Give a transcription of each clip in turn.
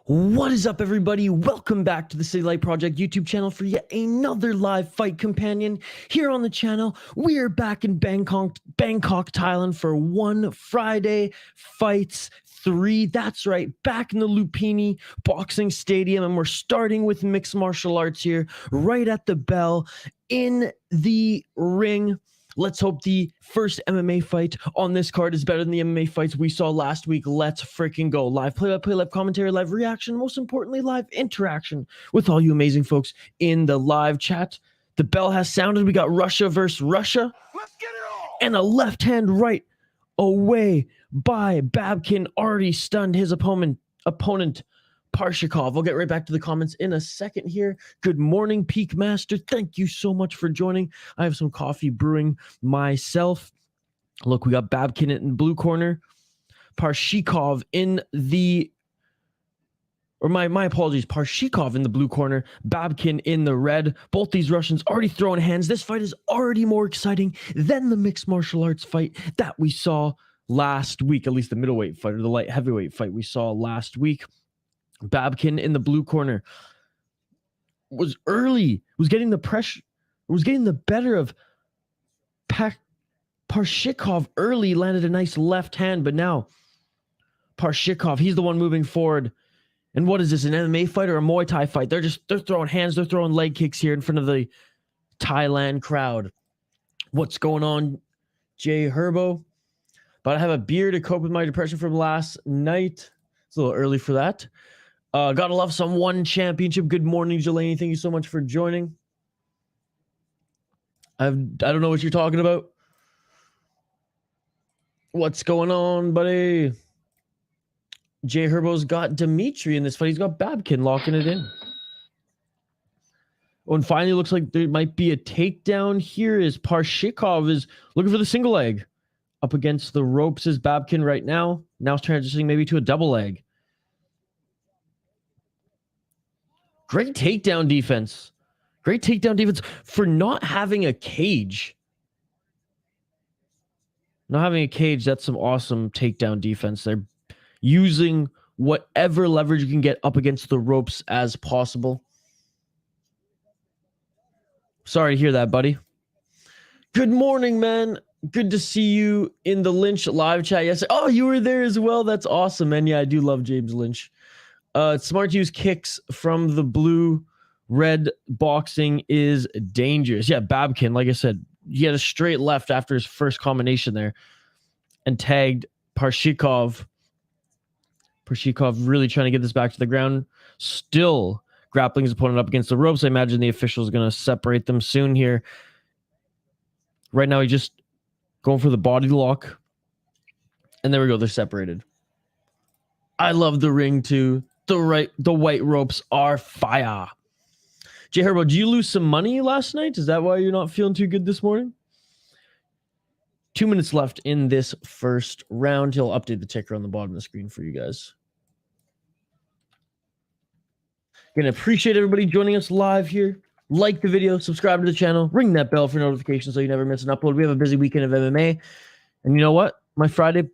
What is up, everybody? Welcome back to the City Light Project YouTube channel for yet another live fight companion. Here on the channel, we are back in Bangkok, Thailand for One Friday Fights 3. That's right, back in the Lumpinee Boxing Stadium, and we're starting with mixed martial arts here, right at the bell in the ring. Let's hope the first MMA fight on this card is better than the MMA fights we saw last week. Let's freaking go. Live play-by-play, live commentary, live reaction, most importantly, live interaction with all you amazing folks in the live chat. The bell has sounded. We got Russia versus Russia. Let's get it on! And a left hand right away by Babkin. Already stunned his opponent, Parshikov. I'll get right back to the comments in a second here. Good morning, Peak Master. Thank you so much for joining. I have some coffee brewing myself. Look, we got Babkin in the blue corner, Parshikov in the, or my apologies, Parshikov in the blue corner, Babkin in the red. Both these Russians already throwing hands. This fight is already more exciting than the mixed martial arts fight that we saw last week, at least the middleweight fight or the light heavyweight fight we saw last week. Babkin in the blue corner was early, was getting the pressure, was getting the better of Parshikov early, landed a nice left hand, but now Parshikov, he's the one moving forward. And what is this, an MMA fight or a Muay Thai fight? They're throwing hands, they're throwing leg kicks here in front of the Thailand crowd. What's going on, Jay Herbo? But I have a beer to cope with my depression from last night. It's a little early for that. Gotta love some One Championship. Good morning, Jelani. Thank you so much for joining. I don't know what you're talking about. What's going on, buddy? Jay Herbo's got Dimitri in this fight. He's got Babkin locking it in. Oh, and finally, looks like there might be a takedown here as Parshikov is looking for the single leg. Up against the ropes is Babkin right now. Now transitioning maybe to a double leg. Great takedown defense. Great takedown defense for not having a cage. Not having a cage, that's some awesome takedown defense. They're using whatever leverage you can get up against the ropes as possible. Sorry to hear that, buddy. Good morning, man. Good to see you in the Lynch live chat yesterday. Oh, you were there as well. That's awesome, man. Yeah, I do love James Lynch. Smart to use kicks from the blue-red boxing is dangerous. Yeah, Babkin, like I said, he had a straight left after his first combination there and tagged Parshikov. Parshikov really trying to get this back to the ground. Still grappling his opponent up against the ropes. I imagine the official is going to separate them soon here. Right now, he's just going for the body lock. And there we go. They're separated. I love the ring too. The white ropes are fire. Jay Herbo, did you lose some money last night? Is that why you're not feeling too good this morning? 2 minutes left in this first round. He'll update the ticker on the bottom of the screen for you guys. Gonna appreciate everybody joining us live here. Like the video, subscribe to the channel, ring that bell for notifications so you never miss an upload. We have a busy weekend of MMA. And you know what? My Friday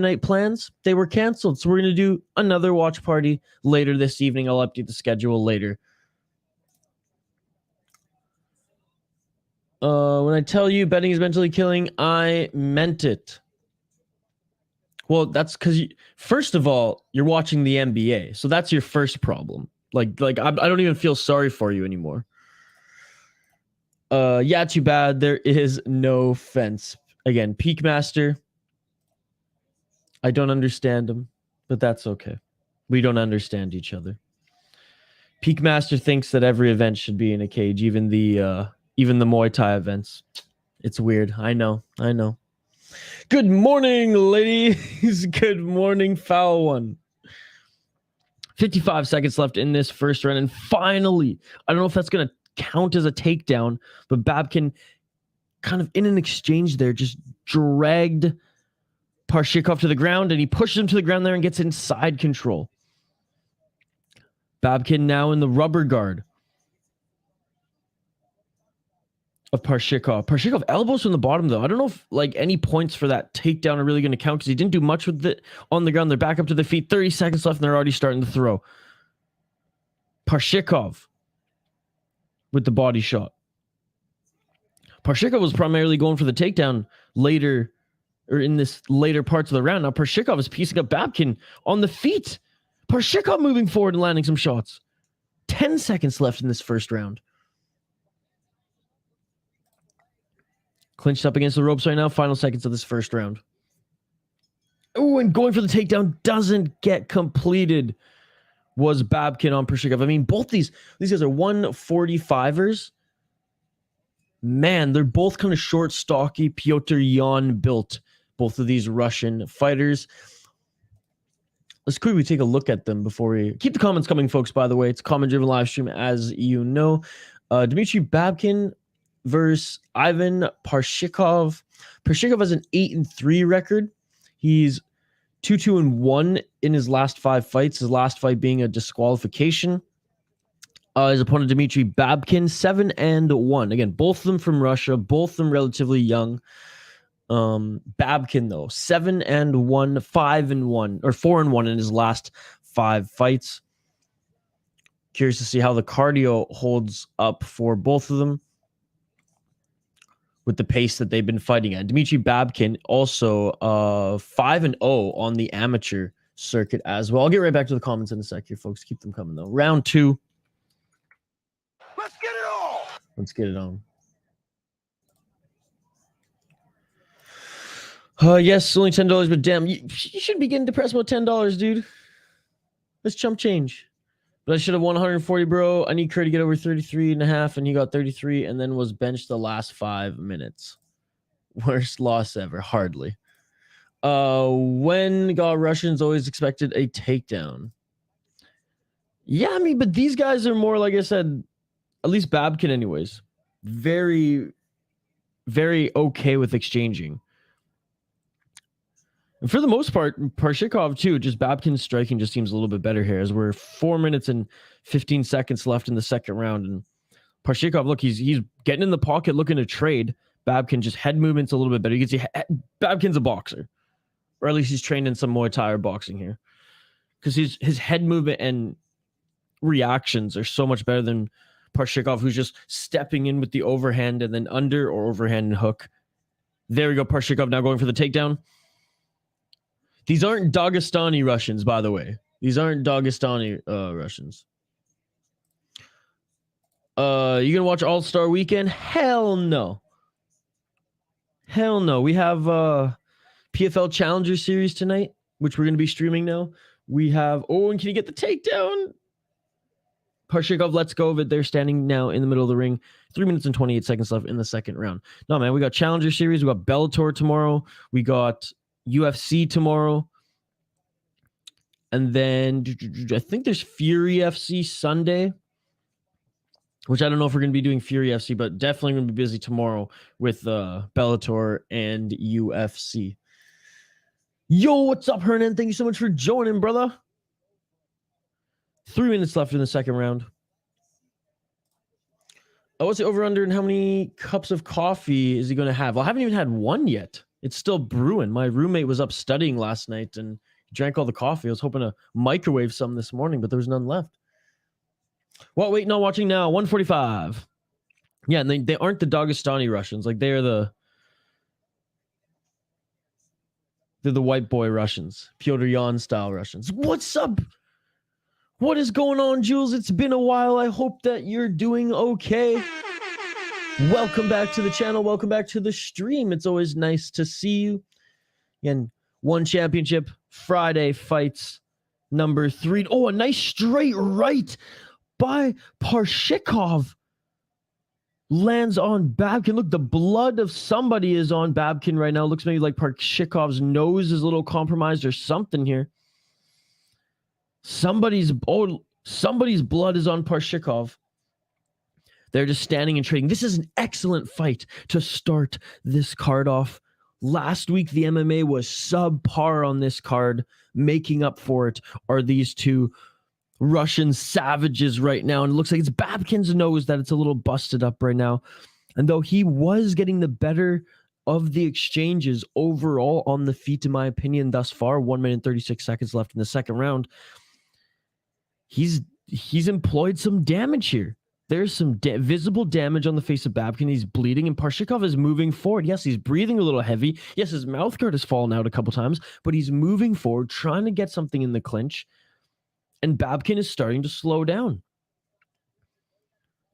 night plans, they were canceled. So we're going to do another watch party later this evening. I'll update the schedule later. When I tell you betting is mentally killing, I meant it. Well, that's because, first of all, you're watching the NBA. So that's your first problem. Like I don't even feel sorry for you anymore. Yeah, too bad. There is no fence. Again, Peak Master. I don't understand him, but that's okay. We don't understand each other. Peak Master thinks that every event should be in a cage, even the Muay Thai events. It's weird. I know. Good morning, ladies. Good morning, foul one. 55 seconds left in this first round, and finally, I don't know if that's going to count as a takedown, but Babkin kind of in an exchange there just dragged Parshikov to the ground, and he pushes him to the ground there and gets inside control. Babkin now in the rubber guard. of Parshikov. Parshikov elbows from the bottom, though. I don't know if like any points for that takedown are really going to count because he didn't do much with it on the ground. They're back up to their feet. 30 seconds left, and they're already starting to throw. Parshikov with the body shot. Parshikov was primarily going for the takedown later, or in this later parts of the round. Now Parshikov is piecing up Babkin on the feet. Parshikov moving forward and landing some shots. 10 seconds left in this first round. Clinched up against the ropes right now. Final seconds of this first round. Oh, and going for the takedown doesn't get completed. Was Babkin on Parshikov. I mean, both these guys are 145ers. Man, they're both kind of short, stocky, Piotr Yan built. Both of these Russian fighters. Let's quickly take a look at them before we... Keep the comments coming, folks, by the way. It's a comment-driven live stream, as you know. Dmitry Babkin versus Ivan Parshikov. Parshikov has an 8-3 record. He's 2-2-1 in his last 5 fights. His last fight being a disqualification. His opponent, Dmitry Babkin, 7-1. Again, both of them from Russia, both of them relatively young. Babkin, though, 7-1, 5-1, or 4-1 in his last 5 fights. Curious to see how the cardio holds up for both of them with the pace that they've been fighting at. Dmitry Babkin also 5-0 on the amateur circuit as well. I'll get right back to the comments in a sec here, folks. Keep them coming, though. Round 2. Let's get it on. Let's get it on. Yes, only $10, but damn, you shouldn't be getting depressed about $10, dude. That's chump change. But I should have won 140, bro. I need Kerr to get over 33.5, and he got 33, and then was benched the last 5 minutes. Worst loss ever, hardly. When got Russians always expected a takedown. Yeah, I mean, but these guys are more, like I said, at least Babkin anyways, very, very okay with exchanging. And for the most part, Parshikov too, just Babkin's striking just seems a little bit better here as we're 4 minutes and 15 seconds left in the second round. And Parshikov, look, he's getting in the pocket looking to trade. Babkin just head movements a little bit better. You can see Babkin's a boxer, or at least he's trained in some Muay Thai or boxing here, because his head movement and reactions are so much better than Parshikov, who's just stepping in with the overhand and then under or overhand and hook. There we go. Parshikov now going for the takedown. These aren't Dagestani Russians, by the way. These aren't Dagestani Russians. You gonna watch All-Star Weekend? Hell no. Hell no. We have PFL Challenger Series tonight, which we're gonna be streaming now. We have... Oh, and can you get the takedown? Parshikov lets go of it. They're standing now in the middle of the ring. 3 minutes and 28 seconds left in the second round. No, man, we got Challenger Series. We got Bellator tomorrow. We got UFC tomorrow. And then I think there's Fury FC Sunday, which I don't know if we're going to be doing Fury FC, but definitely going to be busy tomorrow with Bellator and UFC. Yo, what's up, Hernan? Thank you so much for joining, brother. 3 minutes left in the second round. What's the over-under and how many cups of coffee is he going to have? Well, I haven't even had one yet. It's still brewing. My roommate was up studying last night and drank all the coffee. I was hoping to microwave some this morning, but there was none left. Well, wait, no, watching now. 145. Yeah, and they aren't the Dagestani Russians. Like, they're the white boy Russians. Pyotr Yan style Russians. What's up? What is going on, Jules? It's been a while. I hope that you're doing okay. Welcome back to the channel. Welcome back to the stream. It's always nice to see you. Again, one championship, Friday fights, number 3. Oh, a nice straight right by Parshikov. Lands on Babkin. Look, the blood of somebody is on Babkin right now. Looks maybe like Parshikov's nose is a little compromised or something here. Somebody's blood is on Parshikov. They're just standing and trading. This is an excellent fight to start this card off. Last week, the MMA was subpar on this card. Making up for it are these two Russian savages right now. And it looks like it's Babkin's nose that it's a little busted up right now. And though he was getting the better of the exchanges overall on the feet, in my opinion, thus far, 1 minute and 36 seconds left in the second round, he's employed some damage here. There's some visible damage on the face of Babkin. He's bleeding, and Parshikov is moving forward. Yes, he's breathing a little heavy. Yes, his mouth guard has fallen out a couple times, but he's moving forward, trying to get something in the clinch, and Babkin is starting to slow down.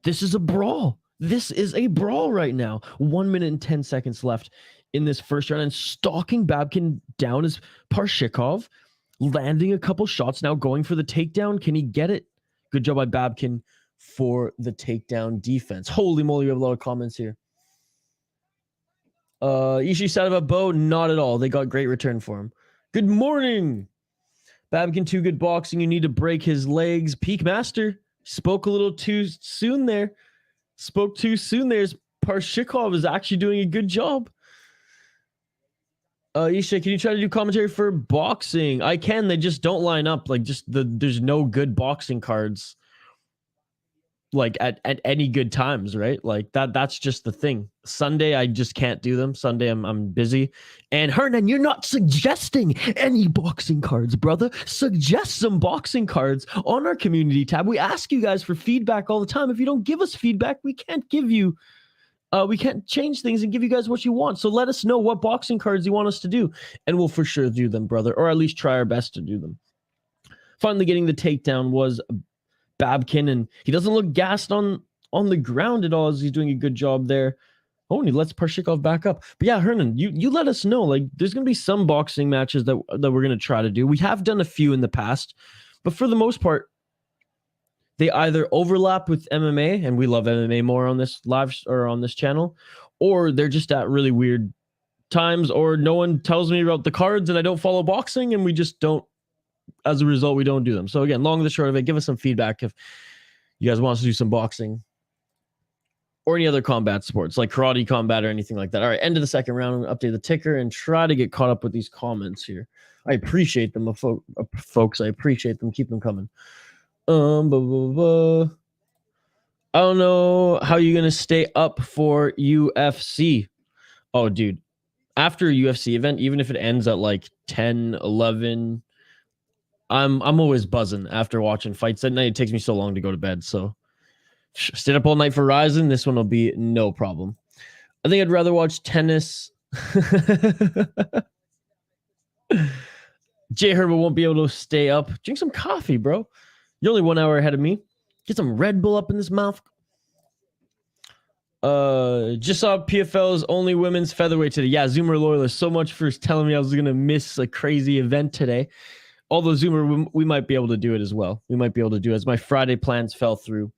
This is a brawl. This is a brawl right now. 1 minute and 10 seconds left in this first round, and stalking Babkin down is Parshikov, landing a couple shots now, going for the takedown. Can he get it? Good job by Babkin for the takedown defense. Holy moly, we have a lot of comments here. Ishii sad about Bo? Not at all. They got great return for him. Good morning. Babkin, too good boxing. You need to break his legs. Peak Master spoke a little too soon there. Spoke too soon there. Parshikov is actually doing a good job. Isha, can you try to do commentary for boxing? I can. They just don't line up. Like, there's no good boxing cards. Like at any good times, right? Like that's just the thing. Sunday, I just can't do them. Sunday, I'm busy. And Hernan, you're not suggesting any boxing cards, brother. Suggest some boxing cards on our community tab. We ask you guys for feedback all the time. If you don't give us feedback, we can't give you we can't change things and give you guys what you want. So let us know what boxing cards you want us to do, and we'll for sure do them, brother, or at least try our best to do them. Finally getting the takedown was Babkin, and he doesn't look gassed on the ground at all, as he's doing a good job there. Oh, and he lets Parshikov back up. But yeah, Hernan, you let us know. Like, there's going to be some boxing matches that we're going to try to do. We have done a few in the past, but for the most part, they either overlap with MMA, and we love MMA more on this live or on this channel, or they're just at really weird times, or no one tells me about the cards and I don't follow boxing, and we just don't. As a result, we don't do them. So again, long and the short of it, give us some feedback if you guys want us to do some boxing or any other combat sports like karate combat or anything like that. All right, end of the second round. I'm going to update the ticker and try to get caught up with these comments here. I appreciate them, folks. I appreciate them. Keep them coming. I don't know how you're going to stay up for UFC. Oh, dude. After a UFC event, even if it ends at like 10, 11... I'm always buzzing after watching fights at night. It takes me so long to go to bed. So stayed up all night for Ryzen. This one will be no problem. I think I'd rather watch tennis. Jay Herbert won't be able to stay up. Drink some coffee, bro. You're only 1 hour ahead of me. Get some Red Bull up in this mouth. Just saw PFL's only women's featherweight today. Yeah, Zoomer Loyalist, so much for telling me I was going to miss a crazy event today. Although Zoomer, we might be able to do it as well. We might be able to do it as my Friday plans fell through.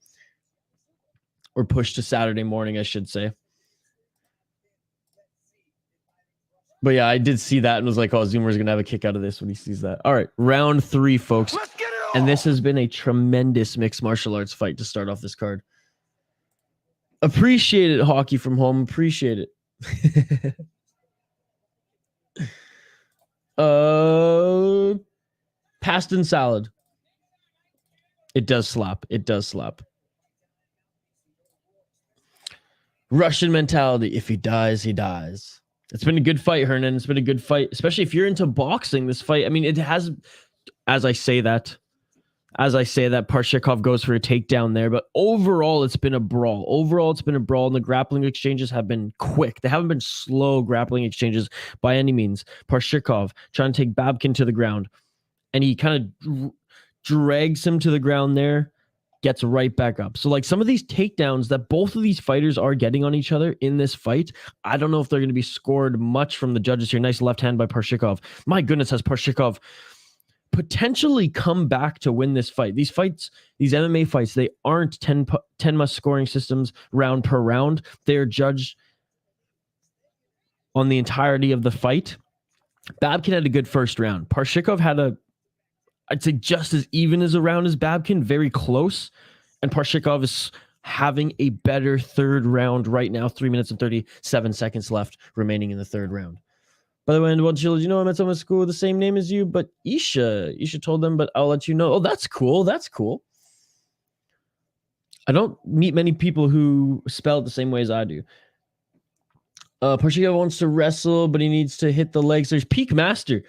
Or pushed to Saturday morning, I should say. But yeah, I did see that and was like, oh, Zoomer's going to have a kick out of this when he sees that. All right, round 3, folks. Let's get it on. And this has been a tremendous mixed martial arts fight to start off this card. Appreciate it, Hockey from Home. Appreciate it. Paston salad. It does slap. It does slap. Russian mentality. If he dies, he dies. It's been a good fight, Hernan. It's been a good fight, especially if you're into boxing. This fight, I mean, it has, as I say that, Parshikov goes for a takedown there, but overall, it's been a brawl. And the grappling exchanges have been quick. They haven't been slow grappling exchanges by any means. Parshikov trying to take Babkin to the ground, and he kind of drags him to the ground there, gets right back up. So like some of these takedowns that both of these fighters are getting on each other in this fight, I don't know if they're going to be scored much from the judges here. Nice left hand by Parshikov. My goodness, has Parshikov potentially come back to win this fight. These fights, these MMA fights, they aren't 10 must scoring systems round per round. They're judged on the entirety of the fight. Babkin had a good first round. Parshikov had I'd say just as even as a round as Babkin, very close. And Parshikov is having a better third round right now. 3 minutes and 37 seconds left remaining in the third round. By the way, you know, I met someone at school with the same name as you, but Isha told them, but I'll let you know. Oh, that's cool. That's cool. I don't meet many people who spell it the same way as I do. Poriya wants to wrestle, but he needs to hit the legs. There's Peak Master.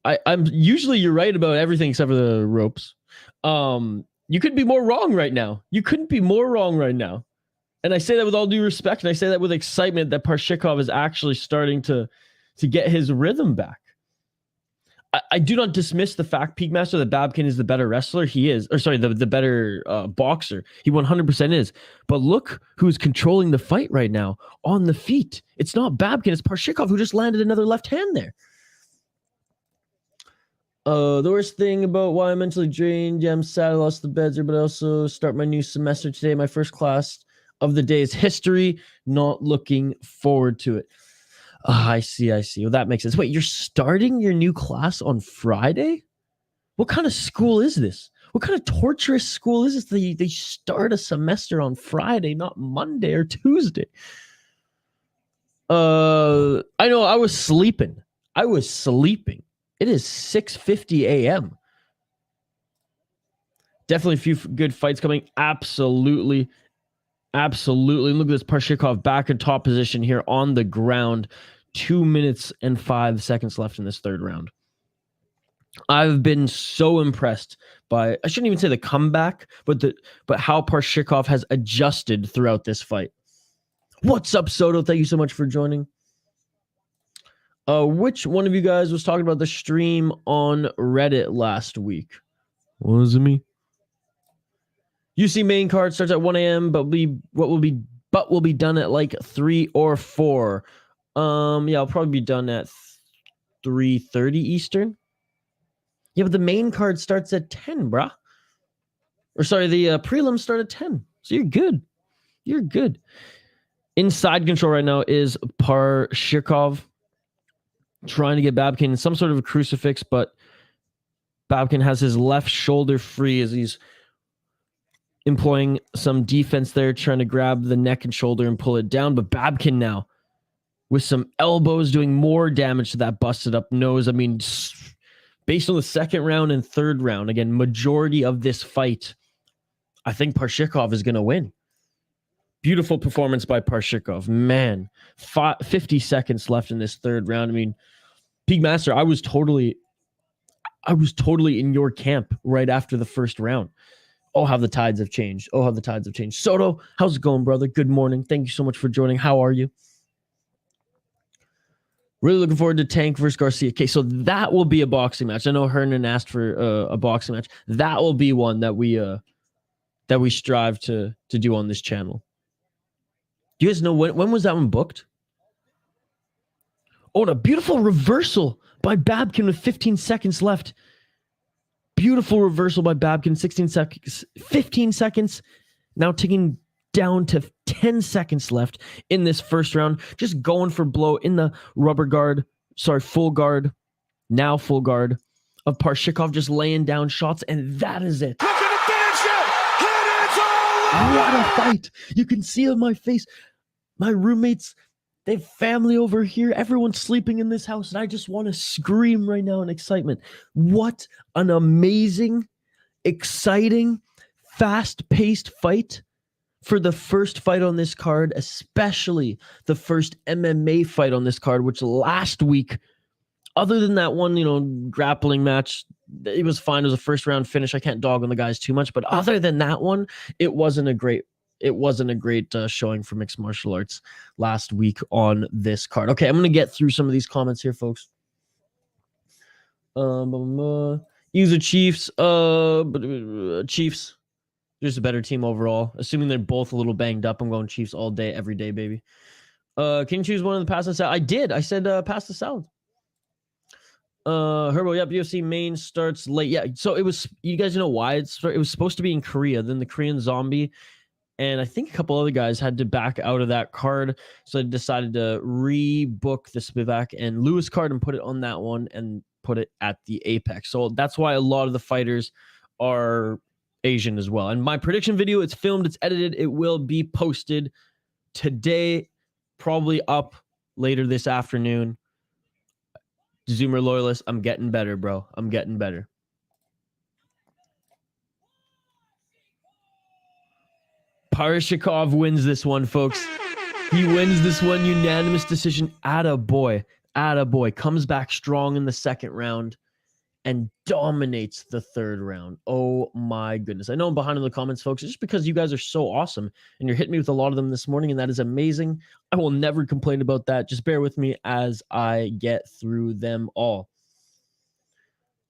I'm usually you're right about everything except for the ropes. You could be more wrong right now. You couldn't be more wrong right now. And I say that with all due respect, and I say that with excitement that Poriya is actually starting to get his rhythm back. I do not dismiss the fact, Peak Master, that Babkin is the better wrestler. He is. Or sorry, the better boxer. He 100% is. But look who's controlling the fight right now on the feet. It's not Babkin. It's Poriya who just landed another left hand there. The worst thing about why I'm mentally drained, yeah, I'm sad I lost the beds, but I also start my new semester today. My first class of the day is history. Not looking forward to it. I see. Well, that makes sense. Wait, you're starting your new class on Friday? What kind of school is this? What kind of torturous school is this? They start a semester on Friday, not Monday or Tuesday. I know. I was sleeping. It is 6:50 a.m. Definitely a few good fights coming. Absolutely. Look at this Poriya back in top position here on the ground. 2 minutes and 5 seconds left in this third round. I've been so impressed by, I shouldn't even say the comeback, but how Poriya has adjusted throughout this fight. What's up, Soto? Thank you so much for joining. Which one of you guys was talking about the stream on Reddit last week? Was it me? UC main card starts at 1 a.m., but will be done at like 3 or 4. Yeah, I'll probably be done at 3:30 Eastern. Yeah, but the main card starts at 10, bruh. Or sorry, the prelims start at 10. So you're good. Inside control right now is Poriya trying to get Babkin in some sort of a crucifix, but Babkin has his left shoulder free as he's employing some defense there, trying to grab the neck and shoulder and pull it down. But Babkin now with some elbows doing more damage to that busted up nose. I mean, based on the second round and third round, again, majority of this fight, I think Poriya is going to win. Beautiful performance by Poriya. Man, 50 seconds left in this third round. I mean, Peak Master, I was totally in your camp right after the first round. Oh, how the tides have changed. Soto, how's it going, brother? Good morning. Thank you so much for joining. How are you? Really looking forward to Tank versus Garcia. Okay, so that will be a boxing match. I know Hernan asked for a boxing match. That will be one that we strive to do on this channel. Do you guys know when was that one booked? Oh, and a beautiful reversal by Babkin with 15 seconds left. Beautiful reversal by Babkin, 15 seconds. Now ticking down to 10 seconds left in this first round. Just going for blow in the full guard. Now full guard of Poriya just laying down shots, and that is it. Look at the finish it! And it's all What a fight. You can see on my face. My roommates, they have family over here. Everyone's sleeping in this house, and I just want to scream right now in excitement. What an amazing, exciting, fast-paced fight for the first fight on this card, especially the first MMA fight on this card, which last week, other than that one, grappling match, it was fine. It was a first-round finish. I can't dog on the guys too much, but other than that one, it wasn't a great showing for mixed martial arts last week on this card. Okay, I'm going to get through some of these comments here, folks. User Chiefs. Chiefs. Just a better team overall. Assuming they're both a little banged up, I'm going Chiefs all day, every day, baby. Can you choose one of the pasta salad? I did. I said pasta salad. Herbo, yep, UFC main starts late. Yeah, so it was, you guys know why it was supposed to be in Korea, then the Korean Zombie and I think a couple other guys had to back out of that card, so I decided to rebook the Spivak and Lewis card and put it on that one and put it at the Apex. So that's why a lot of the fighters are Asian as well. And my prediction video, it's filmed, it's edited, it will be posted today, probably up later this afternoon. Zoomer loyalist, I'm getting better, bro. I'm getting better. Parshikov wins this one, folks. He wins this one, unanimous decision. Attaboy. Comes back strong in the second round and dominates the third round. Oh my goodness. I know I'm behind in the comments, folks. It's just because you guys are so awesome and you're hitting me with a lot of them this morning, and that is amazing. I will never complain about that. Just bear with me as I get through them all.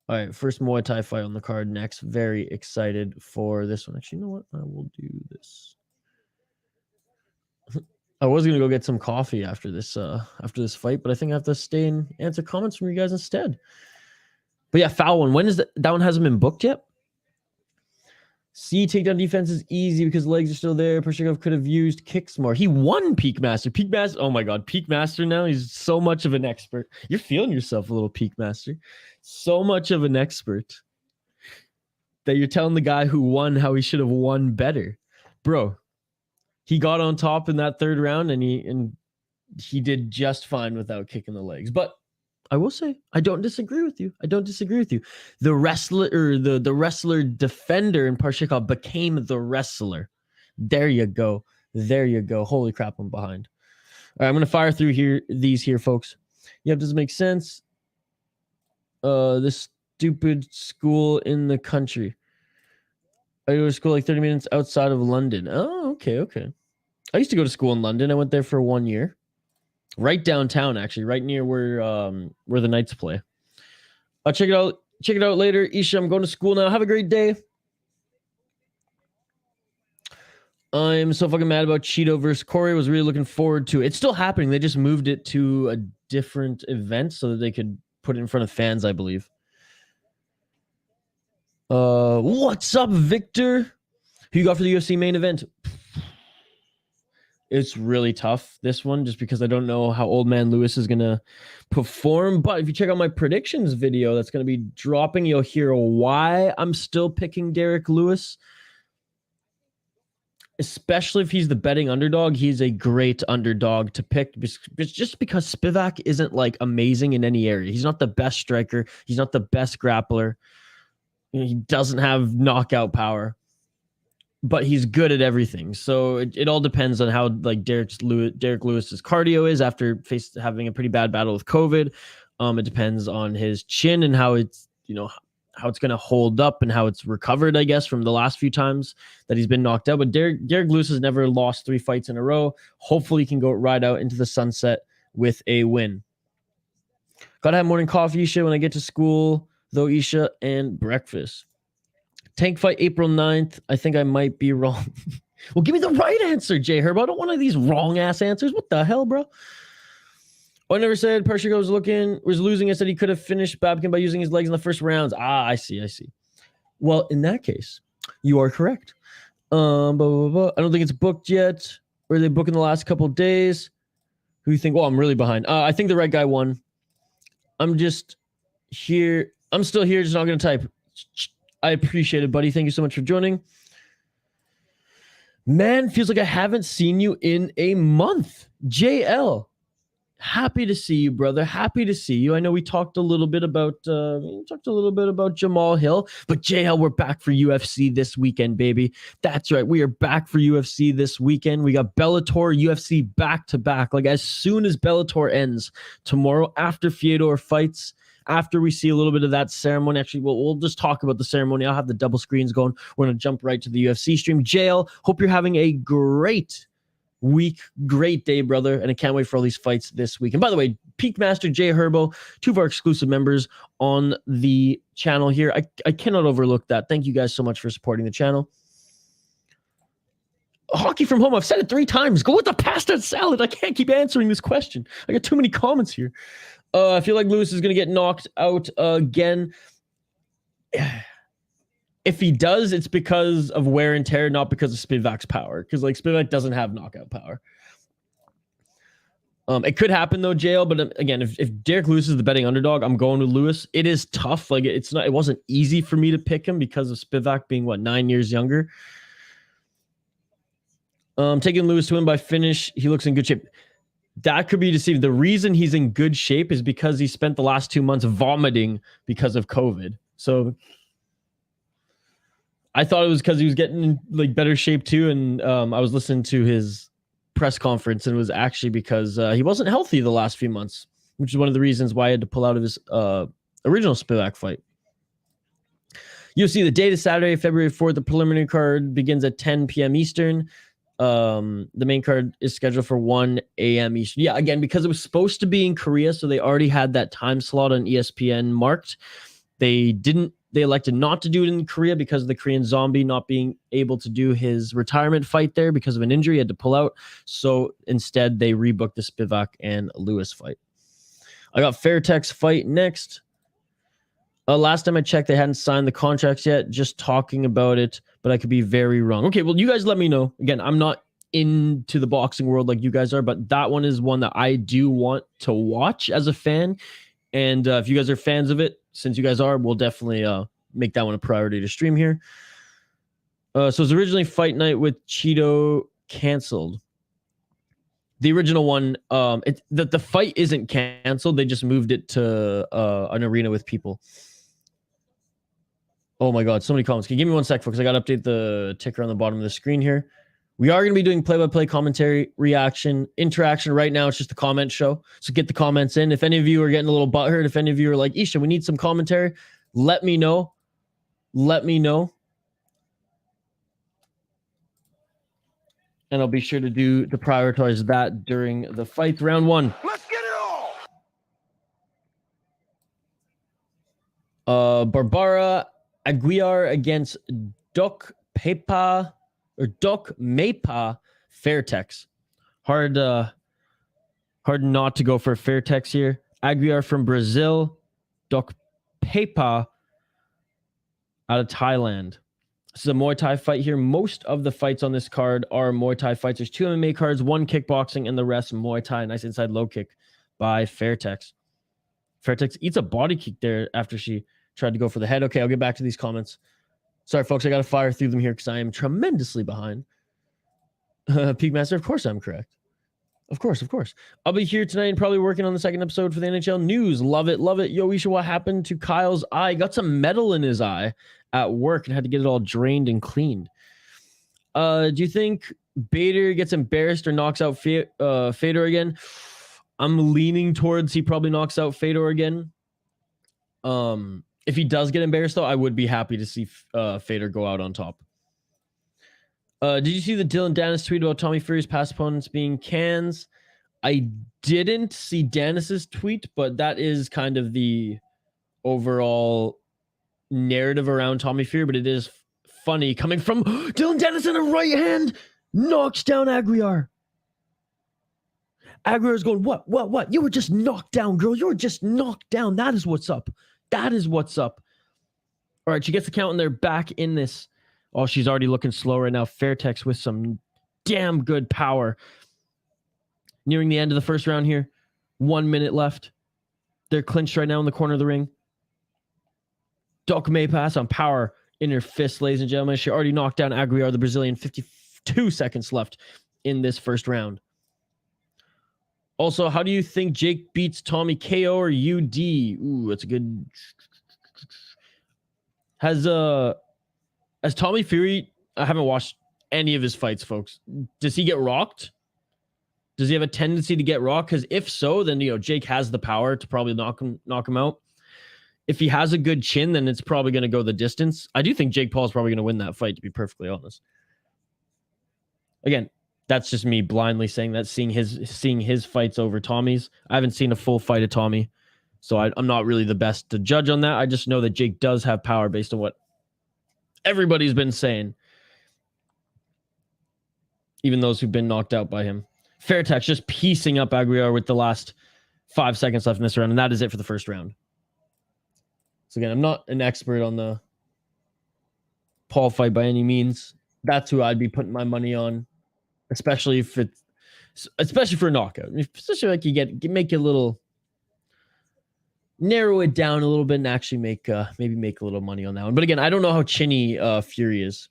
All right, first Muay Thai fight on the card next. Very excited for this one. Actually, you know what? I will do this. I was gonna go get some coffee after this fight, but I think I have to stay and answer comments from you guys instead. But yeah, foul one. When is that one hasn't been booked yet? C, takedown defense is easy because legs are still there. Parshikov could have used kicks more. He won Peak Master. Peak Master. Oh my God, Peak Master now. He's so much of an expert. You're feeling yourself a little, Peak Master. So much of an expert that you're telling the guy who won how he should have won better. Bro, he got on top in that third round and he did just fine without kicking the legs. But I will say, I don't disagree with you. The wrestler or the wrestler defender in Parshikov became the wrestler. There you go. Holy crap, I'm behind. All right, I'm going to fire through these here, folks. Yep, does it make sense? This stupid school in the country. I go to school like 30 minutes outside of London. Oh, okay. I used to go to school in London. I went there for 1 year. Right downtown, actually, right near where the Knights play. I'll check it out. Check it out later. Isha, I'm going to school now. Have a great day. I'm so fucking mad about Cheeto versus Corey. Was really looking forward to it. It's still happening. They just moved it to a different event so that they could put it in front of fans, I believe. What's up, Victor? Who you got for the UFC main event? It's really tough, this one, just because I don't know how Old Man Lewis is going to perform. But if you check out my predictions video that's going to be dropping, you'll hear why I'm still picking Derek Lewis. Especially if he's the betting underdog. He's a great underdog to pick just because Spivak isn't like amazing in any area. He's not the best striker. He's not the best grappler. He doesn't have knockout power. But he's good at everything. So it all depends on how like Derek Lewis's cardio is after having a pretty bad battle with COVID. It depends on his chin and how it's going to hold up and how it's recovered, I guess, from the last few times that he's been knocked out. But Derek Lewis has never lost 3 fights in a row. Hopefully he can go ride out into the sunset with a win. Gotta have morning coffee, Isha, when I get to school, though, Isha, and breakfast. Tank fight April 9th. I think I might be wrong. Well, give me the right answer, J Herb. I don't want one of these wrong-ass answers. What the hell, bro? I never said Parshikov was losing. I said he could have finished Babkin by using his legs in the first rounds. I see. Well, in that case, you are correct. I don't think it's booked yet. Or are they booking the last couple of days? Who you think? Well, I'm really behind. I think the right guy won. I'm just here. I'm still here, just not going to type. I appreciate it, buddy. Thank you so much for joining. Man, feels like I haven't seen you in a month. JL, happy to see you, brother. Happy to see you. I know we talked a little bit about Jamal Hill, but JL, we're back for UFC this weekend, baby. That's right. We are back for UFC this weekend. We got Bellator, UFC back to back. Like as soon as Bellator ends tomorrow, after Fyodor fights. After we see a little bit of that ceremony, actually, we'll just talk about the ceremony. I'll have the double screens going. We're going to jump right to the UFC stream. JL, hope you're having a great week, great day, brother. And I can't wait for all these fights this week. And by the way, Peak Master, Jay Herbo, 2 of our exclusive members on the channel here. I cannot overlook that. Thank you guys so much for supporting the channel. Hockey from home. I've said it 3 times. Go with the pasta and salad. I can't keep answering this question. I got too many comments here. I feel like Lewis is going to get knocked out again. If he does, it's because of wear and tear, not because of Spivak's power. Because like Spivak doesn't have knockout power. It could happen though, JL. But again, if Derek Lewis is the betting underdog, I'm going with Lewis. It is tough. Like it wasn't easy for me to pick him because of Spivak being 9 years younger. Taking Lewis to win by finish. He looks in good shape. That could be deceiving. The reason he's in good shape is because he spent the last 2 months vomiting because of COVID. So I thought it was because he was getting in like better shape too, and I was listening to his press conference, and it was actually because he wasn't healthy the last few months, which is one of the reasons why he had to pull out of his original Spivak fight. UFC, the date is Saturday, February 4th. The preliminary card begins at 10 p.m. Eastern. The main card is scheduled for 1 a.m. Eastern. Yeah, again, because it was supposed to be in Korea, so they already had that time slot on ESPN marked. They elected not to do it in Korea because of the Korean Zombie not being able to do his retirement fight there because of an injury. He had to pull out. So instead, they rebooked the Spivak and Lewis fight. I got Fairtex fight next. Last time I checked, they hadn't signed the contracts yet. Just talking about it, but I could be very wrong. Okay, well, you guys let me know. Again, I'm not into the boxing world like you guys are, but that one is one that I do want to watch as a fan. And if you guys are fans of it, since you guys are, we'll definitely make that one a priority to stream here. So it was originally Fight Night with Cheeto canceled. The original one, the fight isn't canceled. They just moved it to an arena with people. Oh my God, so many comments. Can you give me 1 sec, folks? I got to update the ticker on the bottom of the screen here. We are going to be doing play-by-play commentary, reaction, interaction. Right now, it's just a comment show. So get the comments in. If any of you are getting a little butthurt, if any of you are like, Isha, we need some commentary, let me know. Let me know. And I'll be sure to prioritize that during the fight. Round one. Let's get it all. Barbara Aguiar against Doc Mepa Fairtex. Hard not to go for Fairtex here. Aguiar from Brazil, Doc Mepa out of Thailand. This is a Muay Thai fight here. Most of the fights on this card are Muay Thai fights. There's 2 MMA cards, 1 kickboxing, and the rest Muay Thai. Nice inside low kick by Fairtex. Fairtex eats a body kick there after she tried to go for the head. Okay, I'll get back to these comments. Sorry, folks, I got to fire through them here because I am tremendously behind. Peak Master, of course I'm correct. Of course. I'll be here tonight and probably working on the second episode for the NHL news. Love it. Yo, Isha, what happened to Kyle's eye? Got some metal in his eye at work and had to get it all drained and cleaned. Do you think Bader gets embarrassed or knocks out Fedor again? I'm leaning towards he probably knocks out Fedor again. If he does get embarrassed, though, I would be happy to see Fedor go out on top. Did you see the Dylan Dennis tweet about Tommy Fury's past opponents being cans? I didn't see Dennis's tweet, but that is kind of the overall narrative around Tommy Fury. But it is funny coming from Dylan Dennis in a right hand knocks down Aguiar. Aguiar's going, what? You were just knocked down, girl. You were just knocked down. That is what's up. All right, she gets the count and they're back in this. Oh, she's already looking slow right now. Fairtex with some damn good power. Nearing the end of the first round here. 1 minute left. They're clinched right now in the corner of the ring. Doc Mepa on power in her fist, ladies and gentlemen. She already knocked down Aguiar, the Brazilian. 52 seconds left in this first round. Also, how do you think Jake beats Tommy, KO or UD? Ooh, that's a good... Has Tommy Fury... I haven't watched any of his fights, folks. Does he get rocked? Does he have a tendency to get rocked? Because if so, then Jake has the power to probably knock him out. If he has a good chin, then it's probably going to go the distance. I do think Jake Paul's probably going to win that fight, to be perfectly honest. Again, that's just me blindly saying that, seeing his fights over Tommy's. I haven't seen a full fight of Tommy, so I'm not really the best to judge on that. I just know that Jake does have power based on what everybody's been saying, even those who've been knocked out by him. Fairtex just piecing up Aguiar with the last 5 seconds left in this round, and that is it for the first round. So again, I'm not an expert on the Paul fight by any means. That's who I'd be putting my money on, especially for a knockout. Especially like you make it a little, narrow it down a little bit and actually maybe make a little money on that one. But again, I don't know how chinny Fury is.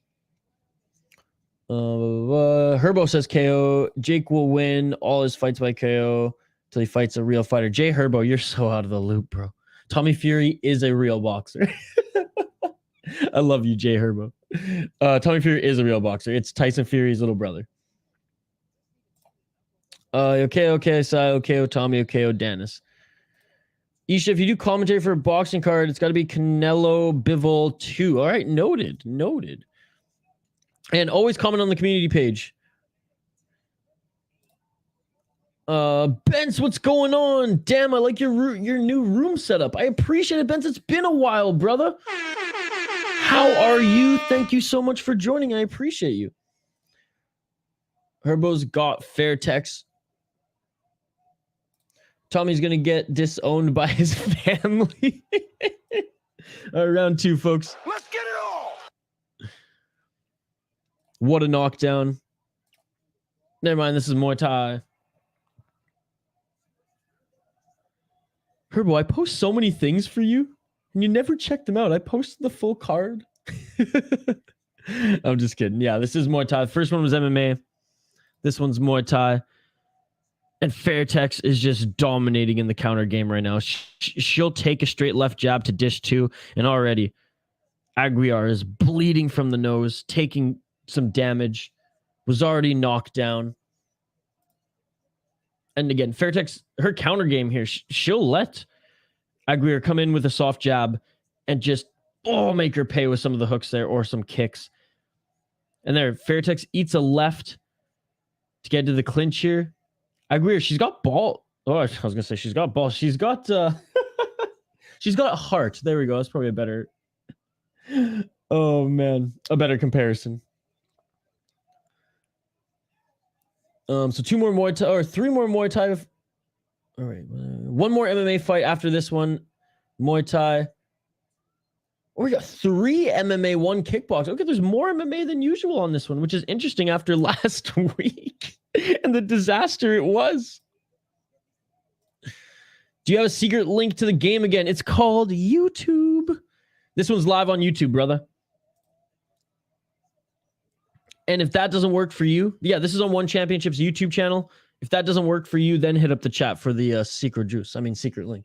Herbo says KO. Jake will win all his fights by KO till he fights a real fighter. Jay Herbo, you're so out of the loop, bro. Tommy Fury is a real boxer. I love you, Jay Herbo. Tommy Fury is a real boxer. It's Tyson Fury's little brother. Okay, Tommy, Dennis. Isha, if you do commentary for a boxing card, it's got to be Canelo Bivol 2. All right, noted. And always comment on the community page. Benz, what's going on? Damn, I like your new room setup. I appreciate it, Benz. It's been a while, brother. How are you? Thank you so much for joining. I appreciate you. Herbo's got fair text. Tommy's gonna get disowned by his family. All right, round 2, folks. Let's get it all. What a knockdown. Never mind, this is Muay Thai. Herbo, I post so many things for you, and you never check them out. I posted the full card. I'm just kidding. Yeah, this is Muay Thai. The first one was MMA. This one's Muay Thai. And Fairtex is just dominating in the counter game right now. She'll take a straight left jab to dish 2, and already Aguiar is bleeding from the nose, taking some damage, was already knocked down. And again, Fairtex, her counter game here, she'll let Aguiar come in with a soft jab and just make her pay with some of the hooks there or some kicks. And there, Fairtex eats a left to get to the clinch here. Aguiar, she's got ball. Oh, I was gonna say she's got ball. She's got she's got a heart. There we go. That's probably a better. Oh man, a better comparison. So 2 more Muay Thai, or 3 more Muay Thai. All right, 1 more MMA fight after this one. Muay Thai. Oh, we got 3 MMA, 1 kickboxing. Okay, there's more MMA than usual on this one, which is interesting after last week and the disaster it was. Do you have a secret link to the game again? It's called YouTube. This one's live on YouTube, brother. And if that doesn't work for you, yeah, this is on One Championship's YouTube channel. If that doesn't work for you, then hit up the chat for the secret link.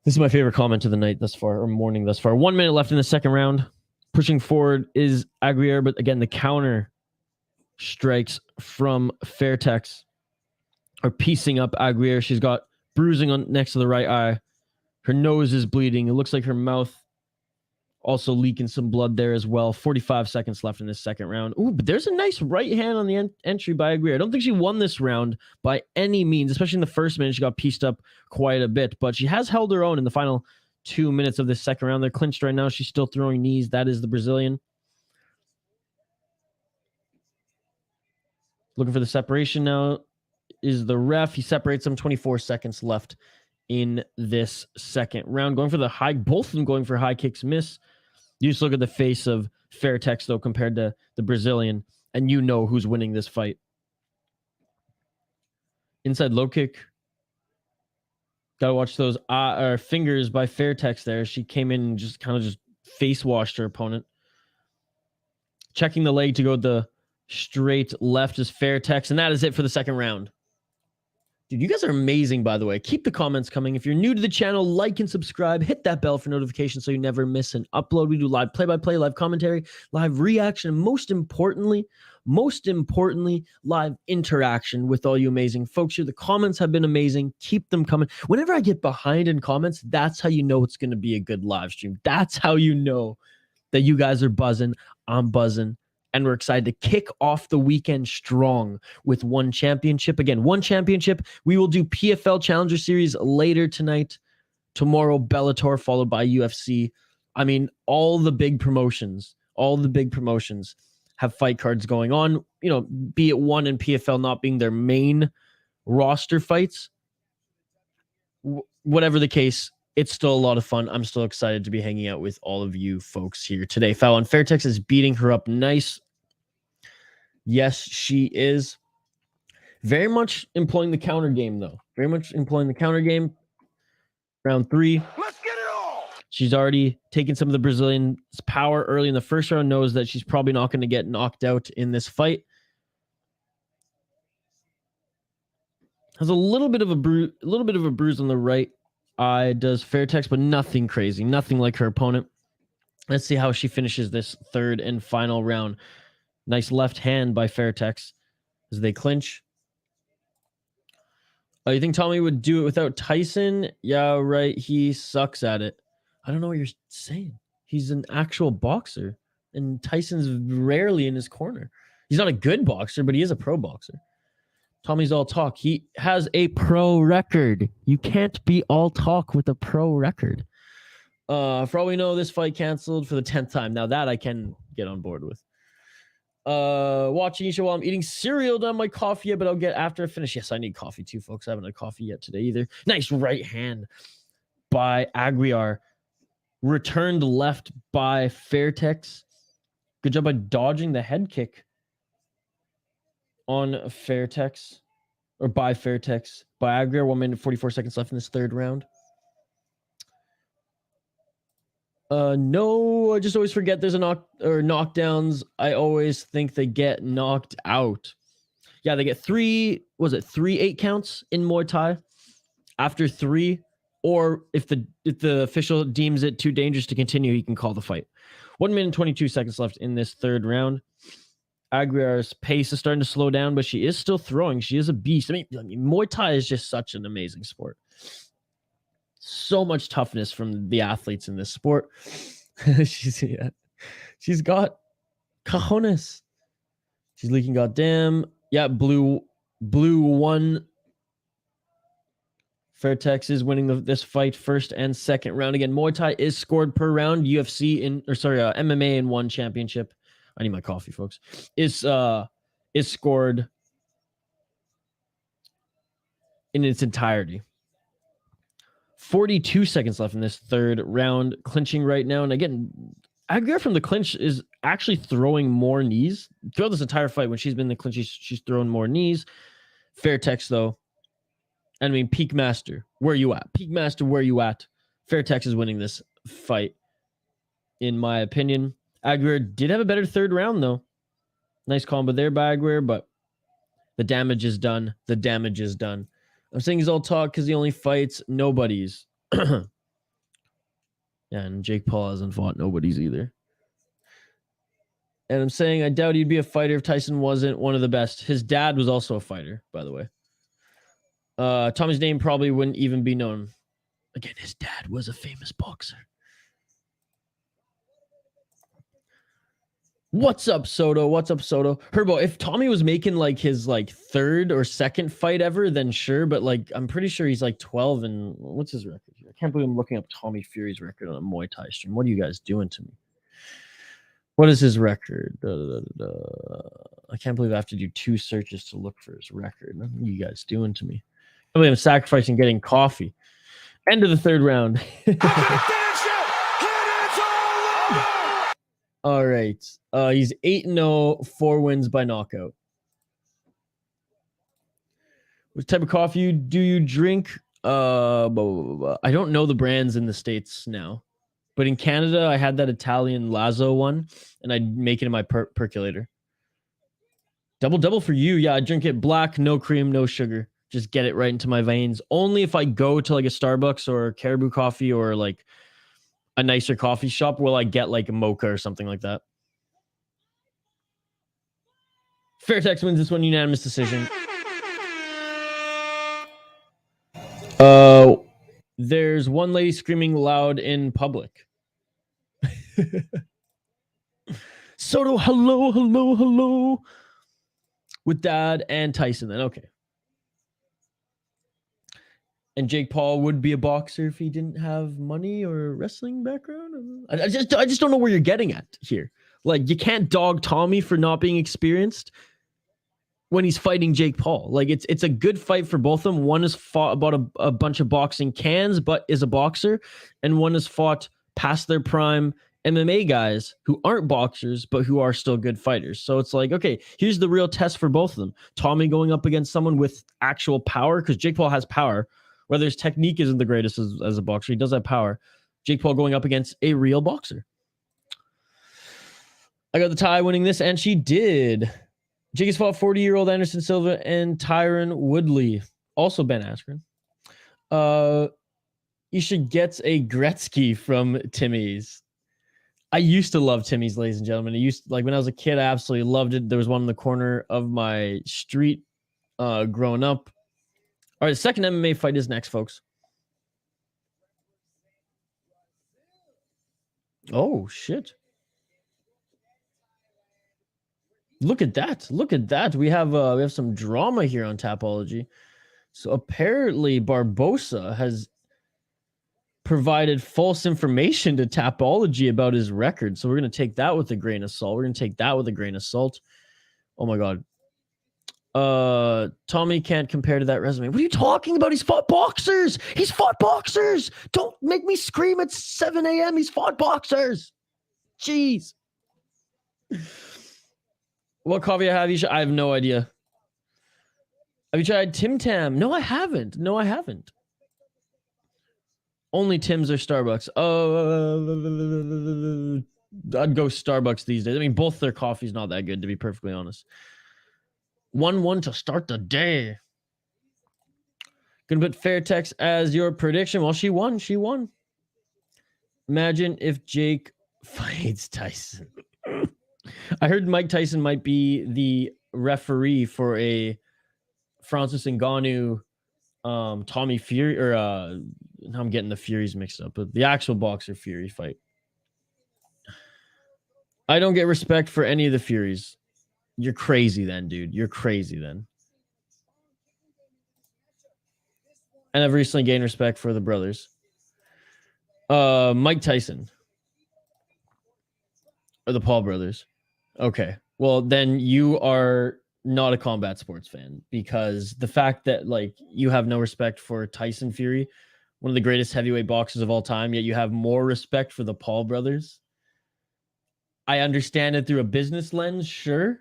This is my favorite comment of the night thus far, or morning thus far. 1 minute left in the second round. Pushing forward is Aguiar, but again, the counter strikes from Fairtex are piecing up Aguiar. She's got bruising on next to the right eye. Her nose is bleeding. It looks like her mouth also leaking some blood there as well. 45 seconds left in this second round. Ooh, but there's a nice right hand on the entry by Aguiar. I don't think she won this round by any means, especially in the first minute. She got pieced up quite a bit, but she has held her own in the final 2 minutes of this second round. They're clinched right now. She's still throwing knees. That is the Brazilian. Looking for the separation now is the ref. He separates them. 24 seconds left in this second round. Going for the high, both of them going for high kicks, miss. You just look at the face of Fairtex, though, compared to the Brazilian, and you know who's winning this fight. Inside low kick. Gotta watch those fingers by Fairtex there. She came in and just kind of just face washed her opponent. Checking the leg to go the straight left is Fairtex, and that is it for the second round. Dude, you guys are amazing, by the way. Keep the comments coming. If you're new to the channel, like and subscribe. Hit that bell for notifications so you never miss an upload. We do live play-by-play, live commentary, live reaction, and most importantly, live interaction with all you amazing folks here. The comments have been amazing. Keep them coming. Whenever I get behind in comments, that's how you know it's going to be a good live stream. That's how you know that you guys are buzzing. I'm buzzing. And we're excited to kick off the weekend strong with One Championship. Again, One Championship. We will do PFL Challenger Series later tonight. Tomorrow, Bellator, followed by UFC. I mean, all the big promotions have fight cards going on. You know, be it One and PFL not being their main roster fights. Whatever the case, it's still a lot of fun. I'm still excited to be hanging out with all of you folks here today. Fallon Fairtex is beating her up nice. Yes, she is. Very much employing the counter game, though. Very much employing the counter game. Round 3. Let's get it all. She's already taken some of the Brazilian's power early in the first round, knows that she's probably not going to get knocked out in this fight. Has a little bit of a bruise on the right eye, does Fairtex, but nothing crazy, nothing like her opponent. Let's see how she finishes this third and final round. Nice left hand by Fairtex as they clinch. Oh, you think Tommy would do it without Tyson? Yeah, right. He sucks at it. I don't know what you're saying. He's an actual boxer, and Tyson's rarely in his corner. He's not a good boxer, but he is a pro boxer. Tommy's all talk. He has a pro record. You can't be all talk with a pro record. For all we know, this fight canceled for the 10th time. Now that I can get on board with. Watching Isha while I'm eating cereal. Done my coffee yet, but I'll get after I finish. Yes, I need coffee too, folks. I haven't had coffee yet today either. Nice right hand by Aguiar. Returned left by Fairtex. Good job by dodging the head kick on Fairtex, or by Fairtex. By Aguiar, 1 minute 44 seconds left in this third round. No, I just always forget there's a knockdowns. I always think they get knocked out. Yeah, they get 3 8 counts in Muay Thai after 3, or if the official deems it too dangerous to continue, he can call the fight. 1 minute 22 seconds left in this third round. Aguiar's pace is starting to slow down, but she is still throwing. She is a beast. I mean, Muay Thai is just such an amazing sport. So much toughness from the athletes in this sport. She's got cojones. She's leaking goddamn. Yeah, blue 1. Fairtex is winning this fight first and second round. Again, Muay Thai is scored per round. UFC MMA in 1 championship. I need my coffee, folks. Is scored in its entirety. 42 seconds left in this third round, clinching right now. And again, Aguiar from the clinch is actually throwing more knees throughout this entire fight. When she's been in the clinch, she's throwing more knees. Fairtex, though. I mean, Peak Master, where you at? Peak Master, where you at? Fairtex is winning this fight, in my opinion. Aguiar did have a better third round, though. Nice combo there by Aguiar, but the damage is done. The damage is done. I'm saying he's all talk because he only fights nobodies. Yeah, and Jake Paul hasn't fought nobodies either. And I'm saying I doubt he'd be a fighter if Tyson wasn't one of the best. His dad was also a fighter, by the way. Tommy's name probably wouldn't even be known. Again, his dad was a famous boxer. What's up, Soto? What's up, Soto? Herbo, if Tommy was making like his third or second fight ever, then sure. But I'm pretty sure he's 12 and what's his record here? I can't believe I'm looking up Tommy Fury's record on a Muay Thai stream. What are you guys doing to me? What is his record? I can't believe I have to do 2 searches to look for his record. What are you guys doing to me? I believe I'm sacrificing getting coffee. End of the third round. All right. He's 8-0, 4 wins by knockout. What type of coffee do you drink? I don't know the brands in the States now. But in Canada, I had that Italian Lazo one, and I'd make it in my percolator. Double for you. Yeah, I drink it black, no cream, no sugar. Just get it right into my veins. Only if I go to a Starbucks or Caribou Coffee or a nicer coffee shop will I get a mocha or something like that. Fairtex wins this one, unanimous decision. There's one lady screaming loud in public. Soto, hello. With Dad and Tyson then, okay. And Jake Paul would be a boxer if he didn't have money or wrestling background. I just don't know where you're getting at here. You can't dog Tommy for not being experienced when he's fighting Jake Paul. It's a good fight for both of them. One has fought about a bunch of boxing cans, but is a boxer, and one has fought past their prime MMA guys who aren't boxers, but who are still good fighters. So it's okay, here's the real test for both of them. Tommy going up against someone with actual power, because Jake Paul has power. Whether his technique isn't the greatest as a boxer, he does have power. Jake Paul going up against a real boxer. I got the Thai winning this, and she did. Jake has fought 40-year-old Anderson Silva and Tyron Woodley. Also Ben Askren. Isha gets a Gretzky from Timmy's. I used to love Timmy's, ladies and gentlemen. Like when I was a kid, I absolutely loved it. There was one in the corner of my street growing up. All right, the second MMA fight is next, folks. Oh, shit. Look at that. Look at that. We have some drama here on Tapology. So apparently Barbosa has provided false information to Tapology about his record. So we're going to take that with a grain of salt. Oh my God. Tommy can't compare to that resume. What are you talking about? He's fought boxers. Don't make me scream at 7 a.m. He's fought boxers. Jeez. What coffee have you? I have no idea. Have you tried Tim Tam? No, I haven't. Only Tim's or Starbucks. I'd go Starbucks these days. I mean, both their coffee's not that good, to be perfectly honest. 1-1 to start the day. Gonna put Fairtex as your prediction. Well, she won. Imagine if Jake fights Tyson. I heard Mike Tyson might be the referee for a Francis Ngannou, Tommy Fury, or I'm getting the Furies mixed up, but the actual boxer Fury fight. I don't get respect for any of the Furies. You're crazy then, dude. And I've recently gained respect for the brothers. Mike Tyson. Or the Paul brothers. Okay. Well, then you are not a combat sports fan, because the fact that like you have no respect for Tyson Fury, one of the greatest heavyweight boxers of all time, yet you have more respect for the Paul brothers. I understand it through a business lens, sure.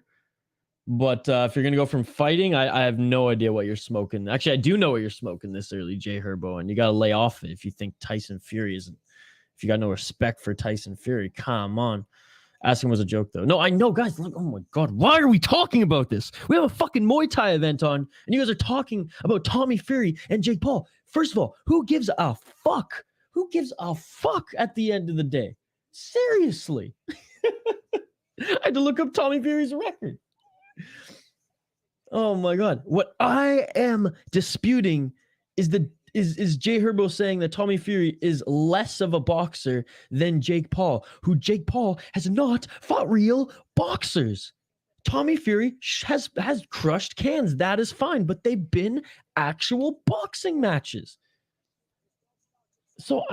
But if you're going to go from fighting, I have no idea what you're smoking. Actually, I do know what you're smoking this early, Jay Herbo, and you got to lay off it if you think Tyson Fury isn't. If you got no respect for Tyson Fury, come on. Asking was a joke, though. No, I know, guys. Look, oh my God. Why are we talking about this? We have a fucking Muay Thai event on, and you guys are talking about Tommy Fury and Jake Paul. First of all, who gives a fuck? Who gives a fuck at the end of the day? Seriously. I had to look up Tommy Fury's record. Oh my God. What I am disputing is Jay Herbo saying that Tommy Fury is less of a boxer than Jake Paul, who Jake Paul has not fought real boxers. Tommy Fury has crushed cans. That is fine, but they've been actual boxing matches. So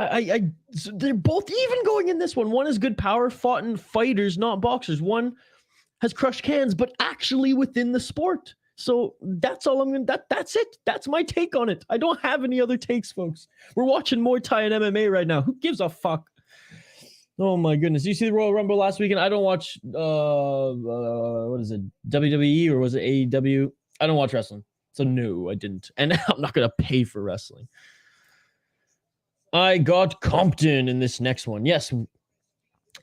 so they're both even going in this one. One is good power, fought in fighters, not boxers. One has crushed cans, but actually within the sport. So that's all I'm going to, that's it. That's my take on it. I don't have any other takes, folks. We're watching Muay Thai and MMA right now. Who gives a fuck? Oh my goodness. You see the Royal Rumble last weekend? I don't watch, what is it? WWE or was it AEW? I don't watch wrestling. So no, I didn't. And I'm not going to pay for wrestling. I got Compton in this next one. Yes.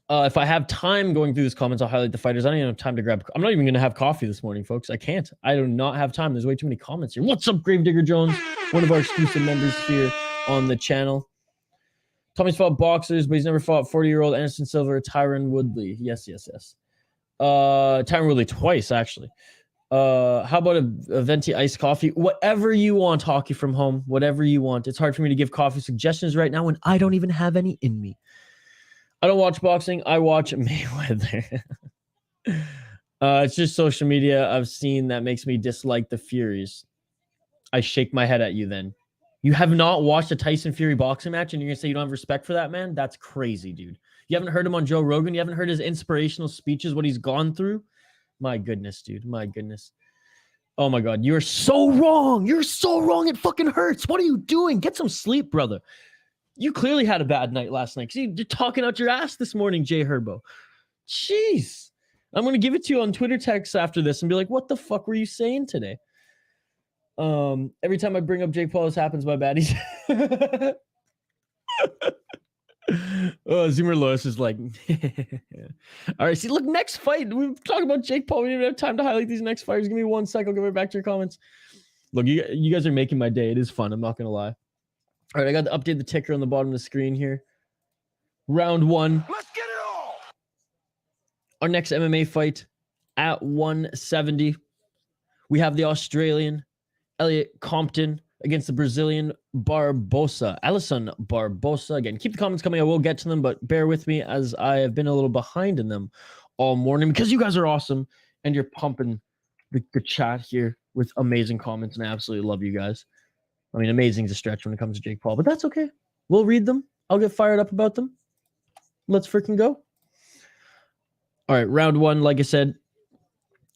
If I have time going through these comments, I'll highlight the fighters. I don't even have time to grab. I'm not even going to have coffee this morning, folks. I can't. I do not have time. There's way too many comments here. What's up, Gravedigger Jones? One of our exclusive members here on the channel. Tommy's fought boxers, but he's never fought 40-year-old Anderson Silva or Tyron Woodley. Yes. Tyron Woodley twice, actually. How about a venti iced coffee? Whatever you want, Hockey from Home. Whatever you want. It's hard for me to give coffee suggestions right now when I don't even have any in me. I don't watch boxing. I watch Mayweather. It's just social media I've seen that makes me dislike the Furies. I shake my head at you then. You have not watched a Tyson Fury boxing match and you're going to say you don't have respect for that man? That's crazy, dude. You haven't heard him on Joe Rogan? You haven't heard his inspirational speeches, what he's gone through? My goodness, dude. My goodness. Oh my God. You're so wrong. You're so wrong. It fucking hurts. What are you doing? Get some sleep, brother. You clearly had a bad night last night. You're talking out your ass this morning, Jay Herbo. Jeez. I'm going to give it to you on Twitter text after this and be like, what the fuck were you saying today? Every time I bring up Jake Paul, this happens, my baddies. Zoomer Lois is like, all right, see, look, next fight. We're talking about Jake Paul. We didn't have time to highlight these next fighters. Give me 1 second. I'll get right back to your comments. Look, you guys are making my day. It is fun. I'm not going to lie. All right, I got to update the ticker on the bottom of the screen here. Round 1. Let's get it all. Our next MMA fight at 170. We have the Australian Elliot Compton against the Brazilian Barbosa. Alisson Barbosa. Again, keep the comments coming. I will get to them, but bear with me as I have been a little behind in them all morning because you guys are awesome and you're pumping the chat here with amazing comments, and I absolutely love you guys. I mean, amazing is a stretch when it comes to Jake Paul, but that's okay. We'll read them. I'll get fired up about them. Let's freaking go. All right, round one, like I said,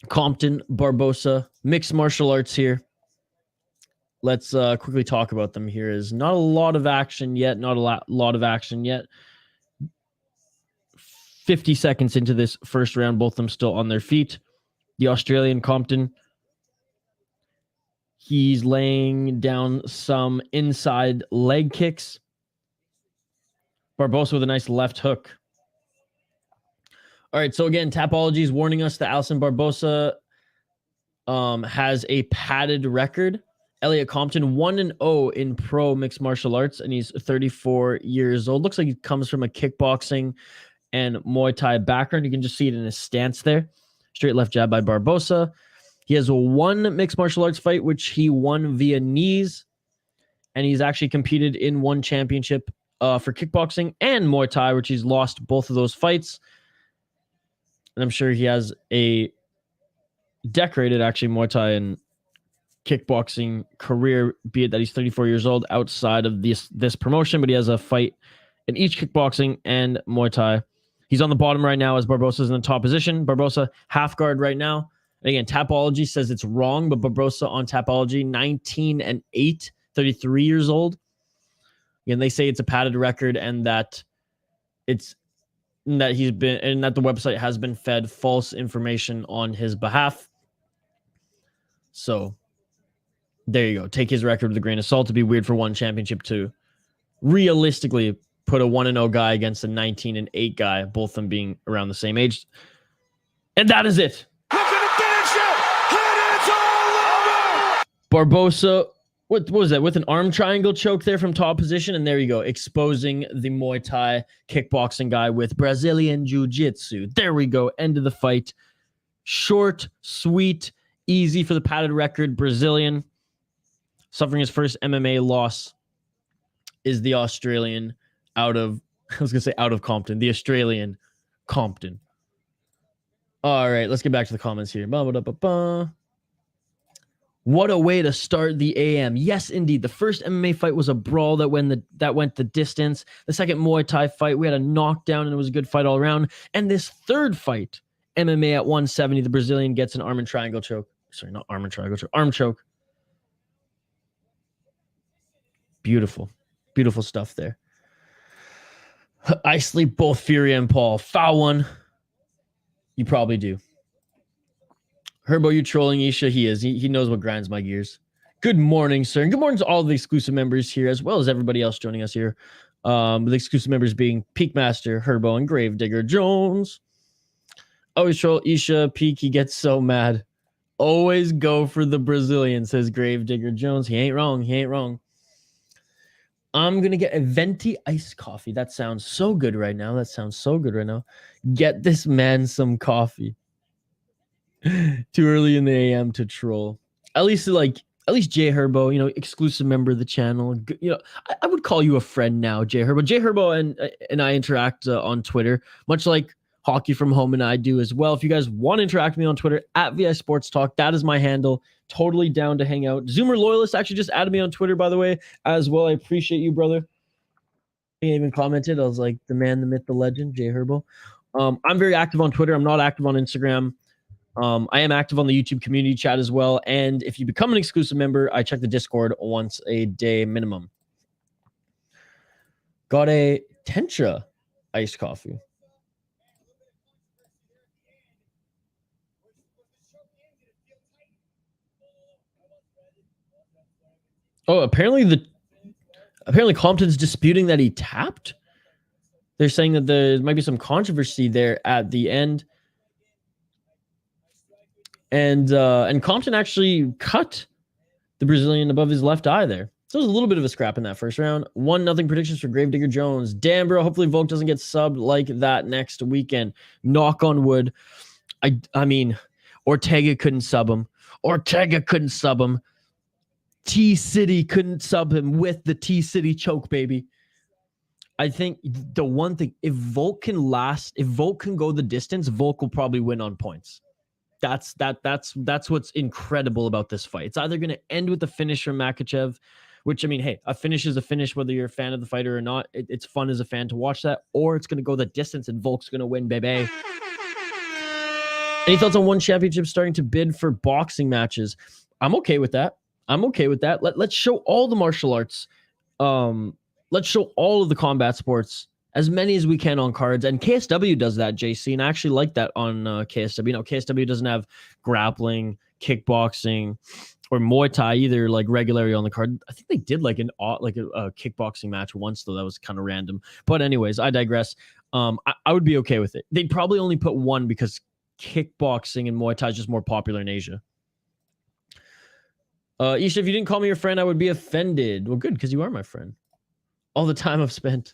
Compton, Barbosa, mixed martial arts here. Let's quickly talk about them here. Is not a lot of action yet. Not a lot of action yet. 50 seconds into this first round, both of them still on their feet. The Australian Compton, he's laying down some inside leg kicks. Barbosa with a nice left hook. All right, so again, Tapology is warning us that Alisson Barbosa has a padded record. Elliot Compton 1-0 in pro mixed martial arts, and he's 34 years old. Looks like he comes from a kickboxing and Muay Thai background. You can just see it in his stance there. Straight left jab by Barbosa. He has one mixed martial arts fight, which he won via knees, and he's actually competed in one championship for kickboxing and Muay Thai, which he's lost both of those fights. And I'm sure he has a decorated, actually, Muay Thai and kickboxing career, be it that he's 34 years old outside of this promotion, but he has a fight in each kickboxing and Muay Thai. He's on the bottom right now as Barbosa's in the top position. Barbosa half guard right now. And again, Tapology says it's wrong, but Barbosa on Tapology, 19-8, 33 years old. Again, they say it's a padded record and that he's been, and that the website has been fed false information on his behalf. So there you go. Take his record with a grain of salt. To be weird for one championship to realistically put a 1-0 guy against a 19-8 guy, both of them being around the same age. And that is it. Barbosa, what was that? With an arm triangle choke there from top position. And there you go. Exposing the Muay Thai kickboxing guy with Brazilian Jiu-Jitsu. There we go. End of the fight. Short, sweet, easy for the padded record. Brazilian, suffering his first MMA loss, is the Australian out of Compton. The Australian Compton. All right, let's get back to the comments here. What a way to start the AM. Yes, indeed. The first MMA fight was a brawl that went the distance. The second Muay Thai fight, we had a knockdown, and it was a good fight all around. And this third fight, MMA at 170, the Brazilian gets an arm and triangle choke. Sorry, not arm and triangle choke. Arm choke. Beautiful. Beautiful stuff there. I sleep both Fury and Paul. Foul one. You probably do. Herbo, you trolling Isha? He is. He knows what grinds my gears. Good morning, sir. And good morning to all the exclusive members here, as well as everybody else joining us here. The exclusive members being Peakmaster, Herbo, and Gravedigger Jones. Always troll Isha. Peak, he gets so mad. Always go for the Brazilian, says Gravedigger Jones. He ain't wrong. He ain't wrong. I'm going to get a venti iced coffee. That sounds so good right now. That sounds so good right now. Get this man some coffee. Too early in the AM to troll. At least Jay Herbo, exclusive member of the channel. I would call you a friend now, Jay Herbo. Jay Herbo and I interact on Twitter, much like Hockey from Home and I do as well. If you guys want to interact with me on Twitter, at VI Sports Talk, that is my handle. Totally down to hang out. Zoomer Loyalist actually just added me on Twitter, by the way, as well. I appreciate you, brother. He even commented. I was like, the man, the myth, the legend, Jay Herbo. I'm very active on Twitter. I'm not active on Instagram. I am active on the YouTube community chat as well. And if you become an exclusive member, I check the Discord once a day minimum. Got a Tentra iced coffee. Oh, apparently Compton's disputing that he tapped. They're saying that there might be some controversy there at the end. And Compton actually cut the Brazilian above his left eye there. So there's a little bit of a scrap in that first round. 1-0 predictions for Gravedigger Jones. Damn, bro. Hopefully Volk doesn't get subbed like that next weekend. Knock on wood. I mean, Ortega couldn't sub him. T-City couldn't sub him with the T-City choke, baby. I think the one thing, if Volk can go the distance, Volk will probably win on points. That's what's incredible about this fight. It's either going to end with a finish from Makhachev, which, I mean, hey, a finish is a finish, whether you're a fan of the fighter or not. It's fun as a fan to watch that, or it's going to go the distance and Volk's going to win, baby. Any thoughts on one championship starting to bid for boxing matches? I'm okay with that. Let's show all the martial arts. Let's show all of the combat sports, as many as we can on cards. And KSW does that, JC, and I actually like that on KSW. No, KSW doesn't have grappling, kickboxing, or Muay Thai either, like regularly on the card. I think they did like a kickboxing match once, though. That was kind of random. But anyways, I digress. I would be okay with it. They'd probably only put one because kickboxing and Muay Thai is just more popular in Asia. Isha, if you didn't call me your friend, I would be offended. Well, good, because you are my friend. All the time I've spent.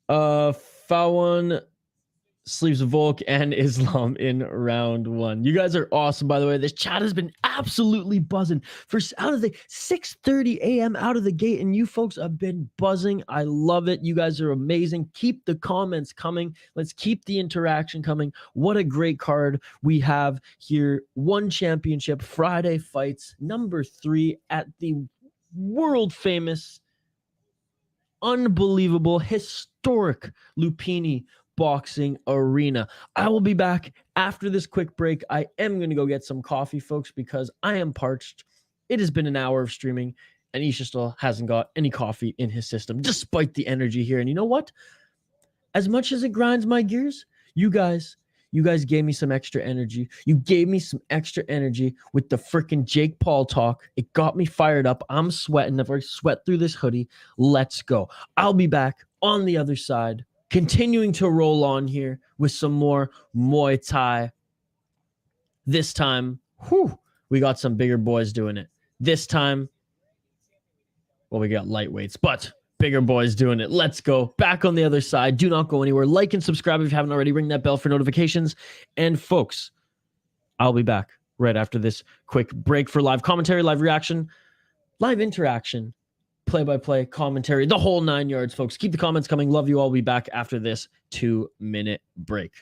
Fawan sleeps Volk and Islam in round 1. You guys are awesome, by the way. This chat has been absolutely buzzing for out of the 6:30 a.m. out of the gate, and you folks have been buzzing. I love it. You guys are amazing. Keep the comments coming. Let's keep the interaction coming. What a great card we have here. One championship Friday fights, number 3 at the world famous, unbelievable, historic Lumpinee boxing arena. I will be back after this quick break. I am going to go get some coffee, folks, because I am parched. It has been an hour of streaming, and Isha still hasn't got any coffee in his system, despite the energy here. And you know what? As much as it grinds my gears, you guys gave me some extra energy. You gave me some extra energy with the freaking Jake Paul talk. It got me fired up. I'm sweating. I've already sweat through this hoodie. Let's go. I'll be back on the other side, continuing to roll on here with some more Muay Thai. This time, we got some bigger boys doing it. This time, well, we got lightweights, but bigger boys doing it. Let's go. Back on the other side. Do not go anywhere. Like and subscribe if you haven't already. Ring that bell for notifications. And folks, I'll be back right after this quick break for live commentary, live reaction, live interaction, play-by-play commentary, the whole 9 yards, folks. Keep the comments coming. Love you all. We'll be back after this 2-minute break.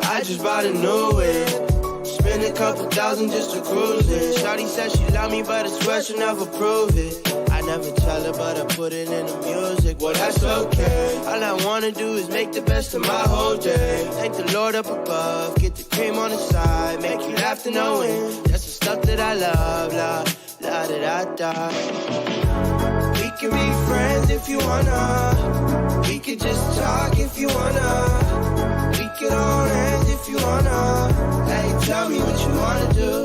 I just bought a new whip. Spend a couple thousand just to cruise it. Shawty said she love me, but I swear she'll never prove it. I never tell her, but I put it in the music. Well, that's okay. All I wanna do is make the best of my whole day. Thank the Lord up above. Get the cream on the side. Make you laugh to no end. That's the stuff that I love. La, la, da, da, da. We can be friends if you wanna. We could just talk if you wanna. We could hold hands if you wanna. Hey, tell me what you wanna do.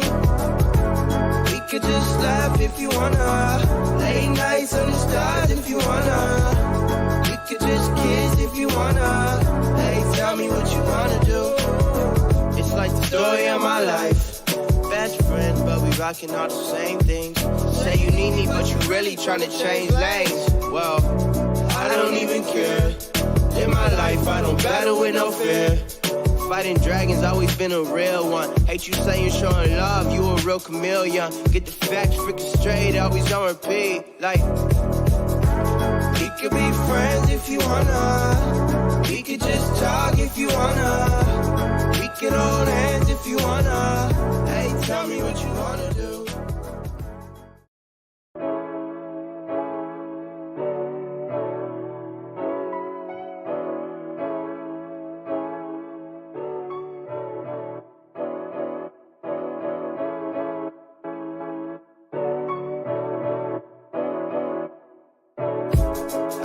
We could just laugh if you wanna. Late nights under the stars if you wanna. We could just kiss if you wanna. Hey, tell me what you wanna do. It's like the story of my life. Best friends, but we rocking all the same things. Say you need me, but you really tryna change lanes. Well, I don't even care. In my life, I don't battle with no fear. Fighting dragons, always been a real one. Hate you saying showing love, you a real chameleon. Get the facts freaking straight, always on repeat. Like, we could be friends if you wanna. We could just talk if you wanna. We could hold hands if you wanna. Hey, tell me what you wanna do.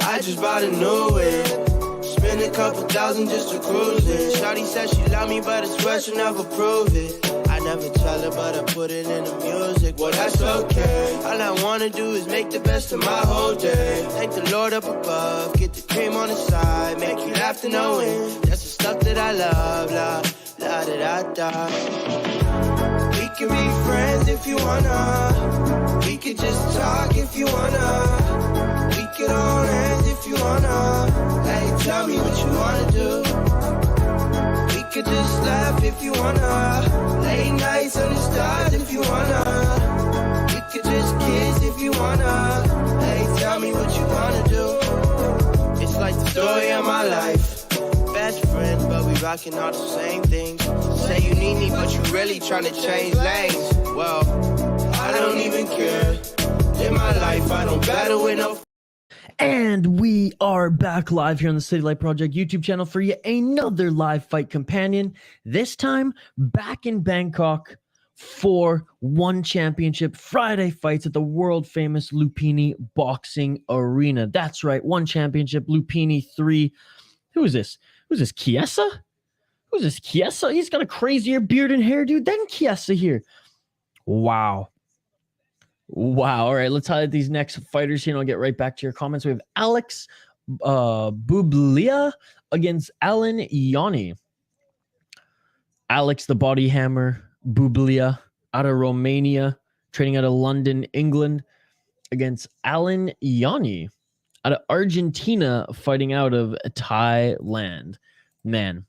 I just bought a new whip. Spend a couple thousand just to cruise it. Shawty said she love me, but I swear she'll never prove it. I never tell her, but I put it in the music. Well, that's okay. All I wanna do is make the best of my whole day. Thank the Lord up above, get the cream on the side, make you laugh to no end. That's the stuff that I love, la da da da. We can be friends if you wanna. We could just talk if you wanna. We could hold hands if you wanna. Hey, tell me what you wanna do. We could just laugh if you wanna. Late nights under the stars if you wanna. We could just kiss if you wanna. Hey, tell me what you wanna do. It's like the story of my life. Best friends, but we rocking all the same things. Say you need me, but you really tryna change lanes. Well, I don't even care. In my life, I don't battle with no. And we are back live here on the City Light Project YouTube channel for yet another live fight companion. This time back in Bangkok for One Championship Friday fights at the world famous Lumpinee Boxing Arena. That's right, One Championship, Lumpinee 3. Who is this? Who's this? Kiesa? Who's this? Kiesa? He's got a crazier beard and hairdo than Kiesa here. Wow. Wow. All right, let's highlight these next fighters here and I'll get right back to your comments. We have Alex Bublia against Alan Yanni. Alex the Body Hammer Bublia out of Romania, training out of London, England, against Alan Yanni out of Argentina, fighting out of Thailand. Man,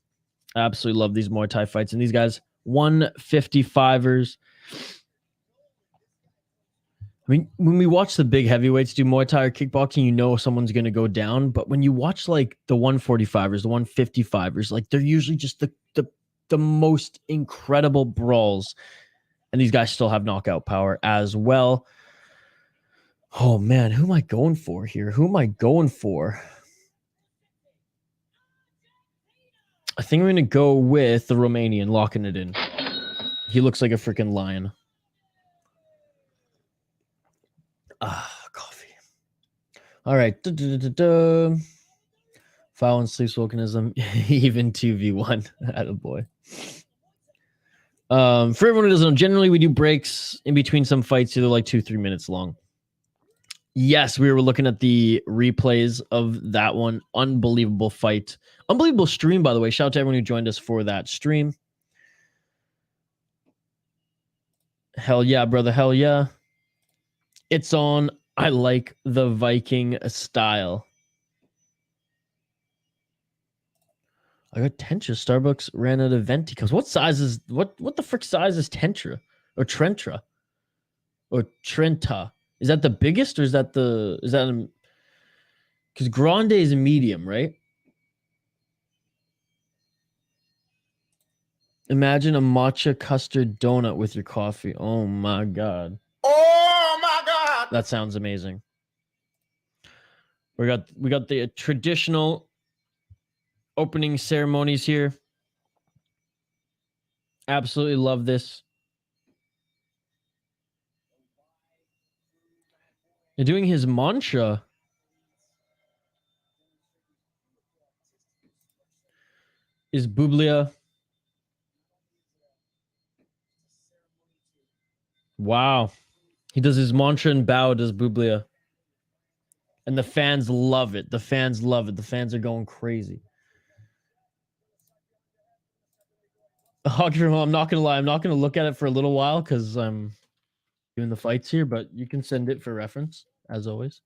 I absolutely love these Muay Thai fights. And these guys, 155ers. I mean, when we watch the big heavyweights do Muay Thai or kickboxing, you know someone's going to go down. But when you watch like the 145ers, the 155ers, like they're usually just the most incredible brawls. And these guys still have knockout power as well. Oh, man, who am I going for here? Who am I going for? I think I'm going to go with the Romanian, locking it in. He looks like a freaking lion. Coffee. All right. Foul and sleep volcanism. Even 2v1. Attaboy. For everyone who doesn't know, generally we do breaks in between some fights, either like 2-3 minutes long. Yes, we were looking at the replays of that one. Unbelievable fight. Unbelievable stream, by the way. Shout out to everyone who joined us for that stream. Hell yeah, brother. Hell yeah. It's on. I like the Viking style. I got Tentra. Starbucks ran out of venti cups. What size is what the frick size is Tentra or Trentra or Trenta? Is that the biggest or is that because Grande is a medium, right? Imagine a matcha custard donut with your coffee. Oh my god. Oh my God! That sounds amazing. We got the traditional opening ceremonies here. Absolutely love this. You're doing his mantra. Is Bublia. Wow. He does his mantra and bow, does Bublia. And the fans love it. The fans love it. The fans are going crazy. I'm not going to lie. I'm not going to look at it for a little while because I'm doing the fights here, but you can send it for reference, as always.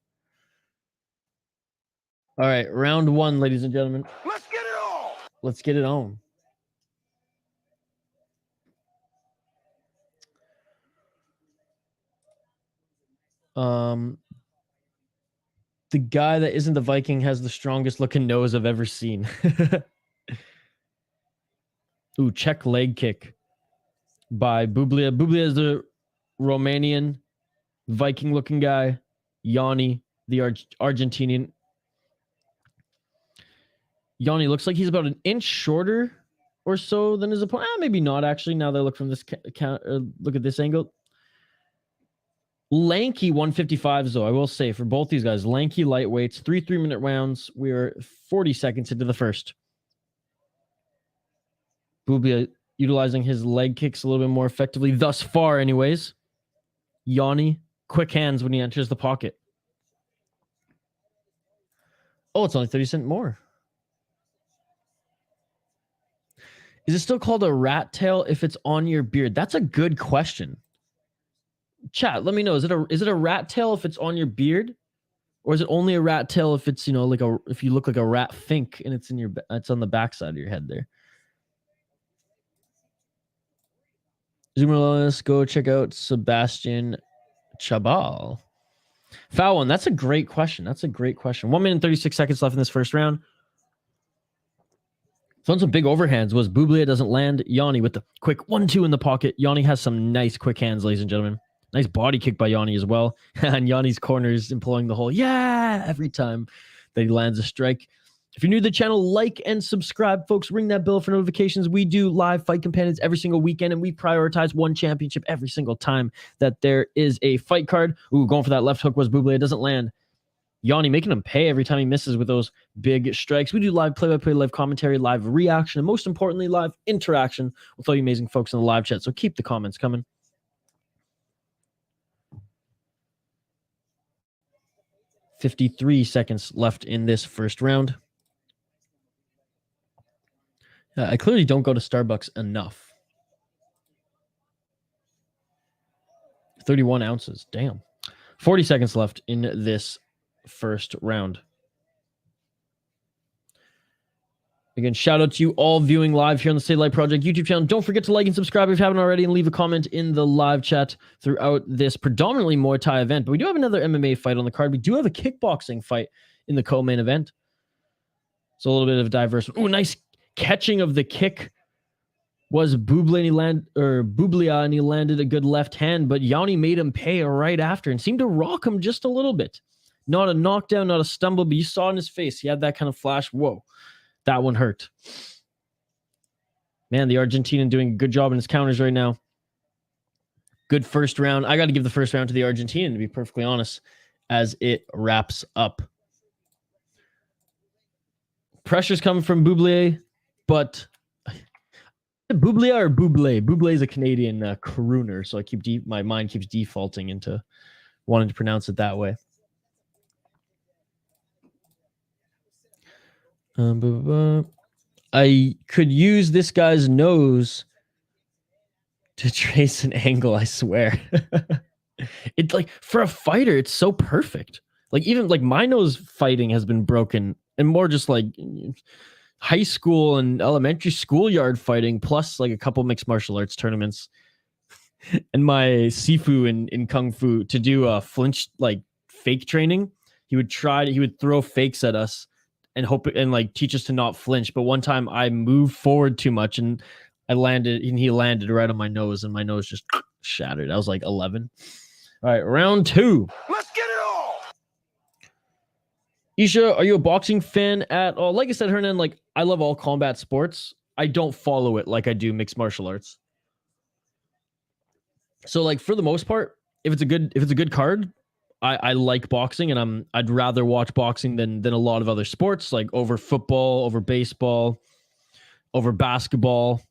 All right, round one, ladies and gentlemen. Let's get it on! Let's get it on. The guy that isn't the Viking has the strongest looking nose I've ever seen. Ooh, check leg kick by Bublia. Bublia is the Romanian Viking looking guy. Yanni, the Argentinian. Yanni looks like he's about an inch shorter or so than his opponent. Maybe not actually. Now that I look from this look at this angle. Lanky 155s though, I will say for both these guys, lanky lightweights, 3-3-minute rounds. We're 40 seconds into the first. Bublia utilizing his leg kicks a little bit more effectively thus far anyways. Yanni, quick hands when he enters the pocket. Oh, it's only 30 cents more. Is it still called a rat tail if it's on your beard? That's a good question. Chat, let me know. Is it a rat tail if it's on your beard? Or is it only a rat tail if it's, like if you look like a rat fink and it's on the backside of your head there? Zoomer, go check out Sebastian Chabal. Foul one. That's a great question. 1 minute and 36 seconds left in this first round. So some big overhands was Bublier doesn't land. Yanni with the quick 1-2 in the pocket. Yanni has some nice quick hands, ladies and gentlemen. Nice body kick by Yanni as well. And Yanni's corner is employing the whole every time that he lands a strike. If you're new to the channel, like and subscribe, folks. Ring that bell for notifications. We do live fight companions every single weekend, and we prioritize one championship every single time that there is a fight card. Ooh, going for that left hook was Bublier. It doesn't land. Yanni making him pay every time he misses with those big strikes. We do live play-by-play, live commentary, live reaction, and most importantly, live interaction with all you amazing folks in the live chat. So keep the comments coming. $53 seconds left in this first round. I clearly don't go to Starbucks enough. 31 ounces. Damn. 40 seconds left in this first round. Again, shout out to you all viewing live here on the Stay Light Project YouTube channel. Don't forget to like and subscribe if you haven't already, and leave a comment in the live chat throughout this predominantly Muay Thai event. But we do have another MMA fight on the card. We do have a kickboxing fight in the co-main event. So a little bit of diverse. Ooh, nice catching of the kick was Bublier, and he landed a good left hand, but Yanni made him pay right after and seemed to rock him just a little bit. Not a knockdown, not a stumble, but you saw in his face, he had that kind of flash. Whoa, that one hurt. Man, the Argentinian doing a good job in his counters right now. Good first round. I got to give the first round to the Argentinian, to be perfectly honest, as it wraps up. Pressure's coming from Bublier, but Bublier or Buble? Buble is a Canadian crooner, so my mind keeps defaulting into wanting to pronounce it that way. I could use this guy's nose to trace an angle, I swear. It's like, for a fighter, it's so perfect. Like, even like my nose fighting has been broken, and more just like high school and elementary schoolyard fighting, plus like a couple mixed martial arts tournaments. And my Sifu in Kung Fu, to do a flinch, like fake training, he would throw fakes at us and hope and like teach us to not flinch. But one time I moved forward too much and he landed right on my nose, and my nose just shattered. I was like 11. All right, round 2. Let's get it all. Isha, are you a boxing fan at all? Like I said, Hernan, like I love all combat sports. I don't follow it like I do mixed martial arts. So like for the most part, if it's a good card, I like boxing, and I'd rather watch boxing than a lot of other sports, like over football, over baseball, over basketball.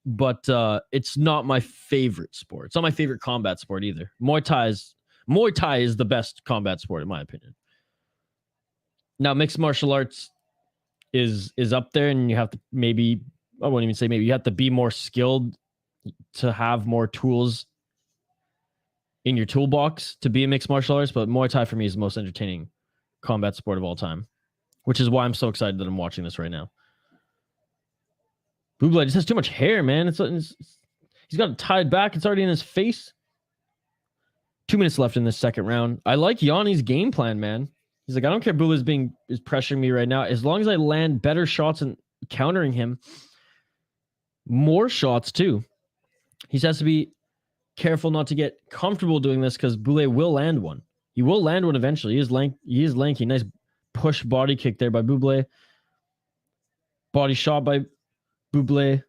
But it's not my favorite sport. It's not my favorite combat sport either. Muay Thai is the best combat sport in my opinion. Now mixed martial arts is up there, and you have to I won't even say maybe, you have to be more skilled to have more tools in your toolbox to be a mixed martial arts, but Muay Thai for me is the most entertaining combat sport of all time, which is why I'm so excited that I'm watching this right now. Bublier just has too much hair, man. He's got it tied back. It's already in his face. 2 minutes left in this second round. I like Yanni's game plan, man. He's like, I don't care if Bublier is pressuring me right now. As long as I land better shots and countering him, more shots too. He has to be careful not to get comfortable doing this, because Bublier will land one. He will land one eventually. He is lanky. Nice push body kick there by Bublier. Body shot by Bublier.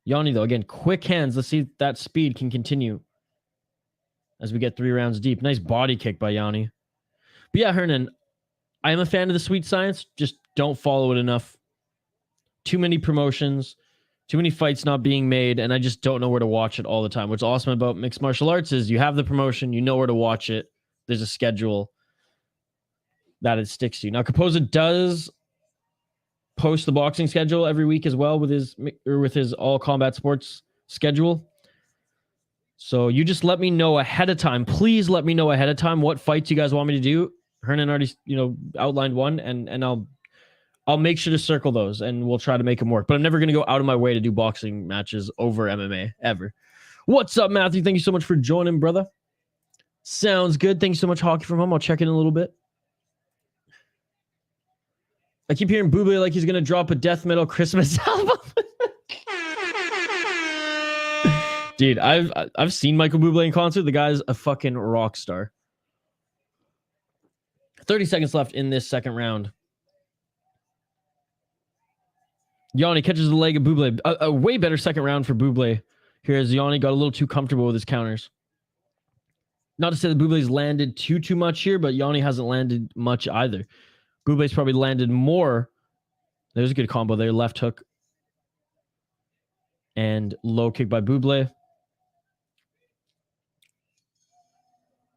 Yanni, though, again, quick hands. Let's see if that speed can continue as we get 3 rounds deep. Nice body kick by Yanni. But yeah, Hernan, I am a fan of the sweet science. Just don't follow it enough. Too many promotions. Too many fights not being made, and I just don't know where to watch it all the time. What's awesome about mixed martial arts is you have the promotion, you know where to watch it. There's a schedule that it sticks to you. Now, Kapoza does post the boxing schedule every week as well with his all combat sports schedule. So you just let me know ahead of time. Please let me know ahead of time what fights you guys want me to do. Hernan already, outlined one, and I'll make sure to circle those, and we'll try to make them work. But I'm never going to go out of my way to do boxing matches over MMA, ever. What's up, Matthew? Thank you so much for joining, brother. Sounds good. Thank you so much, Hockey from Home. I'll check in a little bit. I keep hearing Buble like he's going to drop a death metal Christmas album. Dude, I've seen Michael Bublé in concert. The guy's a fucking rock star. 30 seconds left in this second round. Yanni catches the leg of Buble. A way better second round for Buble. Here as Yanni got a little too comfortable with his counters. Not to say that Bublé's landed too much here, but Yanni hasn't landed much either. Bublé's probably landed more. There's a good combo there. Left hook. And low kick by Buble.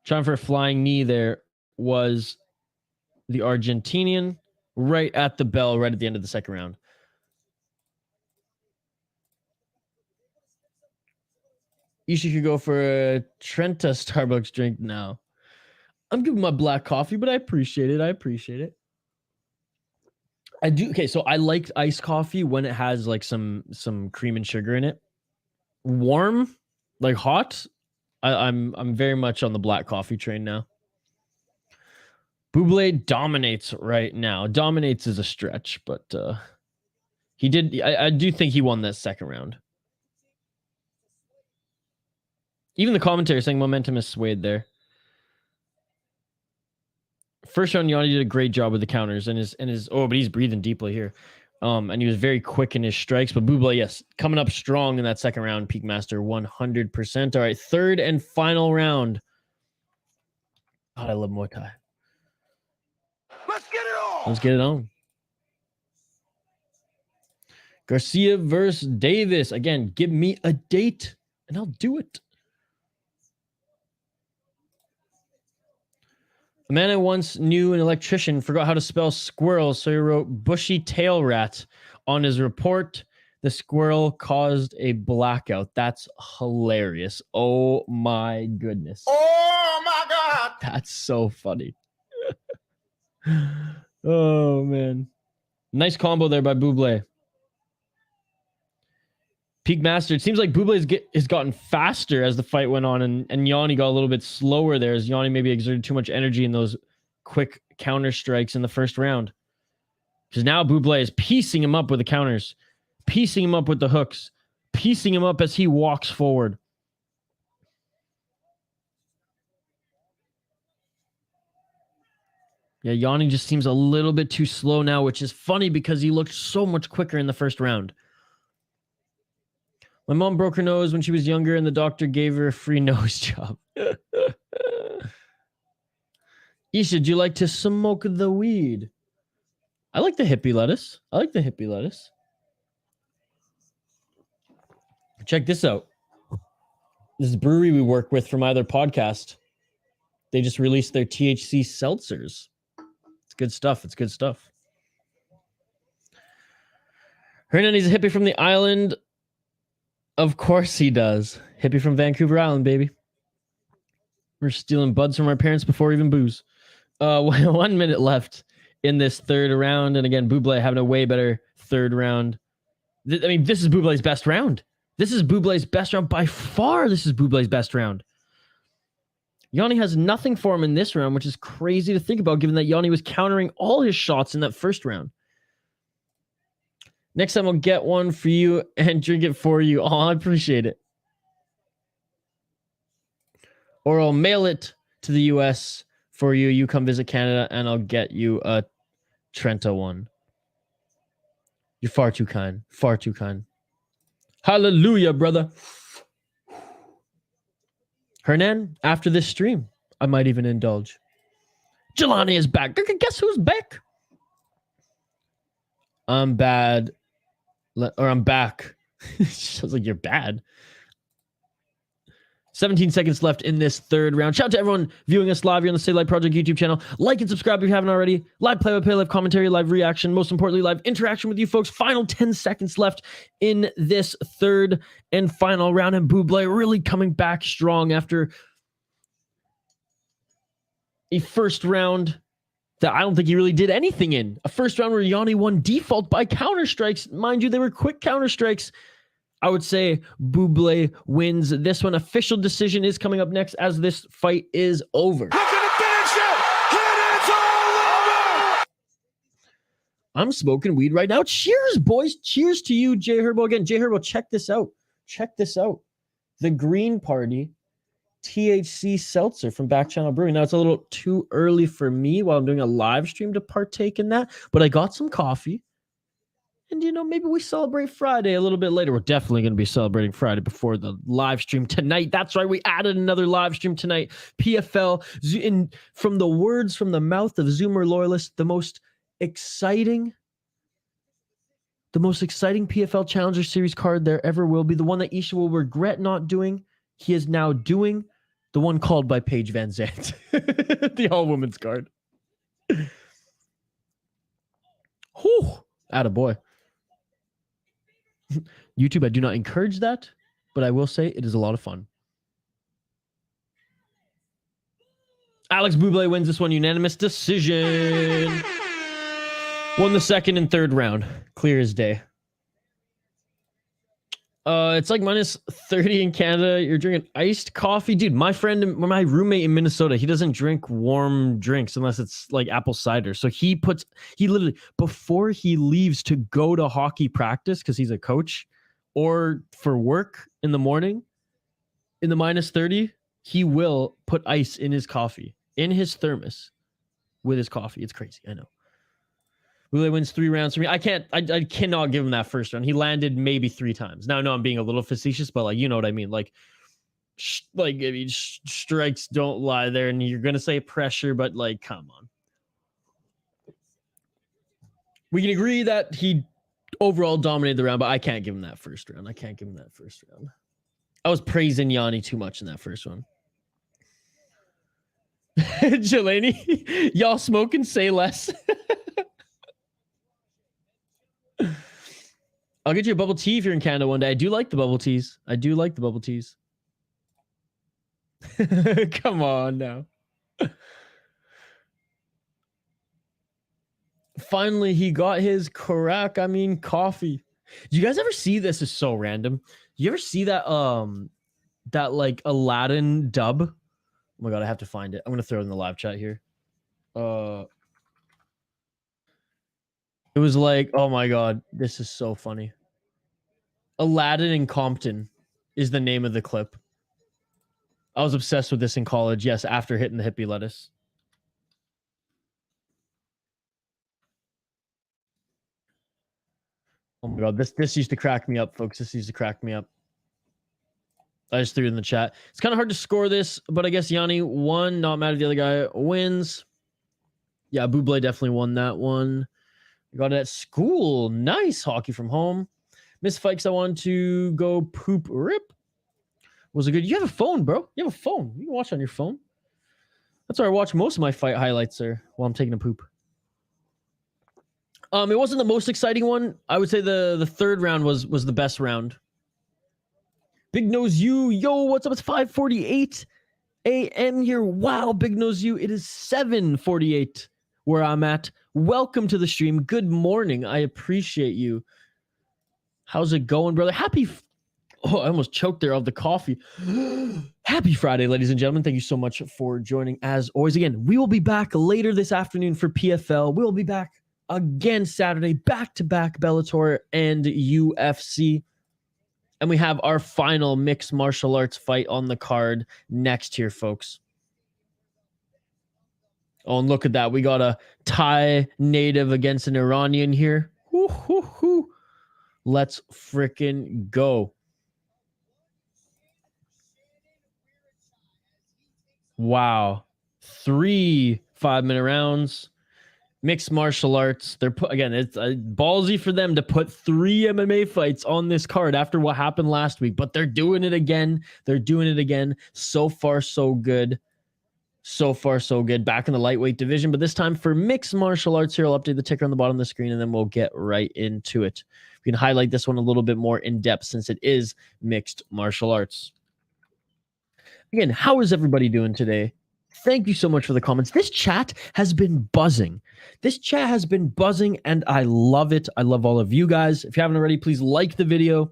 Trying for a flying knee there was the Argentinian right at the bell, right at the end of the second round. Isha could go for a Trenta Starbucks drink now. I'm giving my black coffee, but I appreciate it. I do. Okay, so I like iced coffee when it has like some cream and sugar in it. Warm, like hot, I'm very much on the black coffee train now. Buble dominates right now. Dominates is a stretch, but he did. I do think he won that second round. Even the commentary saying momentum is swayed there. First round, Yanni did a great job with the counters and his but he's breathing deeply here. And he was very quick in his strikes. But Buble, yes, coming up strong in that second round. Peak Master 100%. All right, third and final round. God, I love Muay Thai. Let's get it on. Let's get it on. Garcia versus Davis. Again, give me a date and I'll do it. A man I once knew, an electrician, forgot how to spell squirrel, so he wrote bushy tail rat on his report. The squirrel caused a blackout. That's hilarious. Oh my goodness. Oh my God. That's so funny. Oh man. Nice combo there by Buble. Peak Master. It seems like Buble has gotten faster as the fight went on, and Yanni got a little bit slower there as Yanni maybe exerted too much energy in those quick counter strikes in the first round. Because now Buble is piecing him up with the counters, piecing him up with the hooks, piecing him up as he walks forward. Yeah, Yanni just seems a little bit too slow now, which is funny because he looked so much quicker in the first round. My mom broke her nose when she was younger and the doctor gave her a free nose job. Isha, do you like to smoke the weed? I like the hippie lettuce. Check this out. This is a brewery we work with from either podcast. They just released their THC seltzers. It's good stuff. Hernan, he's a hippie from the island. Of course he does. Hippie from Vancouver Island, baby. We're stealing buds from our parents before even booze. 1 minute left in this third round. And again, Buble having a way better third round. This is Bublé's best round. By far. This is Bublé's best round. Yanni has nothing for him in this round, which is crazy to think about, given that Yanni was countering all his shots in that first round. Next time I'll get one for you and drink it for you. Oh, I appreciate it. Or I'll mail it to the US for you. You come visit Canada and I'll get you a Trenta one. You're far too kind. Hallelujah, brother. Hernan, after this stream, I might even indulge. Jelani is back. Guess who's back? I'm bad. Or I'm back. Sounds like you're bad. 17 seconds left in this third round. Shout out to everyone viewing us live here on the Stay Light Project YouTube channel. Like and subscribe if you haven't already. Live play-by-play, live commentary, live reaction. Most importantly, live interaction with you folks. Final 10 seconds left in this third and final round. And Buble really coming back strong after a first round that I don't think he really did anything in. A first round where Yanni won default by counter strikes. Mind you, they were quick counter strikes. I would say Buble wins this one. Official decision is coming up next as this fight is over. Look at the finish it! And it's all over! I'm smoking weed right now. Cheers, boys. Cheers to you, J Herbo. Again, J Herbo, check this out. Check this out. The Green Party THC seltzer from Back Channel Brewing. Now, it's a little too early for me while I'm doing a live stream to partake in that, but I got some coffee. And, you know, maybe we celebrate Friday a little bit later. We're definitely going to be celebrating Friday before the live stream tonight. That's right. We added another live stream tonight. PFL, from the words from the mouth of Zoomer loyalists, the most exciting PFL Challenger Series card there ever will be. The one that Isha will regret not doing. He is now doing the one called by Paige Van Zandt. The all-women's card. Whew. Attaboy. YouTube, I do not encourage that, but I will say it is a lot of fun. Alex Buble wins this one, unanimous decision. Won the second and third round. Clear as day. It's like minus 30 in Canada. You're drinking iced coffee. Dude, my roommate in Minnesota, he doesn't drink warm drinks unless it's like apple cider. So he literally, before he leaves to go to hockey practice, because he's a coach, or for work in the morning, in the minus 30, he will put ice in his coffee, in his thermos with his coffee. It's crazy. I know. Buble wins 3 rounds for me. I cannot give him that first round. He landed maybe 3 times. Now I know I'm being a little facetious, but like, you know what I mean? Like I mean, strikes don't lie there, and you're going to say pressure, but like, come on. We can agree that he overall dominated the round, but I can't give him that first round. I was praising Yanni too much in that first one. Jelani, y'all smoking, say less. I'll get you a bubble tea if you're in Canada one day. I do like the bubble teas. Come on now. Finally, he got his coffee. Do you guys ever see this? Is so random. You ever see that that like Aladdin dub? Oh my god, I have to find it. I'm gonna throw it in the live chat here. It was like, oh my god, this is so funny. Aladdin in Compton is the name of the clip. I was obsessed with this in college. Yes, after hitting the hippie lettuce. Oh my god, this used to crack me up, folks. This used to crack me up. I just threw it in the chat. It's kind of hard to score this, but I guess Yanni won. Not mad if the other guy wins. Yeah, Buble definitely won that one. Got it at school. Nice hockey from home. Miss Fikes, I wanted to go poop rip. Was it good? You have a phone, bro. You have a phone. You can watch on your phone. That's where I watch most of my fight highlights, sir, while I'm taking a poop. It wasn't the most exciting one. I would say the third round was the best round. Big Nose U. Yo, what's up? It's 5:48 a.m. here. Wow, Big Nose U. It is 7:48 where I'm at. Welcome to the stream. Good morning. I appreciate you. How's it going, brother? I almost choked there of the coffee. Happy Friday, ladies and gentlemen. Thank you so much for joining. As always, again, we will be back later this afternoon for PFL. We'll be back again Saturday, back-to-back Bellator and UFC. And we have our final mixed martial arts fight on the card next here, folks. Oh, and look at that. We got a Thai native against an Iranian here. Woo, woo, woo. Let's freaking go. Wow. 3 5-minute rounds. Mixed martial arts. They're again, it's ballsy for them to put 3 MMA fights on this card after what happened last week, but they're doing it again. They're doing it again. So far, so good. So far, so good. Back in the lightweight division, but this time for mixed martial arts here, I'll update the ticker on the bottom of the screen, and then we'll get right into it. We can highlight this one a little bit more in depth since it is mixed martial arts. Again, how is everybody doing today? Thank you so much for the comments. This chat has been buzzing. This chat has been buzzing, and I love it. I love all of you guys. If you haven't already, please like the video.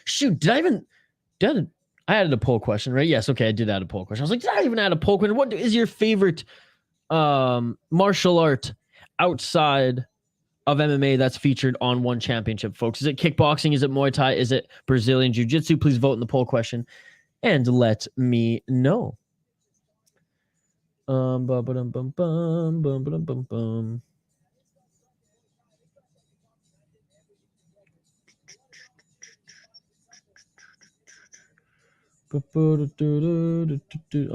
Shoot, I added a poll question, right? Yes, okay, I did add a poll question. I was like, did I even add a poll question? What is your favorite martial art outside of MMA that's featured on one championship, folks? Is it kickboxing? Is it Muay Thai? Is it Brazilian Jiu-Jitsu? Please vote in the poll question and let me know. Bum, bum, bum, bum, bum, bum, bum, bum, bum. I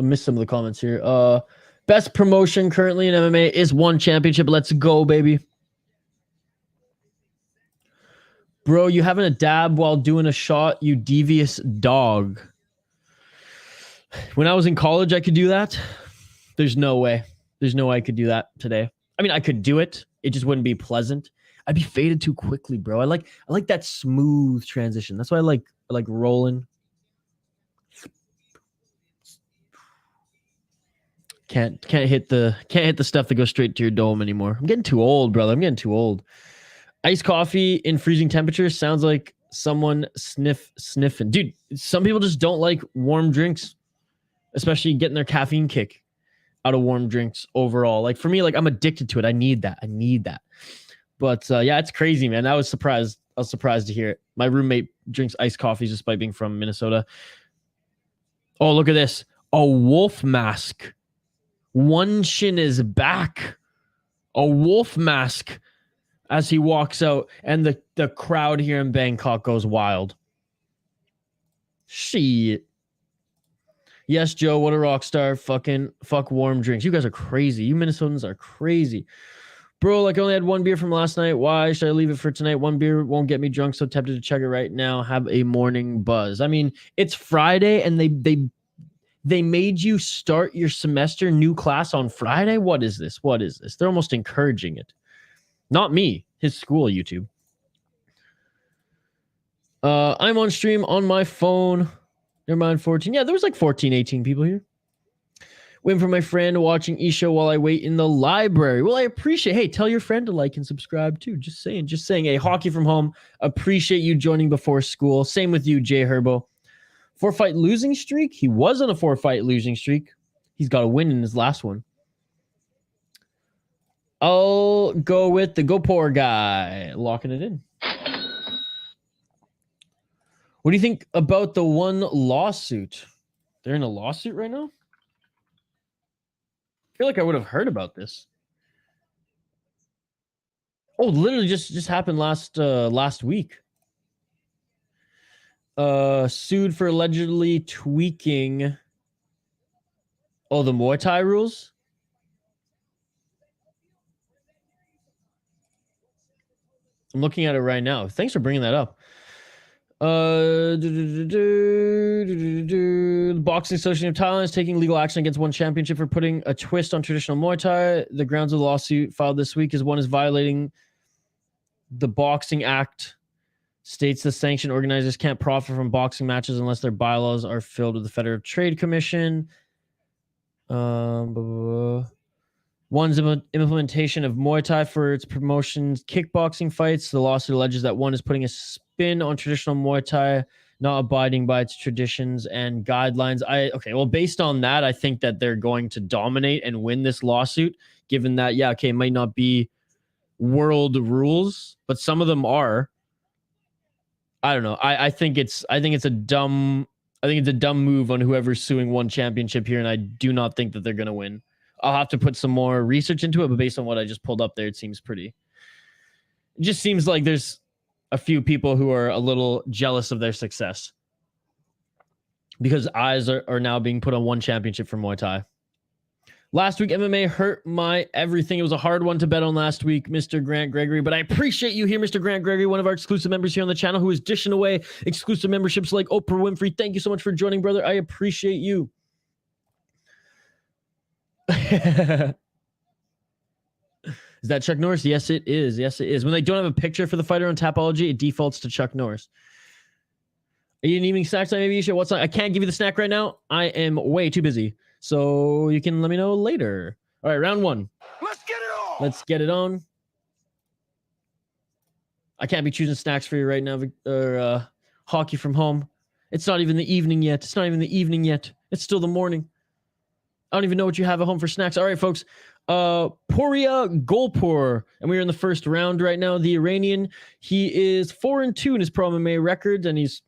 missed some of the comments here. Best promotion currently in MMA is one championship. Let's go, baby. Bro, you having a dab while doing a shot, you devious dog. When I was in college, I could do that. There's no way. There's no way I could do that today. I mean, I could do it. It just wouldn't be pleasant. I'd be faded too quickly, bro. I like that smooth transition. That's why I like rolling. Can't hit the stuff that goes straight to your dome anymore. I'm getting too old, brother. I'm getting too old. Iced coffee in freezing temperatures sounds like someone sniffing. Dude, some people just don't like warm drinks, especially getting their caffeine kick out of warm drinks overall. Like for me, like I'm addicted to it. I need that. But yeah, it's crazy, man. I was surprised to hear it. My roommate drinks iced coffees despite being from Minnesota. Oh, look at this. A wolf mask. One Shin is back. A wolf mask as he walks out, and the crowd here in Bangkok goes wild. Shit. Yes, Joe, what a rock star. Fuck warm drinks. You guys are crazy. You Minnesotans are crazy. Bro, like I only had one beer from last night. Why should I leave it for tonight? One beer won't get me drunk, so tempted to chug it right now. Have a morning buzz. I mean, it's Friday, and they made you start your semester new class on Friday? What is this? They're almost encouraging it. Not me. His school, YouTube. I'm on stream on my phone. Never mind, 14. Yeah, there was like 14, 18 people here. Waiting for my friend, watching eShow while I wait in the library. Well, I appreciate. Hey, tell your friend to like and subscribe too. Just saying. Hey, hockey from home. Appreciate you joining before school. Same with you, Jay Herbo. 4-fight losing streak. He was on a 4-fight losing streak. He's got a win in his last one. I'll go with the Go Poor guy. Locking it in. What do you think about the one lawsuit? They're in a lawsuit right now? I feel like I would have heard about this. Oh, literally just happened last week. Sued for allegedly tweaking the Muay Thai rules. I'm looking at it right now. Thanks for bringing that up. The Boxing Association of Thailand is taking legal action against one championship for putting a twist on traditional Muay Thai. The grounds of the lawsuit filed this week is one is violating the Boxing Act. States the sanctioned organizers can't profit from boxing matches unless their bylaws are filled with the Federal Trade Commission. One's implementation of Muay Thai for its promotions, kickboxing fights. The lawsuit alleges that one is putting a spin on traditional Muay Thai, not abiding by its traditions and guidelines. Based on that, I think that they're going to dominate and win this lawsuit, given that, it might not be world rules, but some of them are. I don't know. I think it's a dumb move on whoever's suing one championship here, and I do not think that they're going to win. I'll have to put some more research into it, but based on what I just pulled up there, it just seems like there's a few people who are a little jealous of their success because eyes are now being put on one championship for Muay Thai. Last week, MMA hurt my everything. It was a hard one to bet on last week, Mr. Grant Gregory. But I appreciate you here, Mr. Grant Gregory, one of our exclusive members here on the channel who is dishing away exclusive memberships like Oprah Winfrey. Thank you so much for joining, brother. I appreciate you. Is that Chuck Norris? Yes, it is. Yes, it is. When they don't have a picture for the fighter on Tapology, it defaults to Chuck Norris. Are you an evening snack time? Maybe you should. What's on? I can't give you the snack right now. I am way too busy. So you can let me know later. All right, round one. Let's get it on. Let's get it on. I can't be choosing snacks for you right now, or hockey from home. It's not even the evening yet. It's not even the evening yet. It's still the morning. I don't even know what you have at home for snacks. All right, folks. Poriya Golpur, and we're in the first round right now. The Iranian, he is 4-2 in his pro MMA record, and he's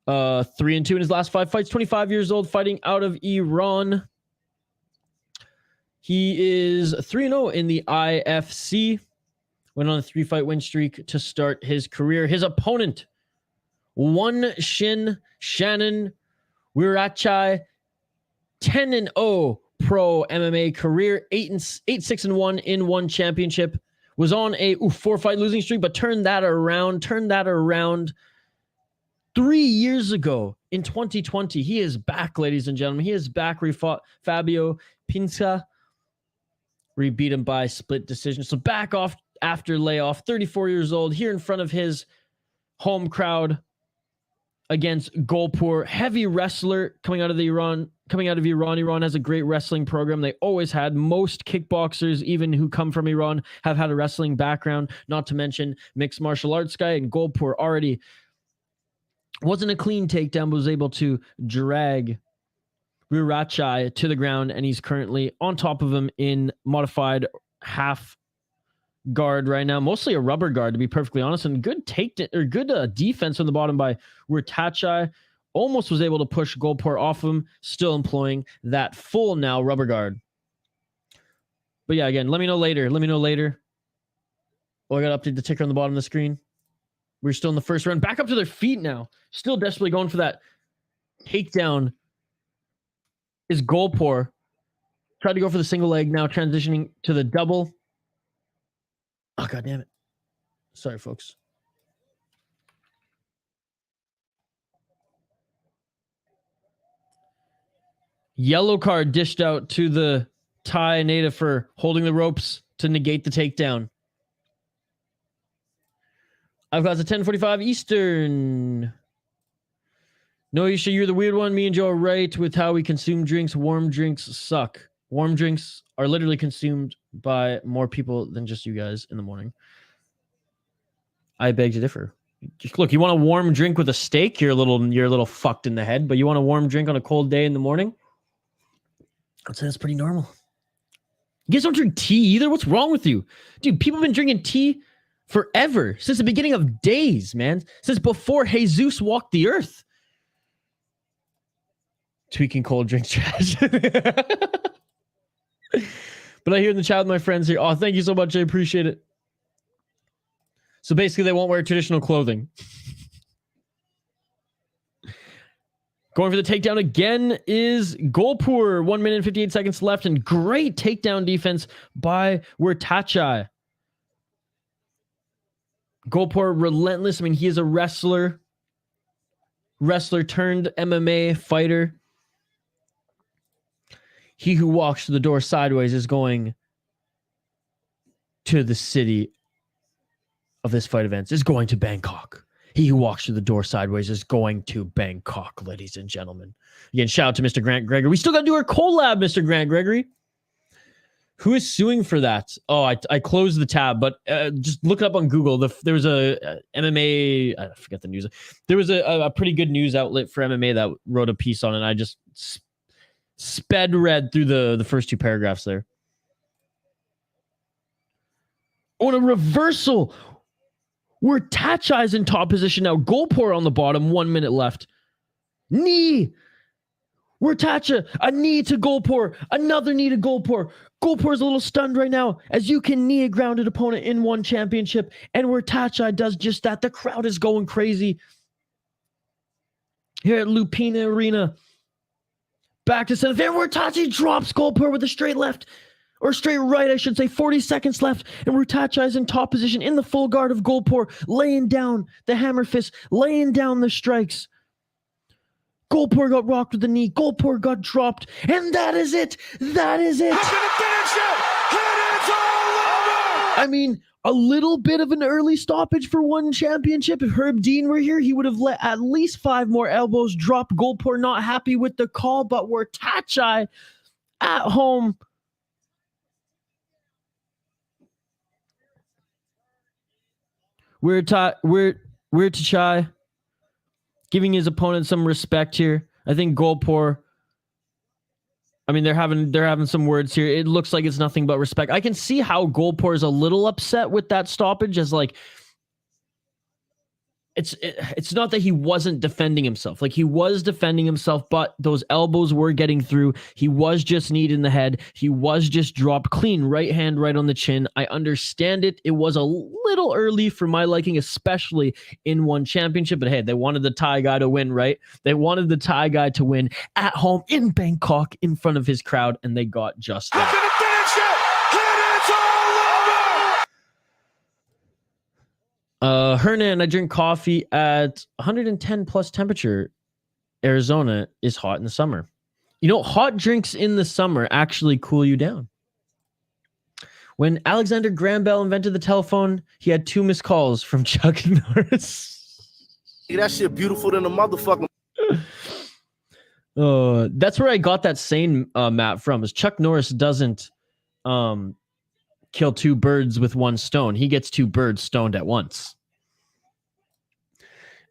3-2 in his last 5 fights. 25 years old, fighting out of Iran. He is 3-0 in the IFC. Went on a 3-fight win streak to start his career. His opponent, One Shin Shannon Wiratchai, 10-0 pro MMA career, 8-6-1 in one championship. Was on a 4-fight losing streak, but turned that around. 3 years ago in 2020. He is back, ladies and gentlemen. He is back where he fought Fabio Pinza, where he beat him by split decision. So back off after layoff, 34 years old, here in front of his home crowd against Golpur. Heavy wrestler coming out of Iran. Iran has a great wrestling program. They always had. Most kickboxers, even who come from Iran, have had a wrestling background, not to mention mixed martial arts guy. And Golpur already wasn't a clean takedown, but was able to drag Wiratchai to the ground, and he's currently on top of him in modified half guard right now, mostly a rubber guard to be perfectly honest, and good defense from the bottom by Wiratchai. Almost was able to push Golpur off him, still employing that full now rubber guard. But yeah, again, let me know later. Oh, I got to update the ticker on the bottom of the screen. We're still in the first round. Back up to their feet now. Still desperately going for that takedown is Golpur. Tried to go for the single leg, now transitioning to the double. Oh, God damn it. Sorry, folks. Yellow card dished out to the Thai native for holding the ropes to negate the takedown. I've got the 10:45 Eastern. No, you're the weird one. Me and Joe are right with how we consume drinks. Warm drinks suck. Warm drinks are literally consumed by more people than just you guys in the morning. I beg to differ. Look, you want a warm drink with a steak? You're a little fucked in the head. But you want a warm drink on a cold day in the morning? I'd say that's pretty normal. You guys don't drink tea either? What's wrong with you? Dude, people have been drinking tea forever. Since the beginning of days, man. Since before Jesus walked the earth. Tweaking cold drinks trash. But I hear in the chat with my friends here. Oh, thank you so much. I appreciate it. So basically, they won't wear traditional clothing. Going for the takedown again is Golpur. 1 minute and 58 seconds left, and great takedown defense by Wiratchai. Golpur relentless. I mean, he is a wrestler turned MMA fighter. He who walks through the door sideways is going to the city of this fight events, is going to Bangkok. He who walks through the door sideways is going to Bangkok, ladies and gentlemen. Again, shout out to Mr. Grant Gregory. We still got to do our collab, Mr. Grant Gregory. Who is suing for that? Oh, I closed the tab, but just look it up on Google. There was a MMA, I forget the news. There was a pretty good news outlet for MMA that wrote a piece on it. And I just read through the first 2 paragraphs there. On a reversal, Wiratchai's in top position now. Golpur on the bottom, 1 minute left. Knee. Wiratchai, a knee to Golpur, another knee to Golpur. Golpur's a little stunned right now, as you can knee a grounded opponent in one championship, and Wiratchai does just that. The crowd is going crazy here at Lumpinee Arena. Back to center. There, Wiratchai drops Golpur with a straight left. Or straight right, I should say. 40 seconds left. And Wiratchai is in top position in the full guard of Golpur. Laying down the hammer fist. Laying down the strikes. Golpur got rocked with the knee. Golpur got dropped. And that is it. That is it. I mean, a little bit of an early stoppage for one championship. If Herb Dean were here, he would have let at least 5 more elbows drop. Golpur not happy with the call, but Wiratchai at home. Wiratchai giving his opponent some respect here. I think Golpur, I mean, they're having some words here. It looks like it's nothing but respect. I can see how Golpur is a little upset with that stoppage, as like it's not that he wasn't defending himself. Like, he was defending himself, but those elbows were getting through. He was just kneed in the head. He was just dropped clean. Right hand right on the chin. I understand it. It was a little early for my liking, especially in one championship. But hey, they wanted the Thai guy to win, right? They wanted the Thai guy to win at home in Bangkok in front of his crowd, and they got just that. Hernan, I drink coffee at 110 plus temperature. Arizona is hot in the summer. You know, hot drinks in the summer actually cool you down. When Alexander Graham Bell invented the telephone, he had 2 missed calls from Chuck Norris. That shit beautiful than a motherfucker. That's where I got that saying, Matt, from, is Chuck Norris doesn't kill 2 birds with 1 stone. He gets 2 birds stoned at once.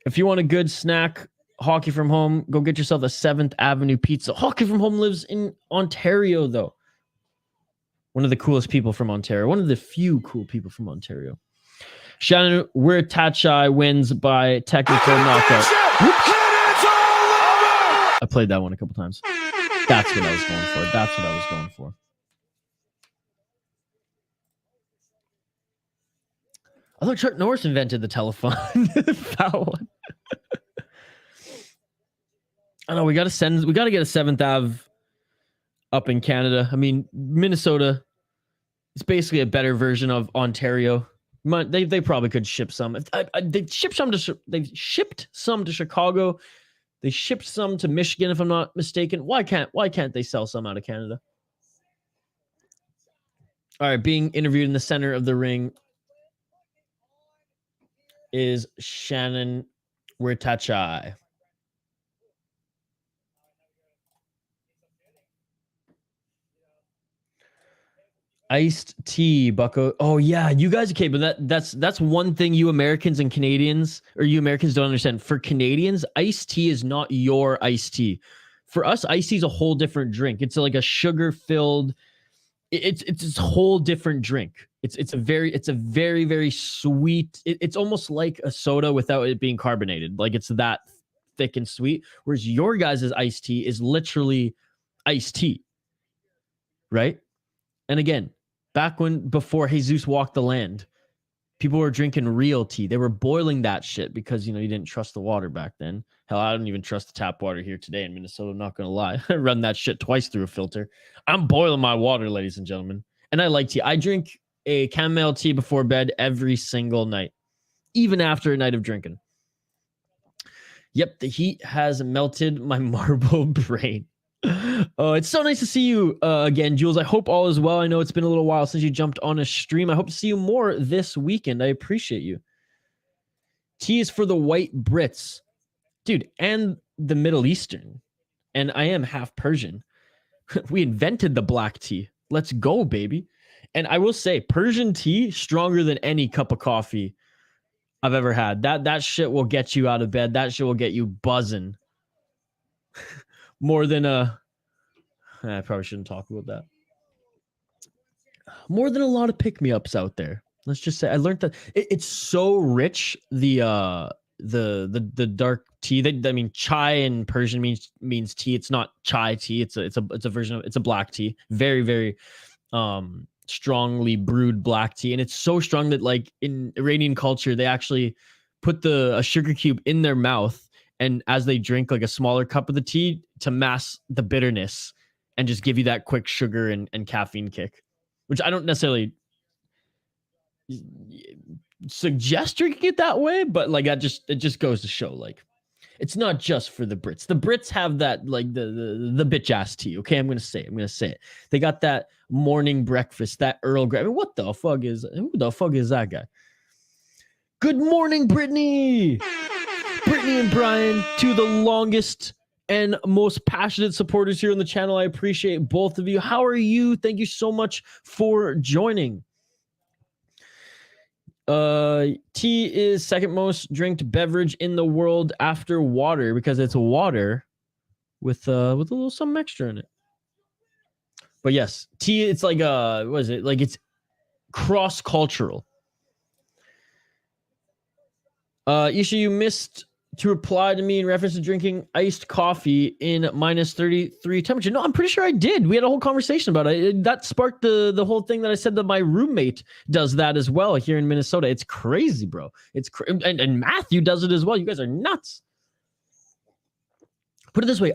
If you want a good snack, Hockey from Home, go get yourself a 7th Avenue pizza. Hockey from Home lives in Ontario, though. One of the coolest people from Ontario. One of the few cool people from Ontario. Shannon, Wiratchai wins by technical knockout. I played that one a couple times. That's what I was going for. That's what I was going for. I thought Chuck Norris invented the telephone. That one. I know we got to get a 7th Ave up in Canada. I mean, Minnesota is basically a better version of Ontario. They probably could ship some. They shipped some to Chicago. They shipped some to Michigan, if I'm not mistaken. Why can't they sell some out of Canada? All right, being interviewed in the center of the ring is Shannon Wiratchai. Iced tea, bucko. Oh yeah, you guys, okay, but that's one thing you Americans and Canadians, or you Americans, don't understand. For Canadians, iced tea is not your iced tea. For us, iced tea is a whole different drink. It's like a sugar-filled. It's a whole different drink. It's a very very sweet. It's almost like a soda without it being carbonated. Like, it's that thick and sweet. Whereas your guys' iced tea is literally iced tea, right? And again, before Jesus walked the land, people were drinking real tea. They were boiling that shit because, you didn't trust the water back then. Hell, I don't even trust the tap water here today in Minnesota. I'm not going to lie. I run that shit twice through a filter. I'm boiling my water, ladies and gentlemen. And I like tea. I drink a chamomile tea before bed every single night, even after a night of drinking. Yep, the heat has melted my marble brain. Oh, it's so nice to see you again, Jules. I hope all is well. I know it's been a little while since you jumped on a stream. I hope to see you more this weekend. I appreciate you. Tea is for the white Brits, dude, and the Middle Eastern. And I am half Persian. We invented the black tea. Let's go, baby. And I will say, Persian tea, stronger than any cup of coffee I've ever had. That shit will get you out of bed. That shit will get you buzzing. More than I probably shouldn't talk about that. More than a lot of pick-me-ups out there. Let's just say I learned that it's so rich. The dark tea. I mean, chai in Persian means tea. It's not chai tea. It's a version of, it's a black tea. Very very strongly brewed black tea, and it's so strong that, like, in Iranian culture, they actually put a sugar cube in their mouth and as they drink like a smaller cup of the tea to mask the bitterness and just give you that quick sugar and caffeine kick, which I don't necessarily suggest drinking it that way, but like it just goes to show, like, it's not just for the Brits. The Brits have that, like, the bitch ass tea. Okay, I'm gonna say it. They got that morning breakfast, that Earl Grey. I mean, who the fuck is that guy? Good morning, Brittany and Brian, two of the longest and most passionate supporters here on the channel. I appreciate both of you. How are you? Thank you so much for joining. Tea is second most drinked beverage in the world after water, because it's water with a little something extra in it. But yes, tea, it's like what is it? Like, it's cross-cultural. Isha, you missed to reply to me in reference to drinking iced coffee in -33 temperature. No, I'm pretty sure I did. We had a whole conversation about it. That sparked the whole thing that I said that my roommate does that as well here in Minnesota. It's crazy, bro. It's and Matthew does it as well. You guys are nuts. Put it this way.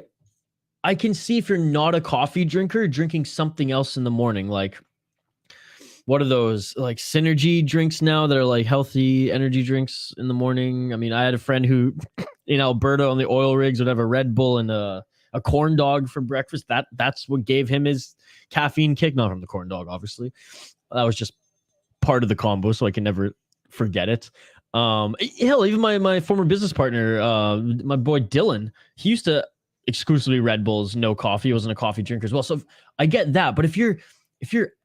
I can see if you're not a coffee drinker, drinking something else in the morning. Like, what are those, like, synergy drinks now that are like healthy energy drinks in the morning? I mean, I had a friend who in Alberta on the oil rigs would have a Red Bull and a corn dog for breakfast. That's what gave him his caffeine kick. Not from the corn dog, obviously. That was just part of the combo, so I can never forget it. Hell, even my former business partner, my boy Dylan, he used to exclusively Red Bulls, no coffee. He wasn't a coffee drinker as well. So I get that. But if you're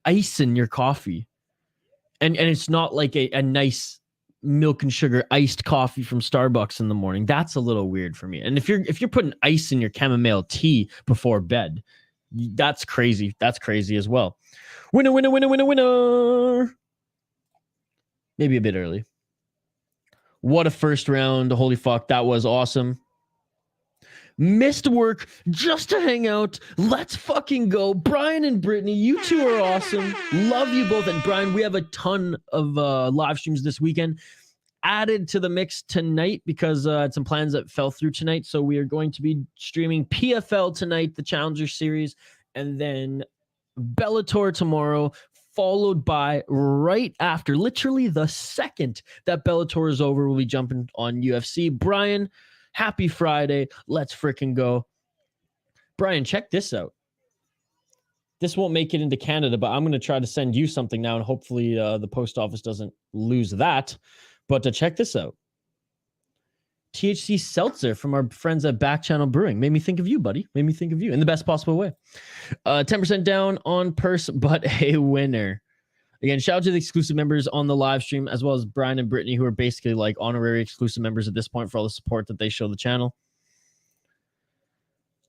icing your coffee and it's not like a nice milk and sugar iced coffee from Starbucks in the morning, that's a little weird for me. And if you're putting ice in your chamomile tea before bed, that's crazy. That's crazy as well. Winner. Maybe a bit early. What a first round. Holy fuck, that was awesome. Missed work just to hang out. Let's fucking go. Brian and Brittany, you two are awesome. Love you both. And Brian, we have a ton of live streams this weekend added to the mix tonight because I had some plans that fell through tonight. So we are going to be streaming PFL tonight, the Challenger Series, and then Bellator tomorrow, followed by right after, literally the second that Bellator is over, we'll be jumping on UFC. Brian, happy Friday. Let's freaking go. Brian, check this out. This won't make it into Canada, but I'm going to try to send you something now, and hopefully the post office doesn't lose that. But to check this out. THC Seltzer from our friends at Back Channel Brewing. Made me think of you, buddy. Made me think of you in the best possible way. 10% down on purse, but a winner. Again, shout out to the exclusive members on the live stream, as well as Brian and Brittany, who are basically like honorary exclusive members at this point for all the support that they show the channel.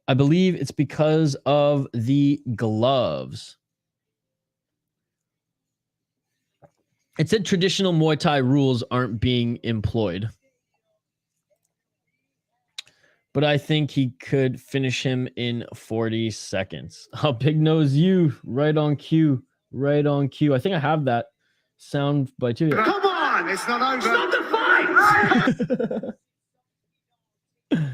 I believe it's because of the gloves. It said traditional Muay Thai rules aren't being employed. But I think he could finish him in 40 seconds. Oh, Big Nose you, right on cue. Right on cue. I think I have that sound by too. Come on, it's not over. Stop the fight!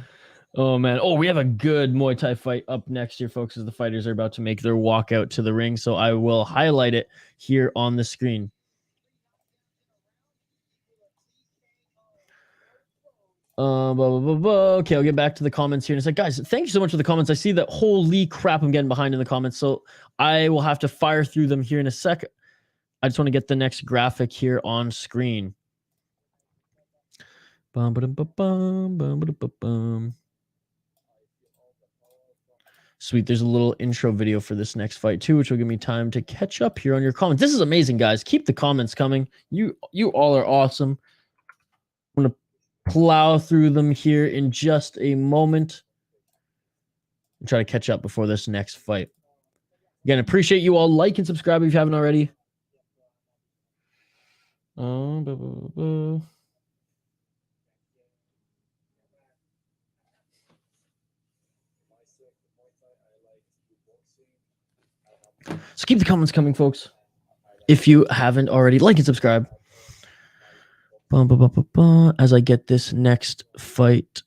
Oh, man. Oh, we have a good Muay Thai fight up next here, folks, as the fighters are about to make their walk out to the ring. So I will highlight it here on the screen. Okay, I'll get back to the comments here in a sec. Guys, thank you so much for the comments. I see that. Holy crap, I'm getting behind in the comments, so I will have to fire through them here in a sec. I just want to get the next graphic here on screen. Sweet, there's a little intro video for this next fight too, which will give me time to catch up here on your comments. This is amazing, guys. Keep the comments coming. You all are awesome. I'm going to plow through them here in just a moment and try to catch up before this next fight. Again, appreciate you all. Like and subscribe if you haven't already. So keep the comments coming, folks. If you haven't already, like and subscribe. As I get this next fight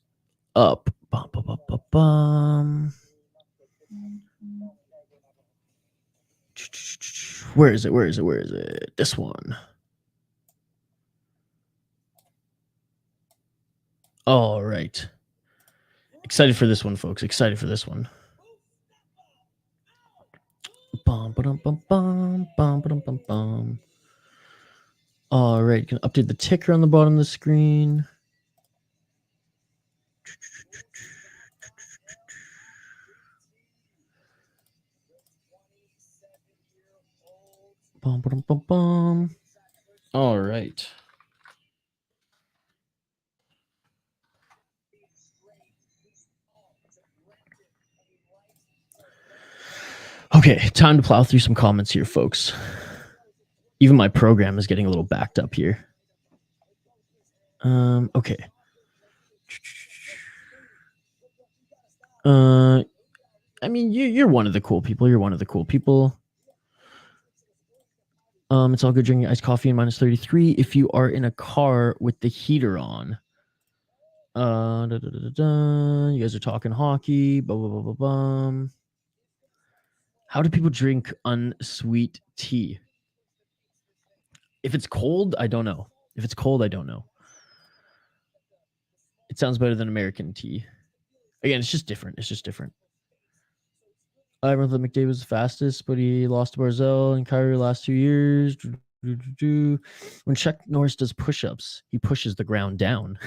up. Bum, bum, bum, bum, bum. Where is it? Where is it? Where is it? This one. All right. Excited for this one, folks. Excited for this one. Bum, ba-dum, bum, bum, bum, ba-dum, bum, bum. All right. Can update the ticker on the bottom of the screen. Bum, ba-dum, bum, bum. All right. Okay, time to plow through some comments here, folks. Even my program is getting a little backed up here. Okay. I mean, you're one of the cool people. You're one of the cool people. It's all good drinking iced coffee in -33 if you are in a car with the heater on. You guys are talking hockey. Blah, blah, blah, blah, blah. How do people drink unsweet tea? If it's cold, I don't know. If it's cold, I don't know. It sounds better than American tea. Again, it's just different. It's just different. Everyone thought McDavid was the fastest, but he lost to Barzell and Kyrie last 2 years. When Chuck Norris does push-ups, he pushes the ground down.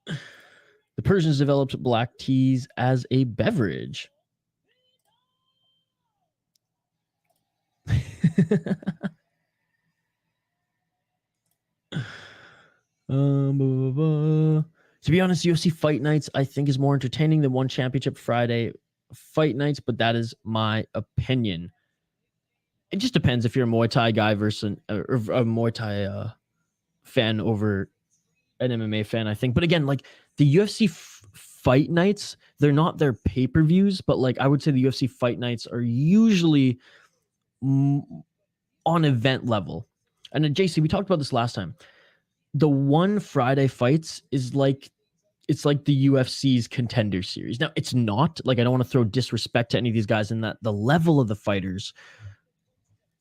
The Persians developed black teas as a beverage. To be honest, UFC fight nights I think is more entertaining than One Championship Friday fight nights, but that is my opinion. It just depends if you're a Muay Thai guy versus a Muay Thai fan over an MMA fan, I think. But again, like the UFC fight nights, they're not their pay-per-views, but like I would say the UFC fight nights are usually on event level. And JC, we talked about this last time. The One Friday fights is like, it's like the UFC's Contender Series. Now, it's not. Like, I don't want to throw disrespect to any of these guys in that the level of the fighters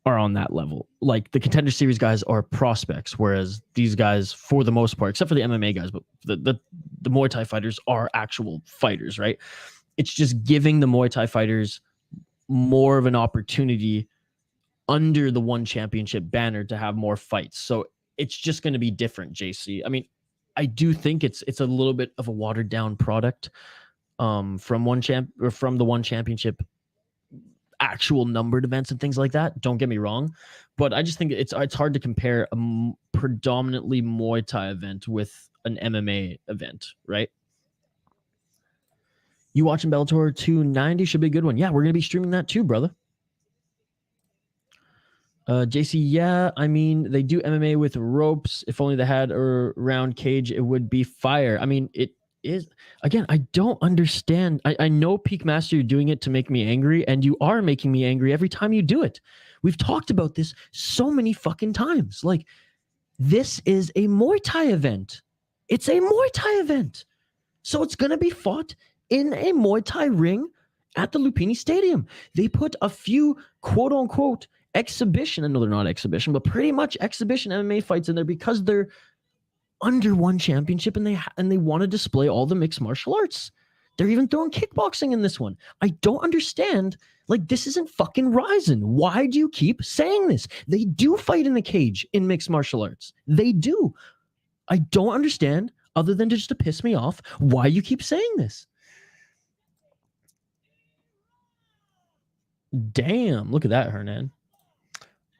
are on that level. Like, the Contender Series guys are prospects, whereas these guys, for the most part, except for the MMA guys, but the Muay Thai fighters are actual fighters, right? It's just giving the Muay Thai fighters more of an opportunity under the One Championship banner to have more fights. So it's just going to be different, JC. I mean, I do think it's a little bit of a watered down product from the One Championship actual numbered events and things like that. Don't get me wrong, but I just think it's hard to compare a predominantly Muay Thai event with an MMA event, right? You watching Bellator 290 should be a good one. Yeah, we're going to be streaming that too, brother. JC, yeah, I mean, they do MMA with ropes. If only they had a round cage, it would be fire. I mean, it is. Again, I don't understand. I know Peak Master, you're doing it to make me angry, and you are making me angry every time you do it. We've talked about this so many fucking times. Like, this is a Muay Thai event. It's a Muay Thai event. So it's going to be fought in a Muay Thai ring at the Lumpinee Stadium. They put a few quote-unquote exhibition, I know they're not exhibition, but pretty much exhibition MMA fights in there because they're under One Championship and they want to display all the mixed martial arts. They're even throwing kickboxing in this one. I don't understand. Like, this isn't fucking Ryzen. Why do you keep saying this? They do fight in the cage in mixed martial arts. They do. I don't understand, other than just to piss me off, why you keep saying this. Damn, look at that, Hernan.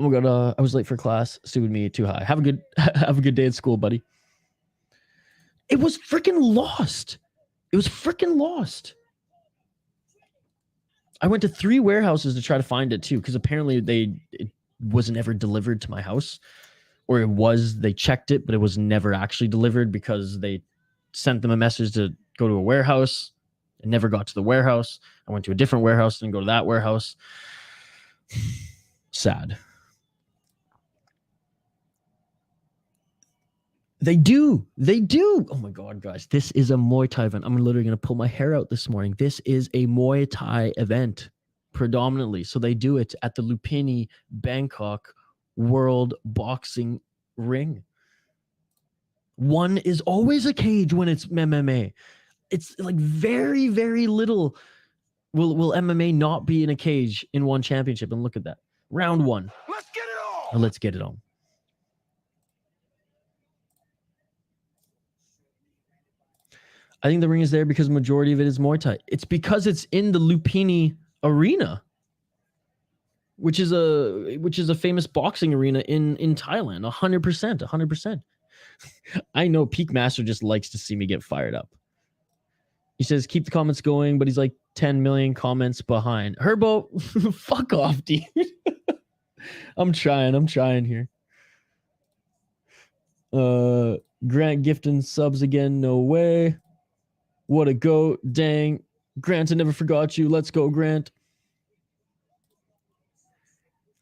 Oh my god, I was late for class. Sued me too high. Have a good day at school, buddy. It was freaking lost. It was freaking lost. I went to 3 warehouses to try to find it too, because apparently it wasn't ever delivered to my house, or they checked it, but it was never actually delivered because they sent them a message to go to a warehouse. It never got to the warehouse. I went to a different warehouse and go to that warehouse. Sad. They do. They do. Oh my God, guys. This is a Muay Thai event. I'm literally going to pull my hair out this morning. This is a Muay Thai event predominantly. So they do it at the Lumpinee, Bangkok World Boxing Ring. One is always a cage when it's MMA. It's like very, very little will MMA not be in a cage in one championship. And look at that. Round one. Let's get it on. Now let's get it on. I think the ring is there because the majority of it is Muay Thai. It's because it's in the Lumpinee arena, which is a famous boxing arena in Thailand. 100%, 100%. I know Peak Master just likes to see me get fired up. He says, keep the comments going, but he's like 10 million comments behind. Herbo, fuck off, dude. I'm trying here. Grant gifting subs again, no way. What a goat. Dang. Grant, I never forgot you. Let's go, Grant.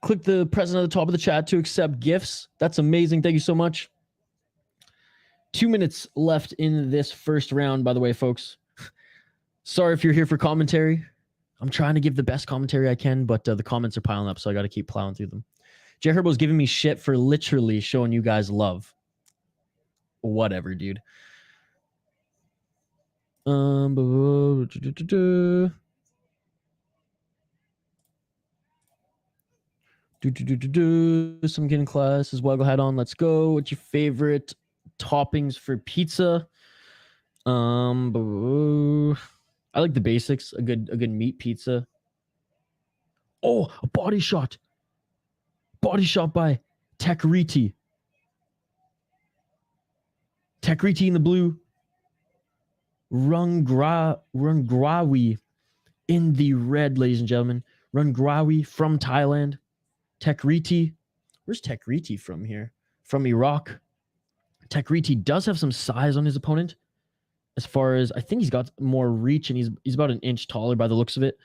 Click the present at the top of the chat to accept gifts. That's amazing. Thank you so much. 2 minutes left in this first round, by the way, folks. Sorry if you're here for commentary. I'm trying to give the best commentary I can, but the comments are piling up, so I got to keep plowing through them. Jay Herbo's giving me shit for literally showing you guys love. Whatever, dude. Some getting class as well. Go ahead on. Let's go. What's your favorite toppings for pizza? I like the basics. A good meat pizza. Oh, a body shot. Body shot by Tekreeti. Tekreeti in the blue. Rungrawee in the red, ladies and gentlemen. Rungrawee from Thailand. Tekreeti. Where's Tekreeti from here? From Iraq. Tekreeti does have some size on his opponent. As far as, I think he's got more reach, and he's about an inch taller by the looks of it.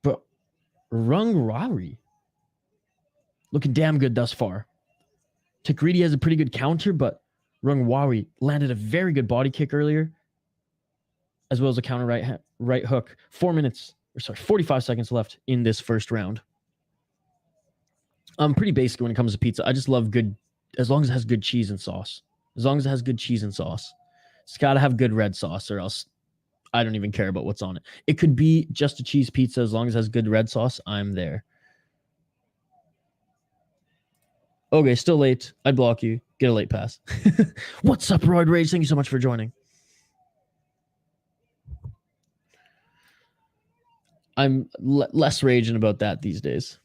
But Rungrawee looking damn good thus far. Tekreeti has a pretty good counter, but Rungrawee landed a very good body kick earlier, as well as a counter right hook. 45 seconds left in this first round. I'm pretty basic when it comes to pizza. I just love good, as long as it has good cheese and sauce. As long as it has good cheese and sauce. It's got to have good red sauce, or else I don't even care about what's on it. It could be just a cheese pizza. As long as it has good red sauce, I'm there. Okay, still late. I'd block you. Get a late pass. What's up, Roid Rage? Thank you so much for joining. I'm less raging about that these days.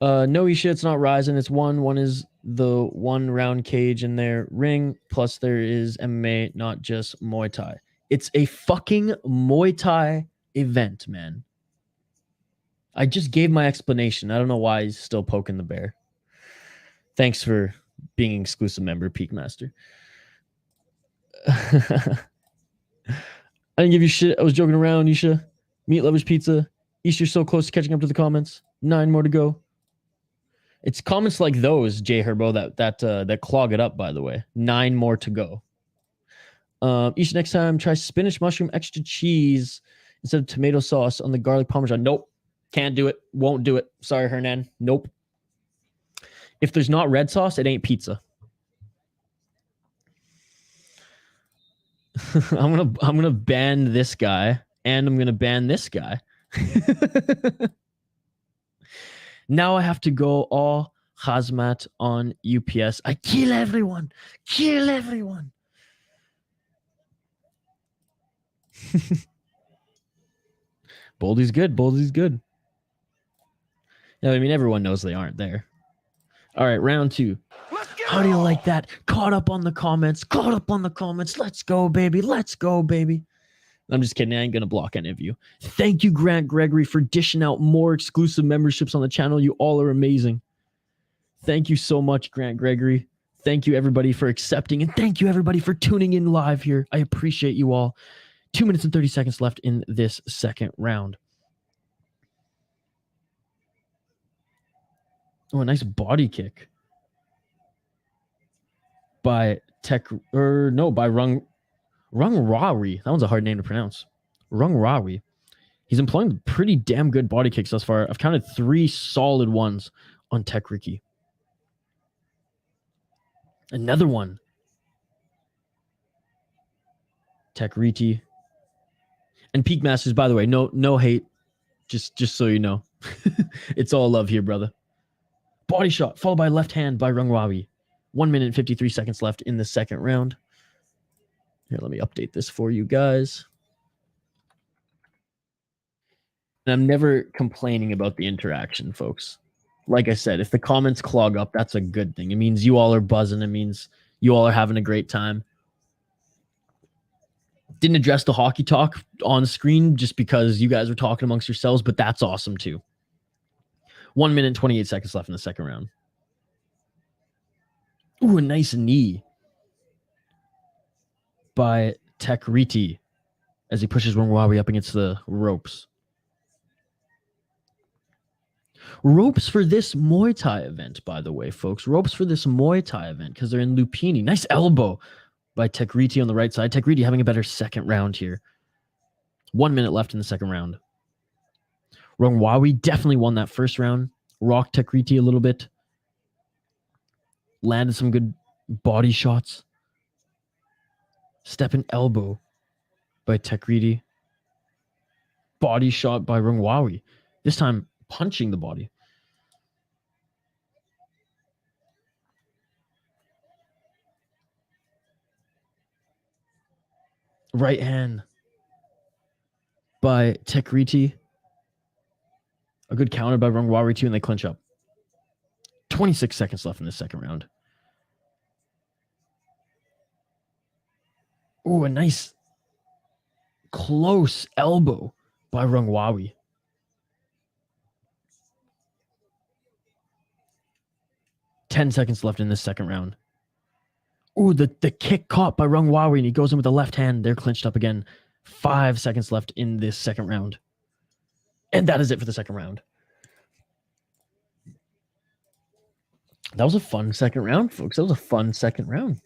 No, Isha, it's not Ryzen. It's one. One is the one round cage in their ring. Plus there is MMA, not just Muay Thai. It's a fucking Muay Thai event, man. I just gave my explanation. I don't know why he's still poking the bear. Thanks for being an exclusive member, Peak Master. I didn't give you shit. I was joking around, Isha. Meat Lovers Pizza. Isha, you're so close to catching up to the comments. 9 more to go. It's comments like those, Jay Herbo, that clog it up, by the way. 9 more to go. Isha, next time, try spinach, mushroom, extra cheese instead of tomato sauce on the garlic parmesan. Nope. Can't do it. Won't do it. Sorry, Hernan. Nope. If there's not red sauce, it ain't pizza. I'm gonna ban this guy, and I'm gonna ban this guy. Now I have to go all hazmat on UPS. I kill everyone. Kill everyone. Boldy's good. Boldy's good. Yeah, I mean, everyone knows they aren't there. All right, round 2. How do you like that? Caught up on the comments. Caught up on the comments. Let's go, baby. Let's go, baby. I'm just kidding. I ain't going to block any of you. Thank you, Grant Gregory, for dishing out more exclusive memberships on the channel. You all are amazing. Thank you so much, Grant Gregory. Thank you, everybody, for accepting. And thank you, everybody, for tuning in live here. I appreciate you all. 2 minutes and 30 seconds left in this second round. Oh, a nice body kick by Rungrawee. That one's a hard name to pronounce. Rungrawee. He's employing pretty damn good body kicks thus far. I've counted 3 solid ones on Tekreeti. Another one. Tekreeti. And Peak Masters, by the way, no hate. Just so you know. It's all love here, brother. Body shot, followed by left hand by Rungrawee. 1 minute and 53 seconds left in the second round. Here, let me update this for you guys. And I'm never complaining about the interaction, folks. Like I said, if the comments clog up, that's a good thing. It means you all are buzzing. It means you all are having a great time. Didn't address the hockey talk on screen just because you guys were talking amongst yourselves, but that's awesome too. 1 minute and 28 seconds left in the second round. Ooh, a nice knee by Tekreeti as he pushes Rungrawee up against the ropes. Ropes for this Muay Thai event, by the way, folks. Ropes for this Muay Thai event because they're in Lumpinee. Nice elbow by Tekreeti on the right side. Tekreeti having a better second round here. 1 minute left in the second round. Rungrawee definitely won that first round. Rocked Tekreeti a little bit. Landed some good body shots. Step and elbow by Tekreeti. Body shot by Rungrawee. This time punching the body. Right hand by Tekreeti. A good counter by Rungrawee too, and they clinch up. 26 seconds left in the second round. Ooh, a nice close elbow by Rungrawee. Ten seconds left in this second round. Ooh, the kick caught by Rungrawee, and he goes in with the left hand. They're clinched up again. 5 seconds left in this second round. And that is it for the second round. That was a fun second round, folks. That was a fun second round.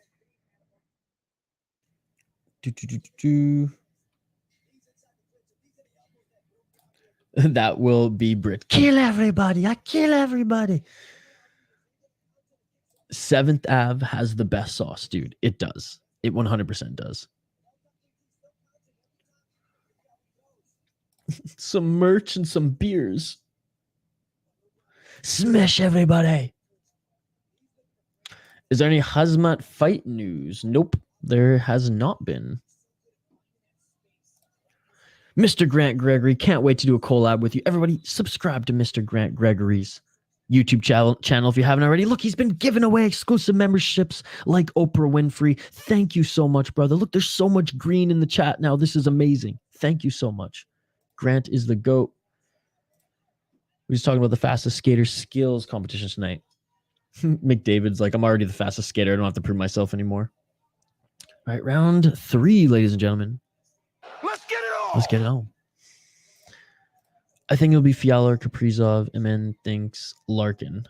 That will be Brit. Kill everybody. I kill everybody. 7th Ave has the best sauce, dude. It does. It 100% does. Some merch and some beers. Smash everybody. Is there any Hazmat fight news? Nope, there has not been. Mr. Grant Gregory, can't wait to do a collab with you. Everybody, subscribe to Mr. Grant Gregory's YouTube channel if you haven't already. Look, he's been giving away exclusive memberships like Oprah Winfrey. Thank you so much, brother. Look, there's so much green in the chat now. This is amazing. Thank you so much. Grant is the GOAT. We was talking about the fastest skater skills competition tonight. McDavid's like, I'm already the fastest skater. I don't have to prove myself anymore. All right, round 3, ladies and gentlemen. Let's get it on. Let's get it on. I think it'll be Fiala or Kaprizov, and then thinks Larkin.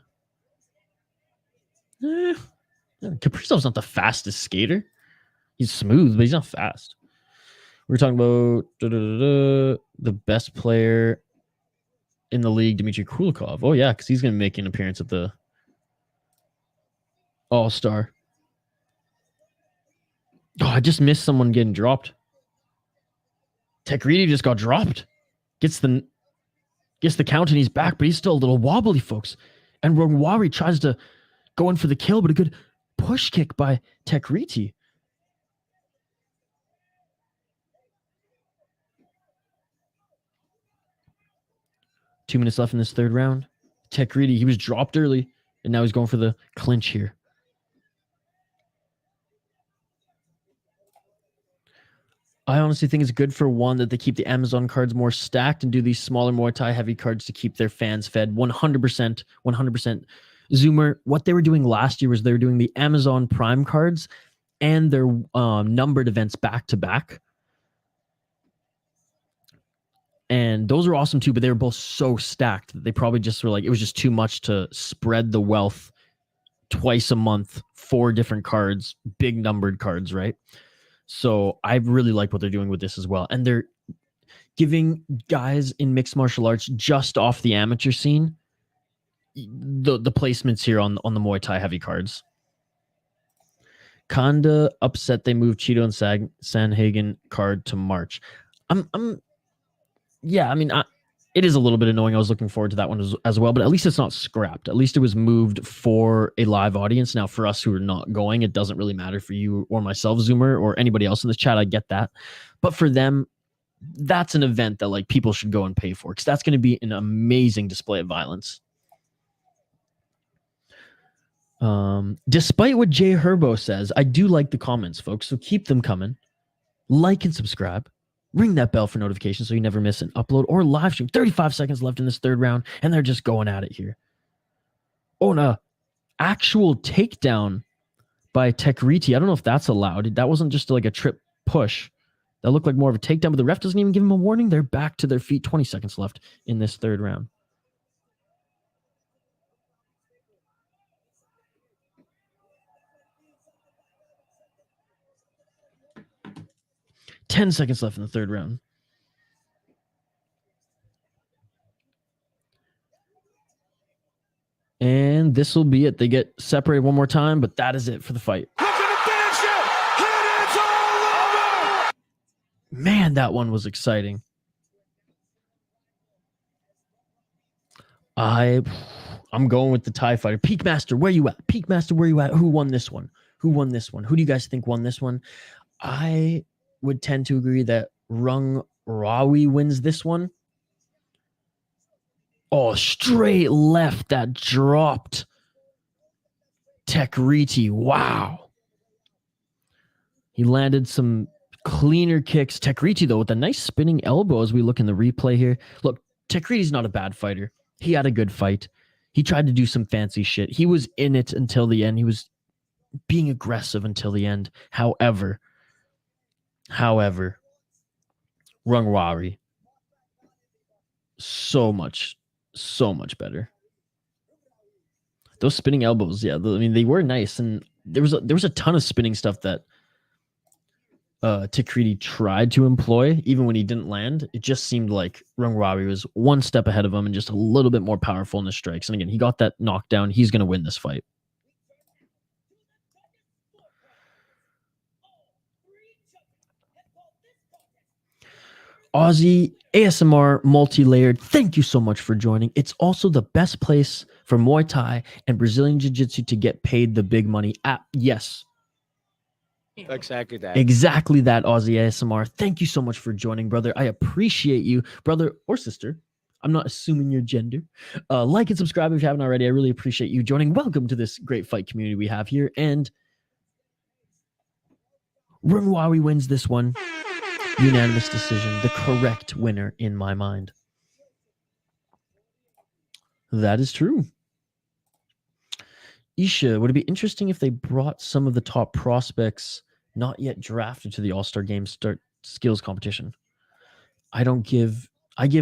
Kaprizov's not the fastest skater. He's smooth, but he's not fast. We're talking about the best player in the league, Dmitry Kulikov. Oh, yeah, because he's going to make an appearance at the All-Star. Oh, I just missed someone getting dropped. Tekreeti just got dropped. Gets the count and he's back, but he's still a little wobbly, folks. And Rungrawee tries to go in for the kill, but a good push kick by Tekreeti. Two minutes left in this third round. Tekreeti, he was dropped early, and now he's going for the clinch here. I honestly think it's good for one that they keep the Amazon cards more stacked and do these smaller Muay Thai heavy cards to keep their fans fed. 100%. Zoomer, what they were doing last year was they were doing the Amazon Prime cards and their numbered events back to back. And those are awesome too, but they were both so stacked that they probably just were like, it was just too much to spread the wealth twice a month, 4 different cards, big numbered cards, right? So I really like what they're doing with this as well. And they're giving guys in mixed martial arts just off the amateur scene the placements here on the Muay Thai heavy cards. Kinda upset they moved Cheeto and Sanhagen card to March. Yeah, I mean, it is a little bit annoying. I was looking forward to that one as well, but at least it's not scrapped. At least it was moved for a live audience. Now, for us who are not going, it doesn't really matter for you or myself, Zoomer, or anybody else in this chat. I get that. But for them, that's an event that like people should go and pay for, because that's going to be an amazing display of violence. Despite what Jay Herbo says, I do like the comments, folks, so keep them coming. Like and subscribe. Ring that bell for notifications so you never miss an upload or live stream. 35 seconds left in this third round, and they're just going at it here. Oh, no. Actual takedown by Tekreeti. I don't know if that's allowed. That wasn't just like a trip push. That looked like more of a takedown, but the ref doesn't even give him a warning. They're back to their feet. 20 seconds left in this third round. Ten seconds left in the third round. And this will be it. They get separated one more time, but that is it for the fight. Man, that one was exciting. I'm going with the TIE fighter. Peakmaster, where you at? Peakmaster, where you at? Who won this one? Who won this one? Who do you guys think won this one? I would tend to agree that Rungrawee wins this one. Oh, straight left that dropped Tekreeti. Wow. He landed some cleaner kicks. Tekreeti, though, with a nice spinning elbow as we look in the replay here. Look, Tekreeti's not a bad fighter. He had a good fight. He tried to do some fancy shit. He was in it until the end. He was being aggressive until the end. However, Rungrawee, so much better. Those spinning elbows, yeah, I mean, they were nice, and there was a ton of spinning stuff that Tekreeti tried to employ, even when he didn't land. It just seemed like Rungrawee was one step ahead of him and just a little bit more powerful in the strikes. And again, he got that knockdown. He's going to win this fight. Aussie ASMR multi-layered, thank you so much for joining. It's also the best place for Muay Thai and Brazilian Jiu-Jitsu to get paid the big money. Yes. Exactly that. Exactly that, Aussie ASMR. Thank you so much for joining, brother. I appreciate you, brother or sister. I'm not assuming your gender. Like and subscribe if you haven't already. I really appreciate you joining. Welcome to this great fight community we have here. And Rungrawee wins this one. Unanimous decision. The correct winner in my mind. That is true. Isha, would it be interesting if they brought some of the top prospects not yet drafted to the All-Star Game start skills competition? I give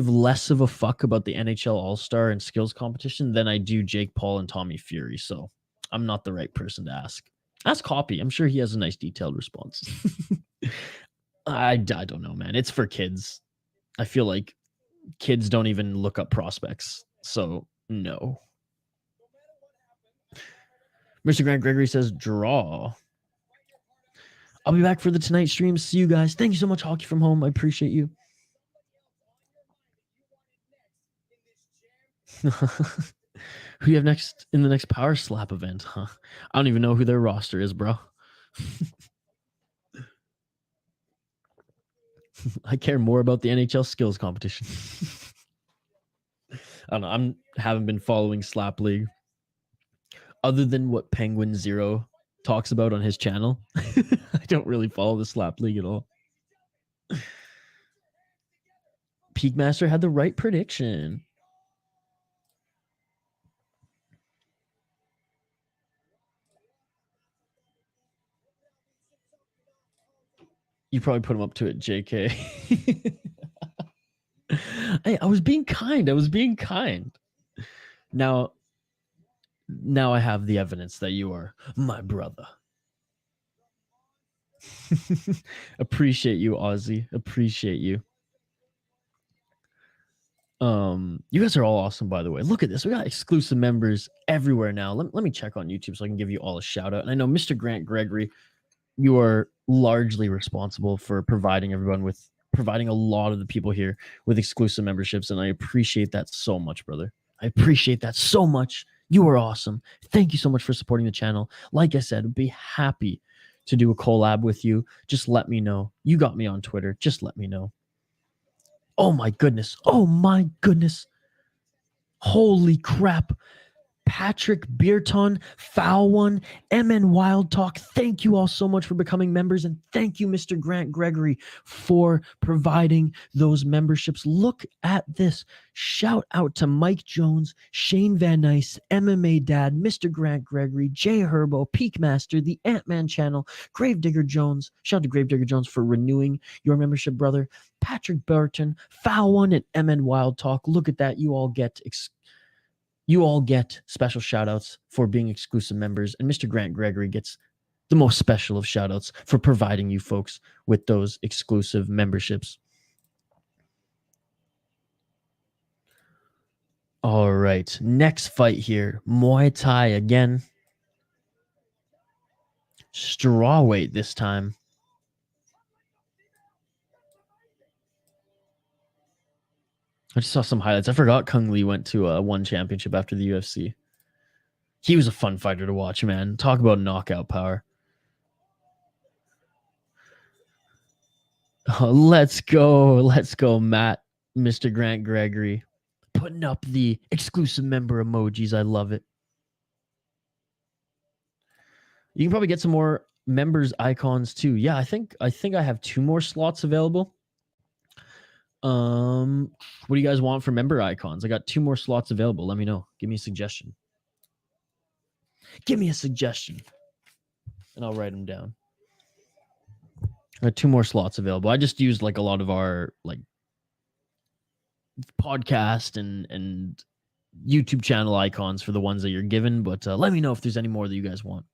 less of a fuck about the NHL All-Star and skills competition than I do Jake Paul and Tommy Fury, so I'm not the right person to ask. Ask Hoppy. I'm sure he has a nice detailed response. I don't know, man. It's for kids. I feel like kids don't even look up prospects, so no. Mr. Grant Gregory says draw. I'll be back for the tonight stream. See you guys. Thank you so much, Hockey from Home. I appreciate you. Who do you have next in the next Power Slap event? Huh? I don't even know who their roster is, bro. I care more about the NHL skills competition. I don't know. Haven't been following Slap League other than what Penguin Zero talks about on his channel. I don't really follow the Slap League at all. Peakmaster had the right prediction. You probably put him up to it, JK. Hey, I was being kind. I was being kind. Now I have the evidence that you are my brother. Appreciate you, Ozzy. Appreciate you. You guys are all awesome, by the way. Look at this. We got exclusive members everywhere now. Let me check on YouTube so I can give you all a shout out. And I know Mr. Grant Gregory, you are largely responsible for providing a lot of the people here with exclusive memberships, and I appreciate that so much, brother. I appreciate that so much. You are awesome. Thank you so much for supporting the channel. Like I said, I'd be happy to do a collab with you. Just let me know. You got me on Twitter. Just let me know. Oh my goodness. Oh my goodness. Holy crap. Patrick Beerton, Foul One, MN Wild Talk. Thank you all so much for becoming members, and thank you, Mr. Grant Gregory, for providing those memberships. Look at this. Shout out to Mike Jones, Shane Van Nice, MMA Dad, Mr. Grant Gregory, Jay Herbo, Peak Master, the Ant-Man Channel, Gravedigger Jones. Shout out to Gravedigger Jones for renewing your membership, brother. Patrick Burton, Foul One, and MN Wild Talk. Look at that. You all get special shout outs for being exclusive members, and Mr. Grant Gregory gets the most special of shout outs for providing you folks with those exclusive memberships. All right, next fight here, Muay Thai again. Strawweight this time. I just saw some highlights. I forgot Kung Lee went to one championship after the UFC. He was a fun fighter to watch, man. Talk about knockout power. Oh, let's go, Matt, Mr. Grant Gregory. Putting up the exclusive member emojis. I love it. You can probably get some more members icons too. Yeah, I think I have 2 more slots available. What do you guys want for member icons? I got 2 more slots available. Let me know. Give me a suggestion. Give me a suggestion, and I'll write them down. I got 2 more slots available. I just used like a lot of our like podcast and YouTube channel icons for the ones that you're given, but let me know if there's any more that you guys want.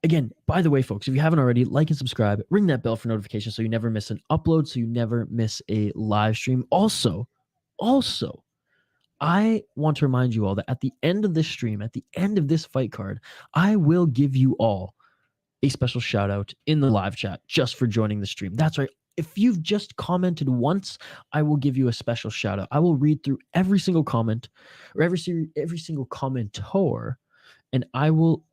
Again, by the way, folks, if you haven't already, like and subscribe, ring that bell for notifications so you never miss an upload, so you never miss a live stream. Also, I want to remind you all that at the end of this stream, at the end of this fight card, I will give you all a special shout out in the live chat just for joining the stream. That's right. If you've just commented once, I will give you a special shout out. I will read through every single comment or every single commentor, and I will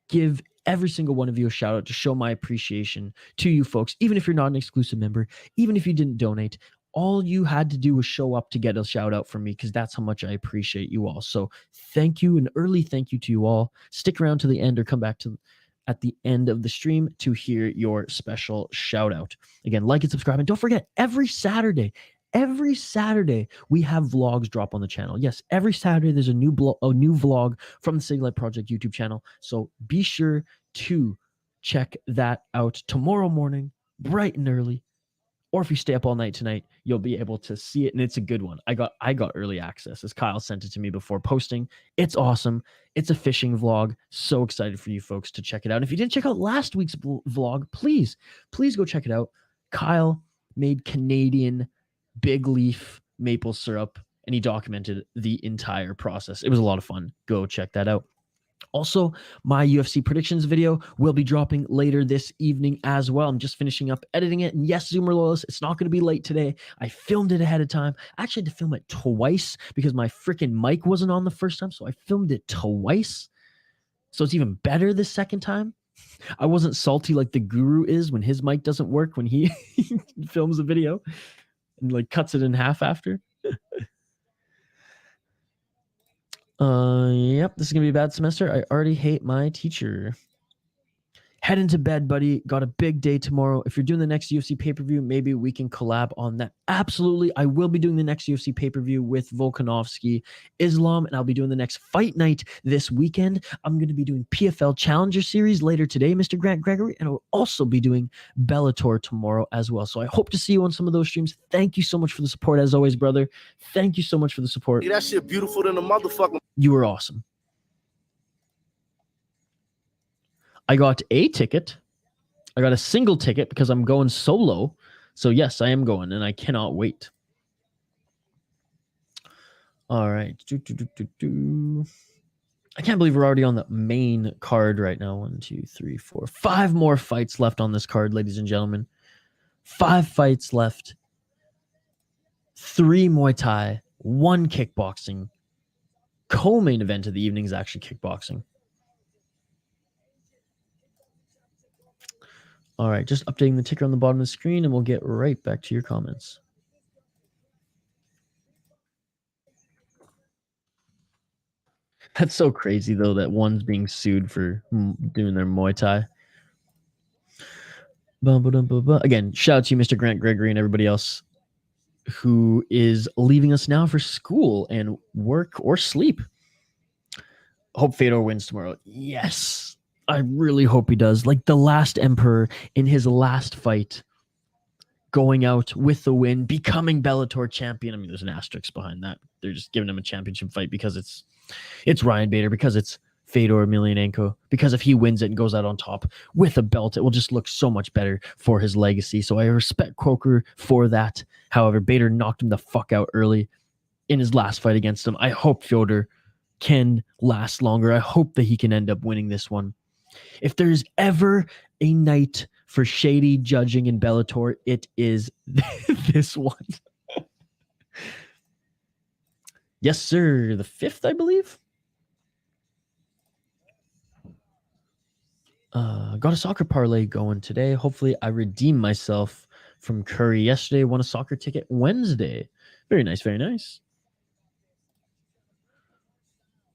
give every single one of you a shout out to show my appreciation to you folks. Even if you're not an exclusive member, even if you didn't donate, all you had to do was show up to get a shout out from me, because that's how much I appreciate you all. So thank you, an early thank you to you all. Stick around to the end or come back to at the end of the stream to hear your special shout out. Again, like and subscribe, and don't forget, every Saturday we have vlogs drop on the channel. Yes, every Saturday there's a new vlog from the City Light Project YouTube channel. So be sure to check that out tomorrow morning, bright and early. Or if you stay up all night tonight, you'll be able to see it, and it's a good one. I got early access, as Kyle sent it to me before posting. It's awesome. It's a fishing vlog. So excited for you folks to check it out. And if you didn't check out last week's vlog, please go check it out. Kyle made Canadian big leaf maple syrup, and he documented the entire process. It was a lot of fun. Go check that out. Also, my UFC predictions video will be dropping later this evening as well. I'm just finishing up editing it. And yes, Zoomer loyalists, it's not going to be late today. I filmed it ahead of time. I actually had to film it twice because my freaking mic wasn't on the first time. So I filmed it twice. So it's even better the second time. I wasn't salty like the guru is when his mic doesn't work when he films a video and like cuts it in half after. Yep, this is gonna be a bad semester. I already hate my teacher. Head into bed, buddy. Got a big day tomorrow. If you're doing the next UFC pay-per-view, maybe we can collab on that. Absolutely. I will be doing the next UFC pay-per-view with Volkanovski, Islam, and I'll be doing the next fight night this weekend. I'm going to be doing PFL Challenger Series later today, Mr. Grant Gregory, and I'll also be doing Bellator tomorrow as well. So I hope to see you on some of those streams. Thank you so much for the support, as always, brother. Thank you so much for the support. That shit beautiful than a motherfucker. You were awesome. I got a ticket. I got a single ticket because I'm going solo. So yes, I am going, and I cannot wait. All right. I can't believe we're already on the main card right now. 1, 2, 3, 4, 5 more fights left on this card, ladies and gentlemen. 5 fights left. 3 Muay Thai, 1 kickboxing. Co-main event of the evening is actually kickboxing. All right, just updating the ticker on the bottom of the screen, and we'll get right back to your comments. That's so crazy, though, that one's being sued for doing their Muay Thai. Again, shout out to you, Mr. Grant Gregory, and everybody else who is leaving us now for school and work or sleep. Hope Fedor wins tomorrow. Yes. I really hope he does. Like the last emperor in his last fight, going out with the win, becoming Bellator champion. I mean, there's an asterisk behind that. They're just giving him a championship fight because it's Ryan Bader, because it's Fedor Emelianenko, because if he wins it and goes out on top with a belt, it will just look so much better for his legacy. So I respect Croker for that. However, Bader knocked him the fuck out early in his last fight against him. I hope Fedor can last longer. I hope that he can end up winning this one. If there's ever a night for shady judging in Bellator, it is this one. Yes, sir. The 5th, I believe. Got a soccer parlay going today. Hopefully, I redeem myself from Curry yesterday. Won a soccer ticket Wednesday. Very nice, very nice.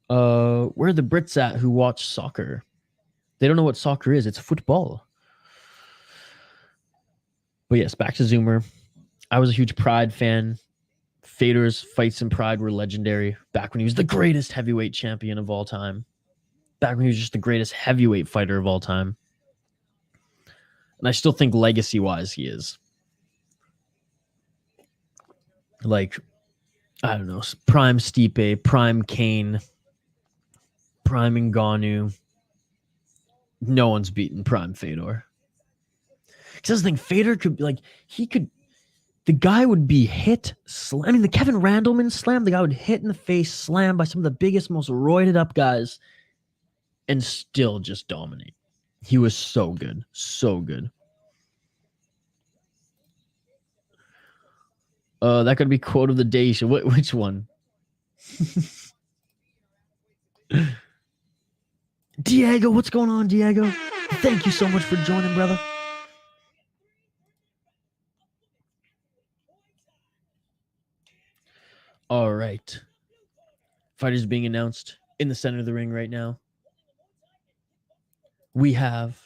Where are the Brits at who watch soccer? They don't know what soccer is. It's football. But yes, back to Zoomer. I was a huge Pride fan. Fedor's fights in Pride were legendary. Back when he was the greatest heavyweight champion of all time. Back when he was just the greatest heavyweight fighter of all time. And I still think legacy-wise he is. Like, I don't know, prime Stipe, prime Kane, prime Ngannou. No one's beaten prime Fedor. Because that's the thing, Fedor could, like, the guy would be hit, I mean, the Kevin Randleman slam, the guy would hit in the face, slam by some of the biggest, most roided up guys, and still just dominate. He was so good. So good. That could be quote of the day. Which one? Diego, what's going on, Diego? Thank you so much for joining, brother. All right. Fighters being announced in the center of the ring right now. We have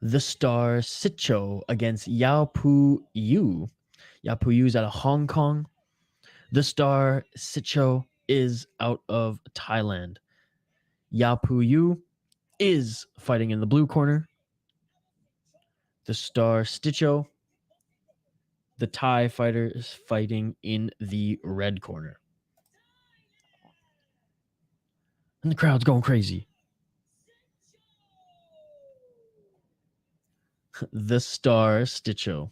TheStar Sitcho against Yau Pui. Yau Pui is out of Hong Kong. TheStar Sitcho is out of Thailand. Yau Pui is fighting in the blue corner. TheStar Sitcho, the Thai fighter, is fighting in the red corner. And the crowd's going crazy. TheStar Sitcho.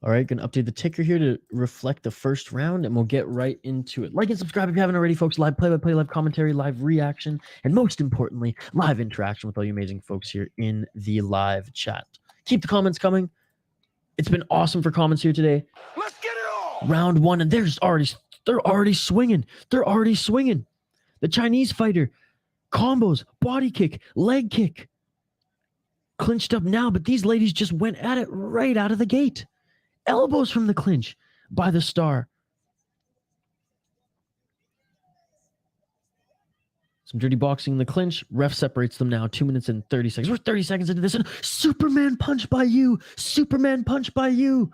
All right, going to update the ticker here to reflect the first round, and we'll get right into it. Like and subscribe if you haven't already, folks. Live play-by-play, live commentary, live reaction, and most importantly, live interaction with all you amazing folks here in the live chat. Keep the comments coming. It's been awesome for comments here today. Let's get it on! Round 1, and they're already swinging. They're already swinging. The Chinese fighter, combos, body kick, leg kick. Clinched up now, but these ladies just went at it right out of the gate. Elbows from the clinch by TheStar. Some dirty boxing in the clinch. Ref separates them now. 2 minutes and 30 seconds. We're 30 seconds into this. And Superman punch by you. Superman punch by you.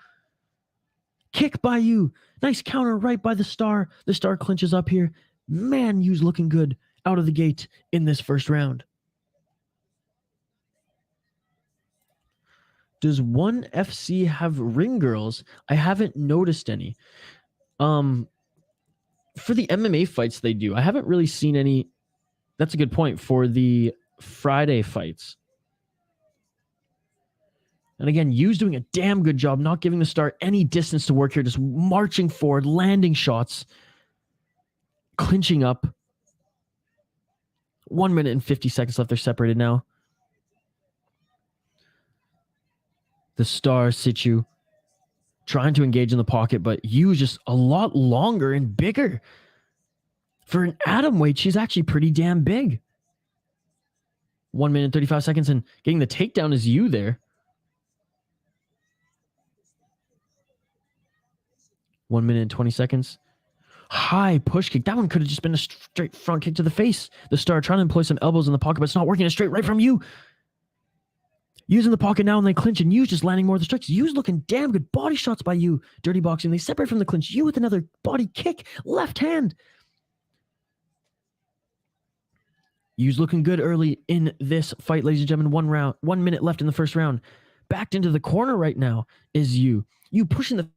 Kick by you. Nice counter right by the Star. The Star clinches up here. Man, Yu's looking good out of the gate in this first round. Does ONE FC have ring girls? I haven't noticed any. For the MMA fights they do, I haven't really seen any. That's a good point for the Friday fights. And again, Yu's doing a damn good job not giving the Star any distance to work here, just marching forward, landing shots, clinching up. 1 minute and 50 seconds left. They're separated now. The Star Sitcho trying to engage in the pocket, but Yu is just a lot longer and bigger. For an Atomweight, she's actually pretty damn big. 1 minute and 35 seconds, and getting the takedown is Yu there. 1 minute and 20 seconds. High push kick. That one could have just been a straight front kick to the face. The Star trying to employ some elbows in the pocket, but it's not working. A straight right from Yu. Yu's in the pocket now, and they clinch, and Yu's just landing more of the strikes. Yu's looking damn good. Body shots by Yu. Dirty boxing. They separate from the clinch. Yu with another body kick. Left hand. Yu's looking good early in this fight, ladies and gentlemen. 1 minute left in the first round. Backed into the corner right now is Yu. Yu pushing the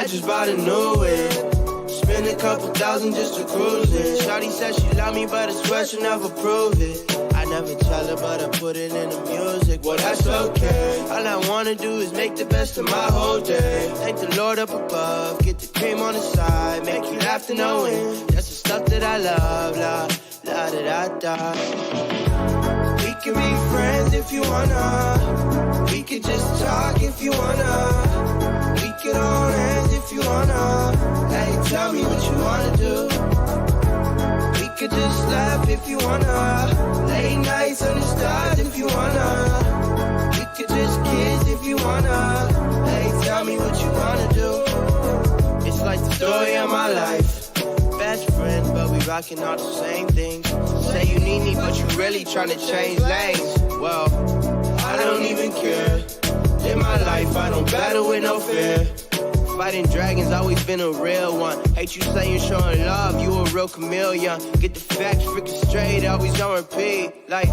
I just bought a new whip. Spend a couple thousand just to cruise it. Shawty said she love me, but I swear she'll never prove it. I never tell her, but I put it in the music. Well, that's okay. All I wanna do is make the best of my whole day. Thank the Lord up above, get the cream on the side, make you laugh to know it. That's the stuff that I love, la da da da. We can be friends if you wanna. We could just talk if you wanna. We could hold hands if you wanna. Hey, tell me what you wanna do. We could just laugh if you wanna. Late nights under stars if you wanna. We could just kiss if you wanna. Hey, tell me what you wanna do. It's like the story of my life. Best friends, but we rockin' all the same things. Say you need me, but you really tryna change lanes. Well, I don't even care. In my life, I don't battle with no fear. Fighting dragons, always been a real one. Hate you saying showing love, you a real chameleon. Get the facts freaking straight, always on repeat. Like,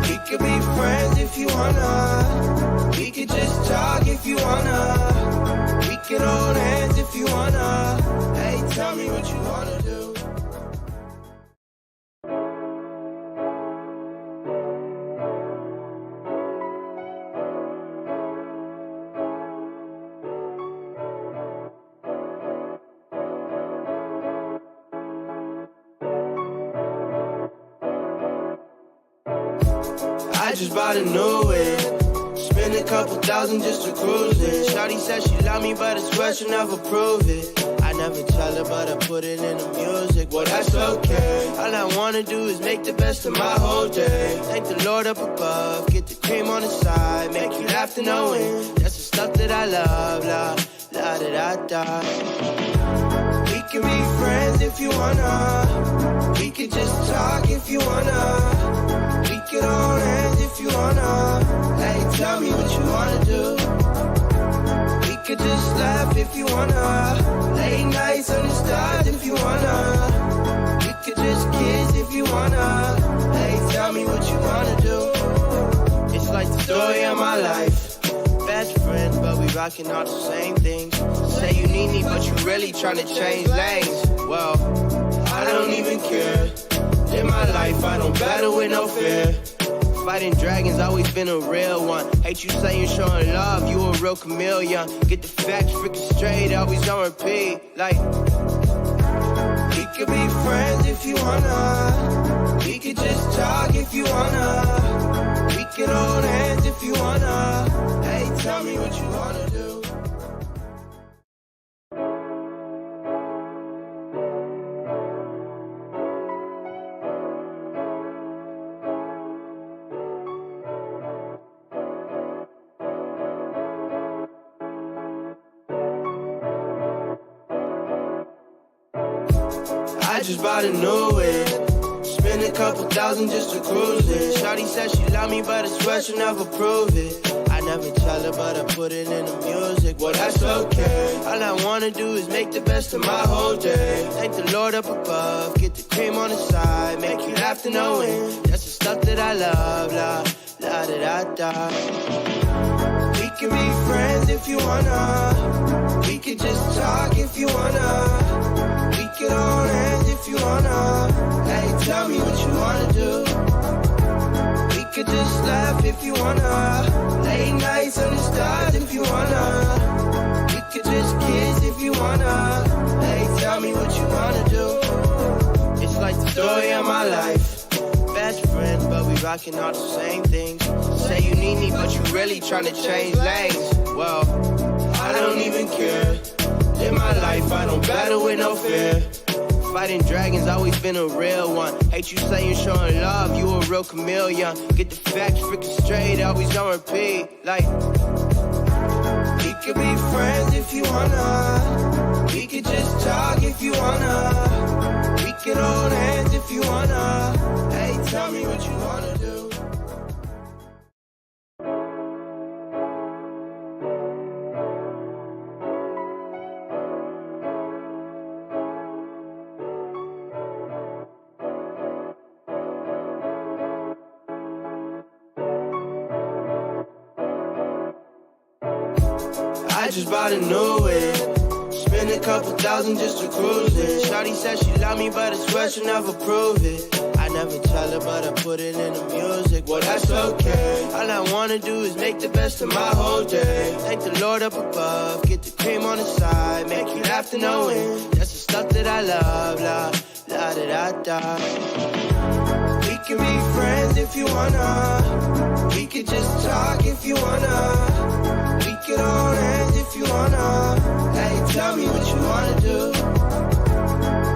we could be friends if you wanna. We could just talk if you wanna. We could hold hands if you wanna. Hey, tell me what you wanna do. I just bought a new whip. Spend a couple thousand just to cruise it. Shawty said she love me, but I swear she'll never prove it. I never tell her, but I put it in the music. Well, that's okay. All I wanna do is make the best of my whole day. Thank the Lord up above, get the cream on the side, make you laugh to know it. That's the stuff that I love, la da da da. We can be friends if you wanna. We could just talk if you wanna. We could hold hands if you wanna. Hey, tell me what you wanna do. We could just laugh if you wanna. Late nights under stars if you wanna. We could just kiss if you wanna. Hey, tell me what you wanna do. It's like the story of my life. Best friends, but we rockin' all the same things. Say you need me, but you really tryna change lanes. Well, I don't even care. In my life, I don't battle with no fear. Fighting dragons, always been a real one. Hate you saying showing love, you a real chameleon. Get the facts freaking straight, always on repeat. Like, we could be friends if you wanna. We could just talk if you wanna. We could hold hands if you wanna. Hey, tell me what you wanna do. I just bought a new whip. Spend a couple thousand just to cruise it. Shawty said she love me, but I swear she'll never prove it. I never tell her, but I put it in the music. Well, that's okay. All I wanna do is make the best of my whole day. Thank the Lord up above, get the cream on the side, make you laugh to know it. That's the stuff that I love, la da da da. We can be friends if you wanna. We could just talk if you wanna. We could hold hands if you wanna. Hey, tell me what you wanna do. We could just laugh if you wanna. Late nights under stars if you wanna. We could just kiss if you wanna. Hey, tell me what you wanna do. It's like the story of my life. Best friends, but we rockin' all the same things. Say you need me, but you really tryna change lanes. Well, I don't even care. In my life, I don't battle with no fear. Fighting dragons, always been a real one. Hate you saying showing love, you a real chameleon. Get the facts freaking straight, always on repeat. Like, we could be friends if you wanna. We could just talk if you wanna. We could hold hands if you wanna. Hey, tell me what you wanna do. I I just bought a new whip. Spend a couple thousand just to cruise it. Shawty said she love me, but I swear she'll never prove it. I never tell her, but I put it in the music. Well, that's okay. All I wanna do is make the best of my whole day. Thank the Lord up above, get the cream on the side, make you laugh to know it. That's the stuff that I love, la da da da. We can be friends if you wanna. We could just talk if you wanna. We could hold hands if you wanna. Hey, tell me what you wanna do.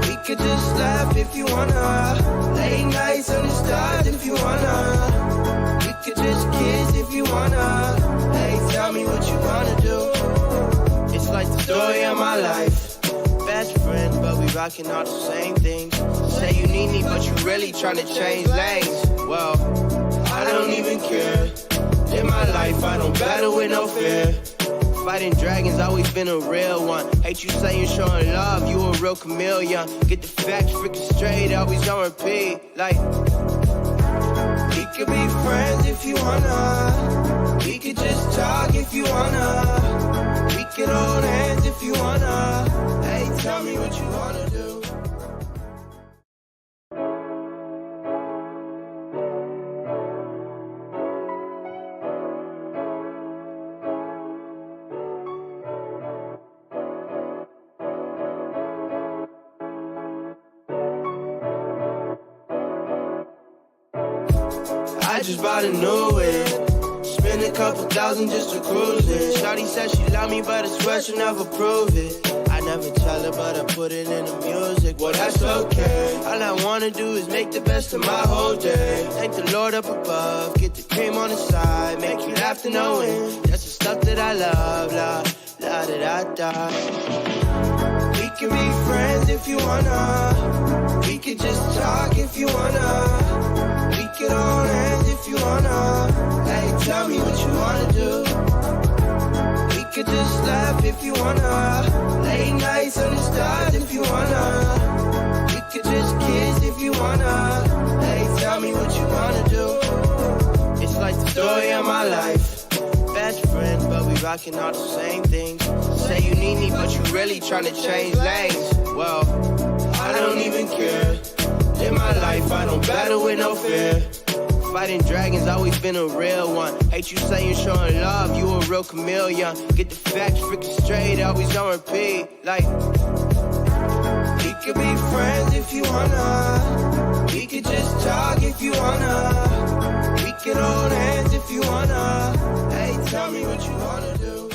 We could just laugh if you wanna. Late nights on the stars if you wanna. We could just kiss if you wanna. Hey, tell me what you wanna do. It's like the story of my life. Best friend, but we rocking all the same things. Say you need me, but you really tryna change lanes. Well, I don't even care. In my life, I don't battle with no fear. Fighting dragons, always been a real one. Hate you saying showing love, you a real chameleon. Get the facts freaking straight, always on repeat. Like, we could be friends if you wanna. We could just talk if you wanna. We could hold hands if you wanna. Hey, tell me what you wanna do. I just bought a new whip. Spend a couple thousand just to cruise it. Shawty said she love me, but I swear she'll never prove it. I never tell her, but I put it in the music. Well, that's okay. All I wanna do is make the best of my whole day. Thank the Lord up above, get the cream on the side, make you laugh to know it. That's the stuff that I love, la da da da. We can be friends if you wanna. We could just talk if you wanna. We could hold hands if you wanna. Hey, tell me what you wanna do. We could just laugh if you wanna. Late nights on the stars if you wanna. We could just kiss if you wanna. Hey, tell me what you wanna do. It's like the story of my life. Best friend, but we rocking all the same things. Say you need me, but you really tryna change lanes. Well, I don't even care. In my life, I don't battle with no fear. Fighting dragons, always been a real one. Hate you saying showing love, you a real chameleon. Get the facts freaking straight, always on repeat. Like, we could be friends if you wanna. We could just talk if you wanna. We could hold hands if you wanna. Hey, tell me what you wanna do.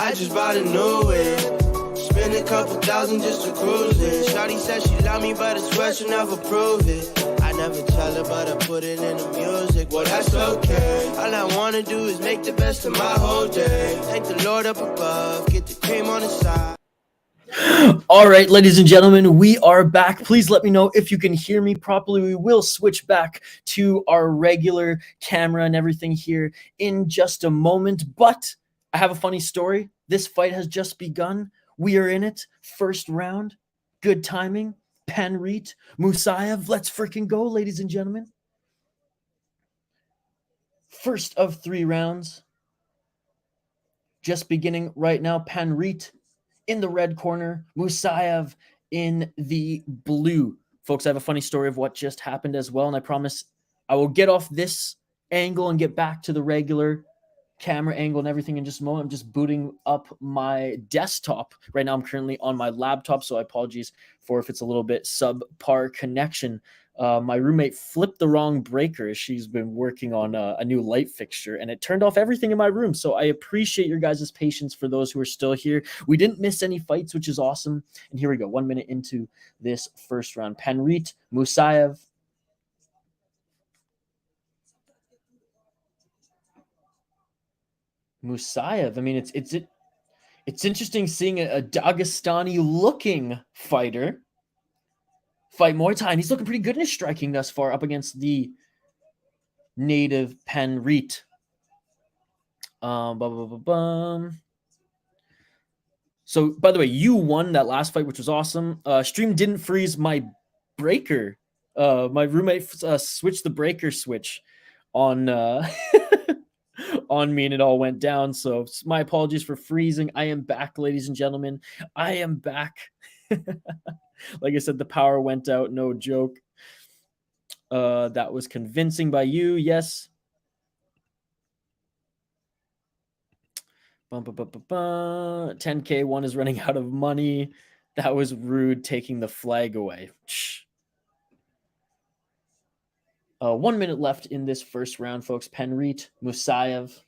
I just bought a new whip. Spend a couple thousand just to cruise it. Shawty said she love me, but I swear she'll never prove it. I never tell her, but I put it in the music. Well, that's okay. All I wanna do is make the best of my whole day. Thank the Lord up above, get the cream on the side. All right, ladies and gentlemen, we are back. Please let me know if you can hear me properly. We will switch back to our regular camera and everything here in just a moment. But I have a funny story. This fight has just begun. We are in it. First round. Good timing. Panrit, Musaev. Let's freaking go, ladies and gentlemen. First of 3 rounds. Just beginning right now. Panrit in the red corner. Musaev in the blue. Folks, I have a funny story of what just happened as well. And I promise I will get off this angle and get back to the regular camera angle and everything in just a moment. I'm just booting up my desktop. Right now I'm currently on my laptop, so I apologize for if it's a little bit subpar connection. My roommate flipped the wrong breaker as she's been working on a new light fixture, and it turned off everything in my room. So I appreciate your guys' patience for those who are still here. We didn't miss any fights, which is awesome. And here we go, 1 minute into this first round. Panrit, Musaev. Musaev. I mean, it's interesting seeing a Dagestani-looking fighter fight Muay Thai, and he's looking pretty good in his striking thus far up against the native Panrit. So, by the way, you won that last fight, which was awesome. Stream didn't freeze my breaker. My roommate switched the breaker switch on on me, and it all went down. So, my apologies for freezing. I am back, ladies and gentlemen. I am back. Like I said, the power went out. No joke. That was convincing by you. Yes. 10K one is running out of money. That was rude, taking the flag away. 1 minute left in this first round, folks. Panrit, Musaev.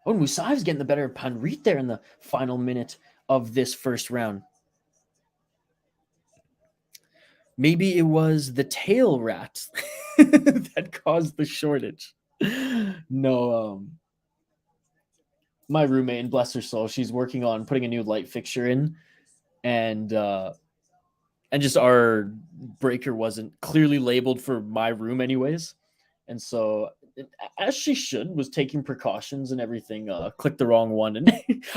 Oh, Musaev's getting the better of Panrit there in the final minute of this first round. Maybe it was the tail rat that caused the shortage. No, my roommate, and bless her soul, she's working on putting a new light fixture in, and just our breaker wasn't clearly labeled for my room anyways, and so as she should, was taking precautions and everything, clicked the wrong one, and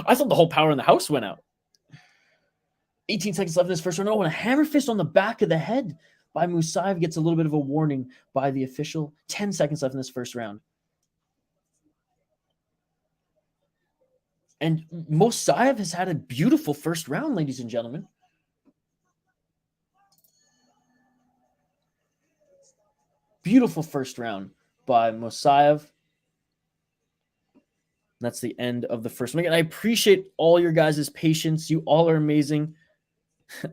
I thought the whole power in the house went out. 18 seconds left in this first round. Oh, and a hammer fist on the back of the head by Musaev gets a little bit of a warning by the official. 10 seconds left in this first round. And Musaev has had a beautiful first round, ladies and gentlemen. Beautiful first round by Musaev. That's the end of the first one. And I appreciate all your guys' patience. You all are amazing.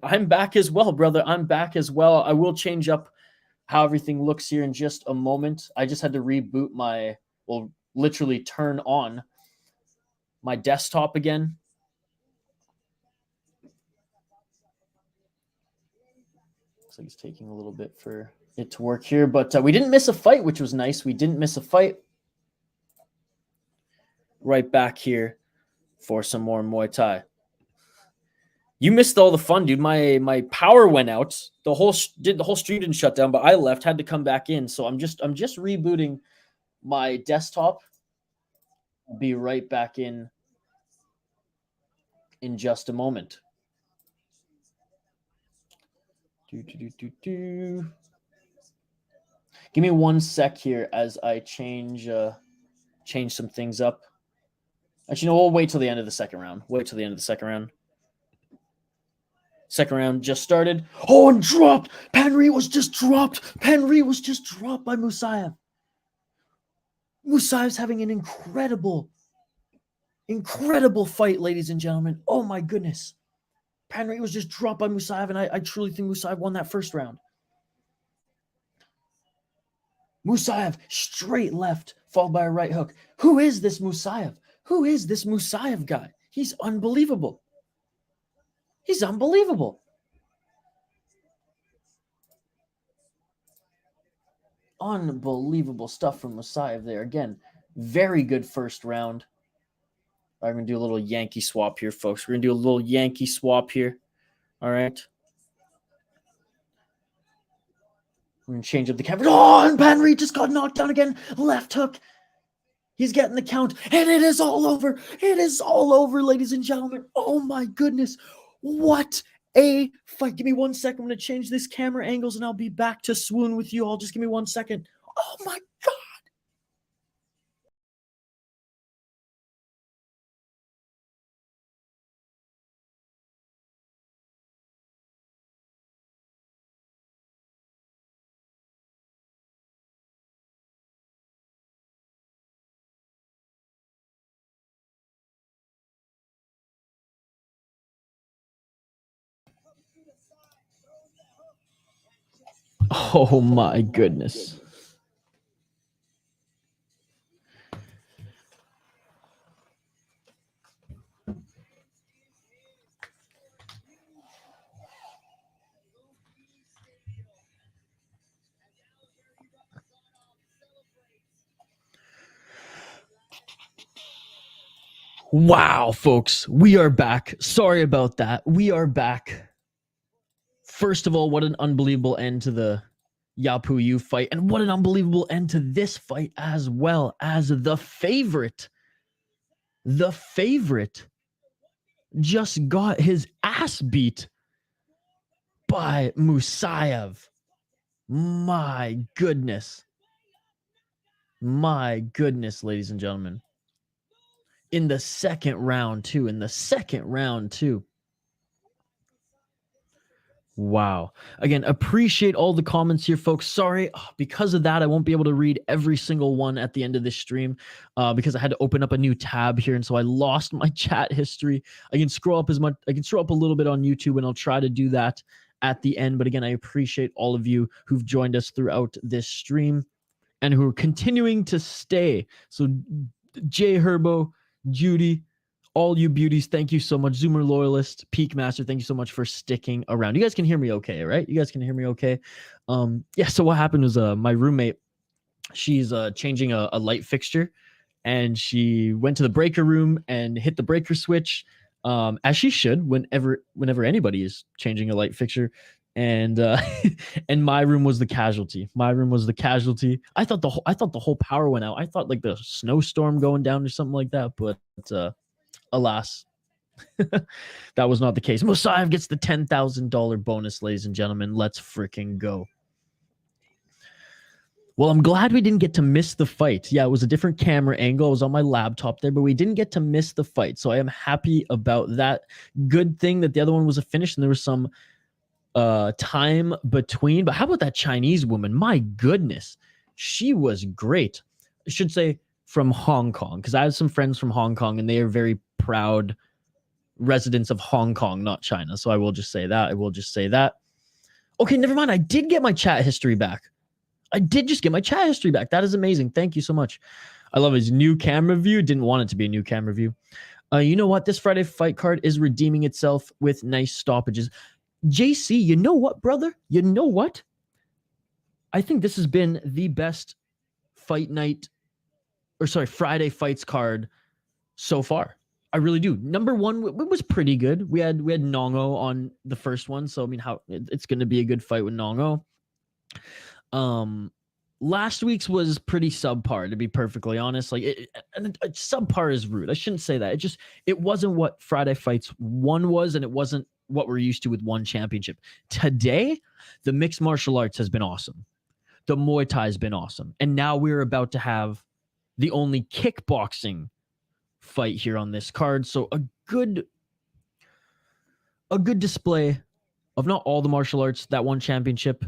I'm back as well, brother. I'm back as well. I will change up how everything looks here in just a moment. I just had to reboot literally turn on my desktop again. Looks like it's taking a little bit for it to work here, but we didn't miss a fight, which was nice. We didn't miss a fight. Right back here for some more Muay Thai. You missed all the fun, dude. My power went out. The whole stream didn't shut down, but I left, had to come back in. So I'm just rebooting my desktop. I'll be right back in just a moment. Give me 1 sec here as I change some things up. Actually, no, we'll wait till the end of the second round. Second round just started. Oh, and dropped. Panrit was just dropped. Panrit was just dropped by Musaev. Musaev's having an incredible fight, ladies and gentlemen. Oh, my goodness. Panrit was just dropped by Musaev, and I truly think Musaev won that first round. Musaev, straight left, followed by a right hook. Who is this Musaev? Who is this Musaev guy? He's unbelievable. He's unbelievable. Unbelievable stuff from Musaev there. Again, very good first round. I'm going to do a little Yankee swap here, folks. We're going to do a little Yankee swap here. All right. We're going to change up the camera. Oh, and Panrit just got knocked down again. Left hook. He's getting the count. And it is all over. It is all over, ladies and gentlemen. Oh, my goodness. What a fight. Give me 1 second. I'm going to change this camera angles, and I'll be back to swoon with you all. Just give me 1 second. Oh, my God. Oh my goodness. Wow, folks, we are back. Sorry about that. We are back. First of all, what an unbelievable end to the Yau Pui fight, and what an unbelievable end to this fight as well, as the favorite just got his ass beat by Musaev. My goodness, ladies and gentlemen. In the second round too. Wow. Again, appreciate all the comments here, folks. Sorry, because of that, I won't be able to read every single one at the end of this stream because I had to open up a new tab here, and so I lost my chat history. I can scroll up a little bit on YouTube, and I'll try to do that at the end. But again, I appreciate all of you who've joined us throughout this stream and who are continuing to stay. So Jay Herbo, Judy, all you beauties, thank you so much. Zoomer Loyalist, Peak Master, thank you so much for sticking around. You guys can hear me okay, right? You guys can hear me okay? Yeah, so what happened was my roommate, she's changing a light fixture, and she went to the breaker room and hit the breaker switch, as she should whenever anybody is changing a light fixture. And and my room was the casualty. I thought the whole power went out. I thought like the snowstorm going down or something like that, but alas, that was not the case. Musaev gets the $10,000 bonus, ladies and gentlemen. Let's freaking go. Well, I'm glad we didn't get to miss the fight. Yeah, it was a different camera angle. I was on my laptop there, but we didn't get to miss the fight. So I am happy about that. Good thing that the other one was a finish and there was some time between. But how about that Chinese woman? My goodness, she was great. I should say from Hong Kong, because I have some friends from Hong Kong and they are very proud residents of Hong Kong, not China. So I will just say that. Okay, never mind. I did get my chat history back. That is amazing. Thank you so much. I love his new camera view. Didn't want it to be a new camera view. You know what? This Friday fight card is redeeming itself with nice stoppages. JC, you know what, brother? You know what? I think this has been the best Friday fights card so far. I really do. Number one, it was pretty good. We had Nongo on the first one, so I mean, it's going to be a good fight with Nongo. Last week's was pretty subpar, to be perfectly honest. Like, subpar is rude. I shouldn't say that. It wasn't what Friday Fights 1 was, and it wasn't what we're used to with one championship. Today, the mixed martial arts has been awesome. The Muay Thai has been awesome. And now we're about to have the only kickboxing fight here on this card. So a good display of not all the martial arts that one championship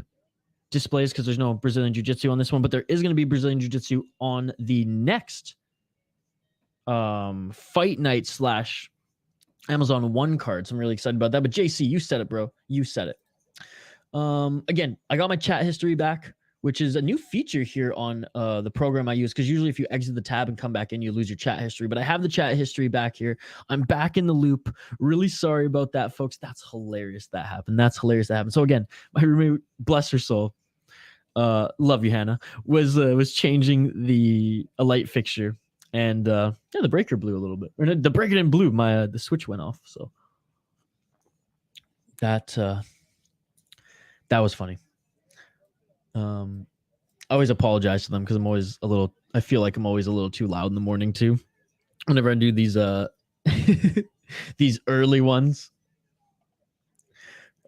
displays, because there's no Brazilian Jiu-Jitsu on this one, but there is going to be Brazilian Jiu-Jitsu on the next fight night / Amazon 1 card. So I'm really excited about that. But JC, you said it, bro. You said it. Again, I got my chat history back, which is a new feature here on the program I use, because usually if you exit the tab and come back in, you lose your chat history. But I have the chat history back here. I'm back in the loop. Really sorry about that, folks. That's hilarious that happened. So again, my roommate, bless her soul, love you, Hannah, was changing a light fixture, and the breaker blew a little bit. Or the breaker didn't blew. The switch went off. So that was funny. I always apologize to them because I feel like I'm always a little too loud in the morning too. Whenever I do these these early ones.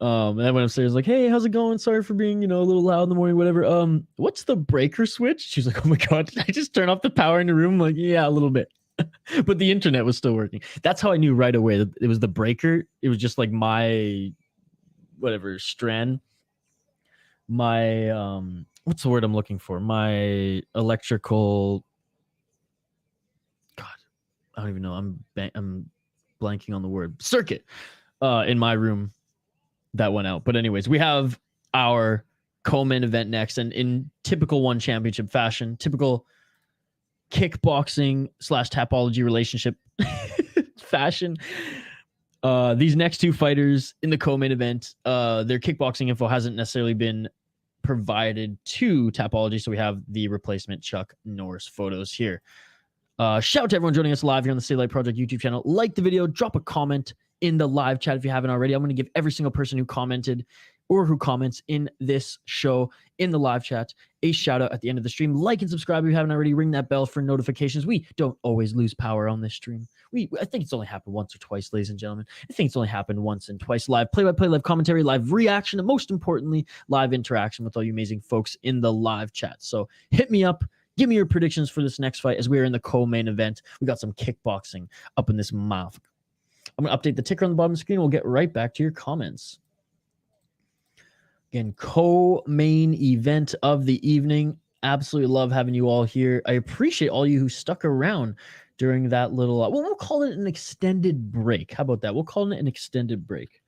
And then when I'm upstairs, like, hey, how's it going? Sorry for being, a little loud in the morning, whatever. What's the breaker switch? She's like, oh my God, did I just turn off the power in the room? I'm like, yeah, a little bit. But the internet was still working. That's how I knew right away that it was the breaker. It was just like my strand. My what's the word I'm looking for? My electrical. God, I don't even know. I'm blanking on the word. Circuit in my room that went out. But anyways, we have our co-main event next, and in typical one championship fashion, typical kickboxing / Tapology relationship fashion. These next two fighters in the co-main event, their kickboxing info hasn't necessarily been provided to Tapology, so we have the replacement Chuck Norris photos here. Shout out to everyone joining us live here on the Stay Light Project YouTube channel. Like the video, drop a comment in the live chat if you haven't already. I'm going to give every single person who commented or who comments in this show in the live chat a shout out at the end of the stream. Like and subscribe if you haven't already. Ring that bell for notifications. We don't always lose power on this stream. I think it's only happened once or twice, ladies and gentlemen. I think it's only happened once and twice. Live play-by-play, live commentary, live reaction, and most importantly, live interaction with all you amazing folks in the live chat. So hit me up. Give me your predictions for this next fight as we are in the co-main event. We got some kickboxing up in this mouth. I'm going to update the ticker on the bottom of the screen. We'll get right back to your comments. Again, co-main event of the evening. Absolutely love having you all here. I appreciate all you who stuck around during that little, we'll call it an extended break. How about that? We'll call it an extended break.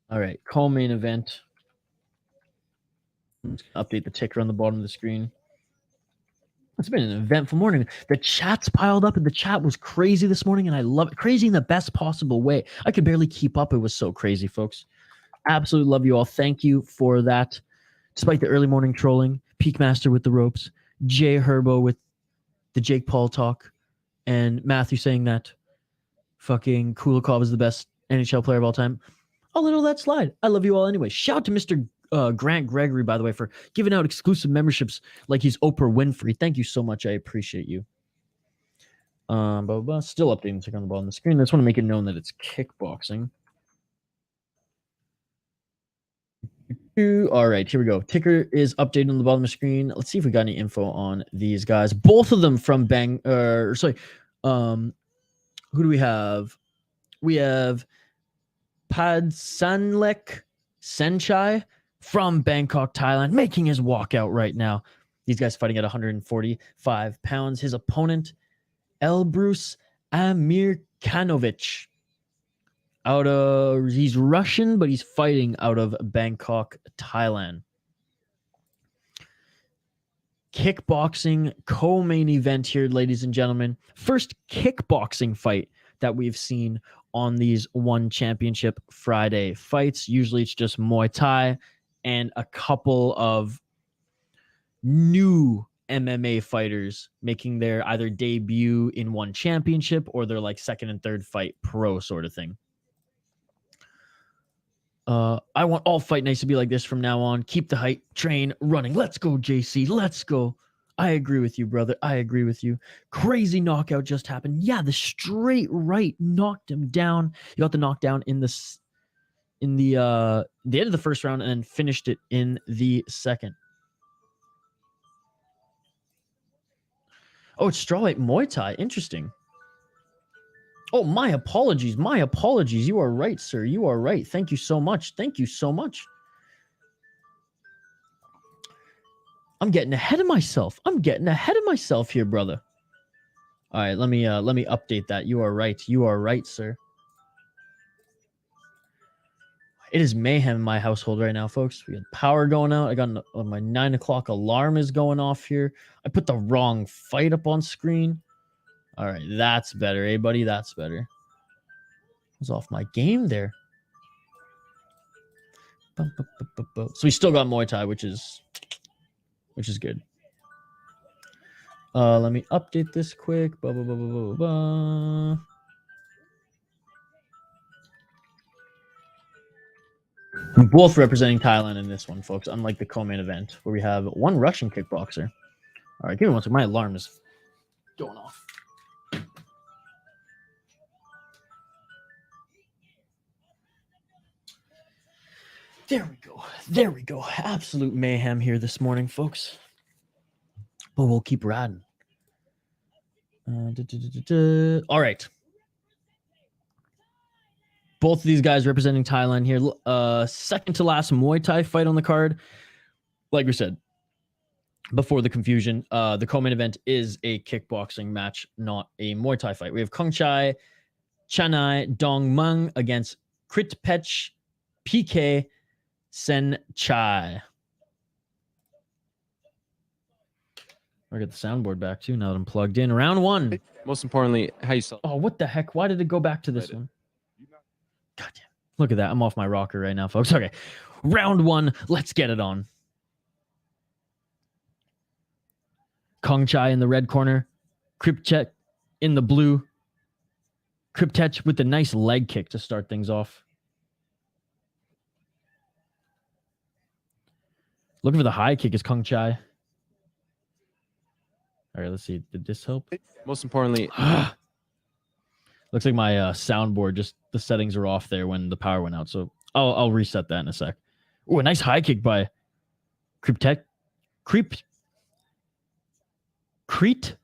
All right, co-main event. I'm just going to update the ticker on the bottom of the screen. It's been an eventful morning. The chat's piled up, and the chat was crazy this morning, and I love it. Crazy in the best possible way. I could barely keep up. It was so crazy, folks. Absolutely love you all. Thank you for that. Despite the early morning trolling, Peakmaster with the ropes, Jay Herbo with the Jake Paul talk, and Matthew saying that fucking Kulikov is the best NHL player of all time. I'll let all that slide. I love you all anyway. Shout out to Mr. Grant Gregory, by the way, for giving out exclusive memberships like he's Oprah Winfrey. Thank you so much. I appreciate you. Still updating the ticker on the bottom of the screen. I just want to make it known that it's kickboxing. All right, here we go. Ticker is updated on the bottom of the screen. Let's see if we got any info on these guys. Both of them from who do we have? We have Paedsanlek Saenchai from Bangkok, Thailand, making his walkout right now. These guys fighting at 145 pounds. His opponent, Elbrus Amirkhanovich. He's Russian, but he's fighting out of Bangkok, Thailand. Kickboxing co-main event here, ladies and gentlemen. First kickboxing fight that we've seen on these One Championship Friday fights. Usually it's just Muay Thai and a couple of new MMA fighters making their either debut in One Championship or their like second and third fight pro sort of thing. I want all fight nights to be like this from now on. Keep the hype train running. Let's go, JC. Let's go. I agree with you, brother. I agree with you. Crazy knockout just happened. Yeah, the straight right knocked him down. He got the knockdown in the end of the first round and then finished it in the second. Oh, it's strawweight Muay Thai. Interesting. Oh, my apologies. My apologies. You are right, sir. You are right. Thank you so much. Thank you so much. I'm getting ahead of myself. I'm getting ahead of myself here, brother. All right, let me update that. You are right. You are right, sir. It is mayhem in my household right now, folks. We got power going out. I got my 9 o'clock alarm is going off here. I put the wrong fight up on screen. All right, that's better, eh, buddy? That's better. I was off my game there. So we still got Muay Thai, which is good. Let me update this quick. We're both representing Thailand in this one, folks, unlike the co-main event, where we have one Russian kickboxer. All right, give me one second. My alarm is going off. There we go. There we go. Absolute mayhem here this morning, folks. But we'll keep riding. All right. Both of these guys representing Thailand here. Second to last Muay Thai fight on the card. Like we said, before the confusion, the co-main event is a kickboxing match, not a Muay Thai fight. We have Kongchai Chanai Dongmung against Kritpech PK.Saenchai. I'll get the soundboard back too now that I'm plugged in. Round one. Most importantly, how you sell. Oh, what the heck? Why did it go back to this one? God damn. Look at that. I'm off my rocker right now, folks. Okay. Round one. Let's get it on. Kongchai in the red corner. Kritpech in the blue. Kritpech with the nice leg kick to start things off. Looking for the high kick is Saenchai. All right, let's see. Did this help? Most importantly, Looks like my soundboard, just the settings are off there when the power went out. So I'll reset that in a sec. Oh, a nice high kick by Crete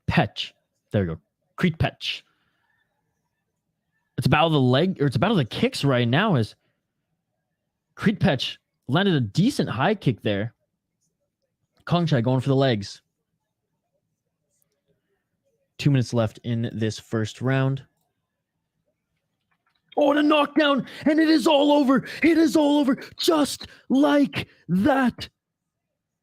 Petch. There we go. Crete Petch. It's about the leg, or it's about the kicks right now. As Crete Petch landed a decent high kick there. Saenchai going for the legs. 2 minutes left in this first round. Oh, and a knockdown, and it is all over. It is all over, just like that.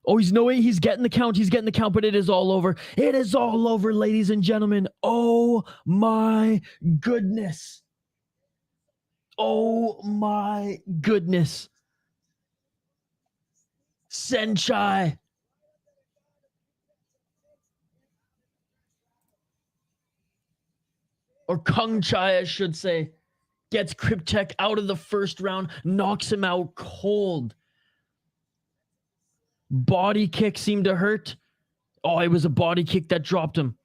Oh, he's getting the count. He's getting the count, but it is all over. It is all over, ladies and gentlemen. Oh my goodness. Oh my goodness. Saenchai. Or Saenchai, I should say. Gets Kriptek out of the first round, knocks him out cold. Body kick seemed to hurt. Oh, it was a body kick that dropped him.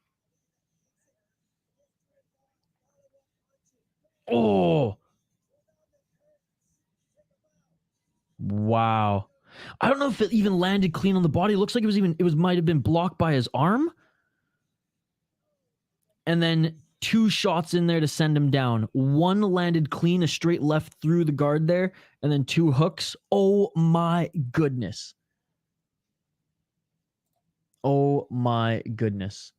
Oh. Wow. I don't know if it even landed clean on the body. It looks like it might have been blocked by his arm. And then 2 shots in there to send him down. 1 landed clean, a straight left through the guard there, and then 2 hooks. Oh my goodness. Oh my goodness.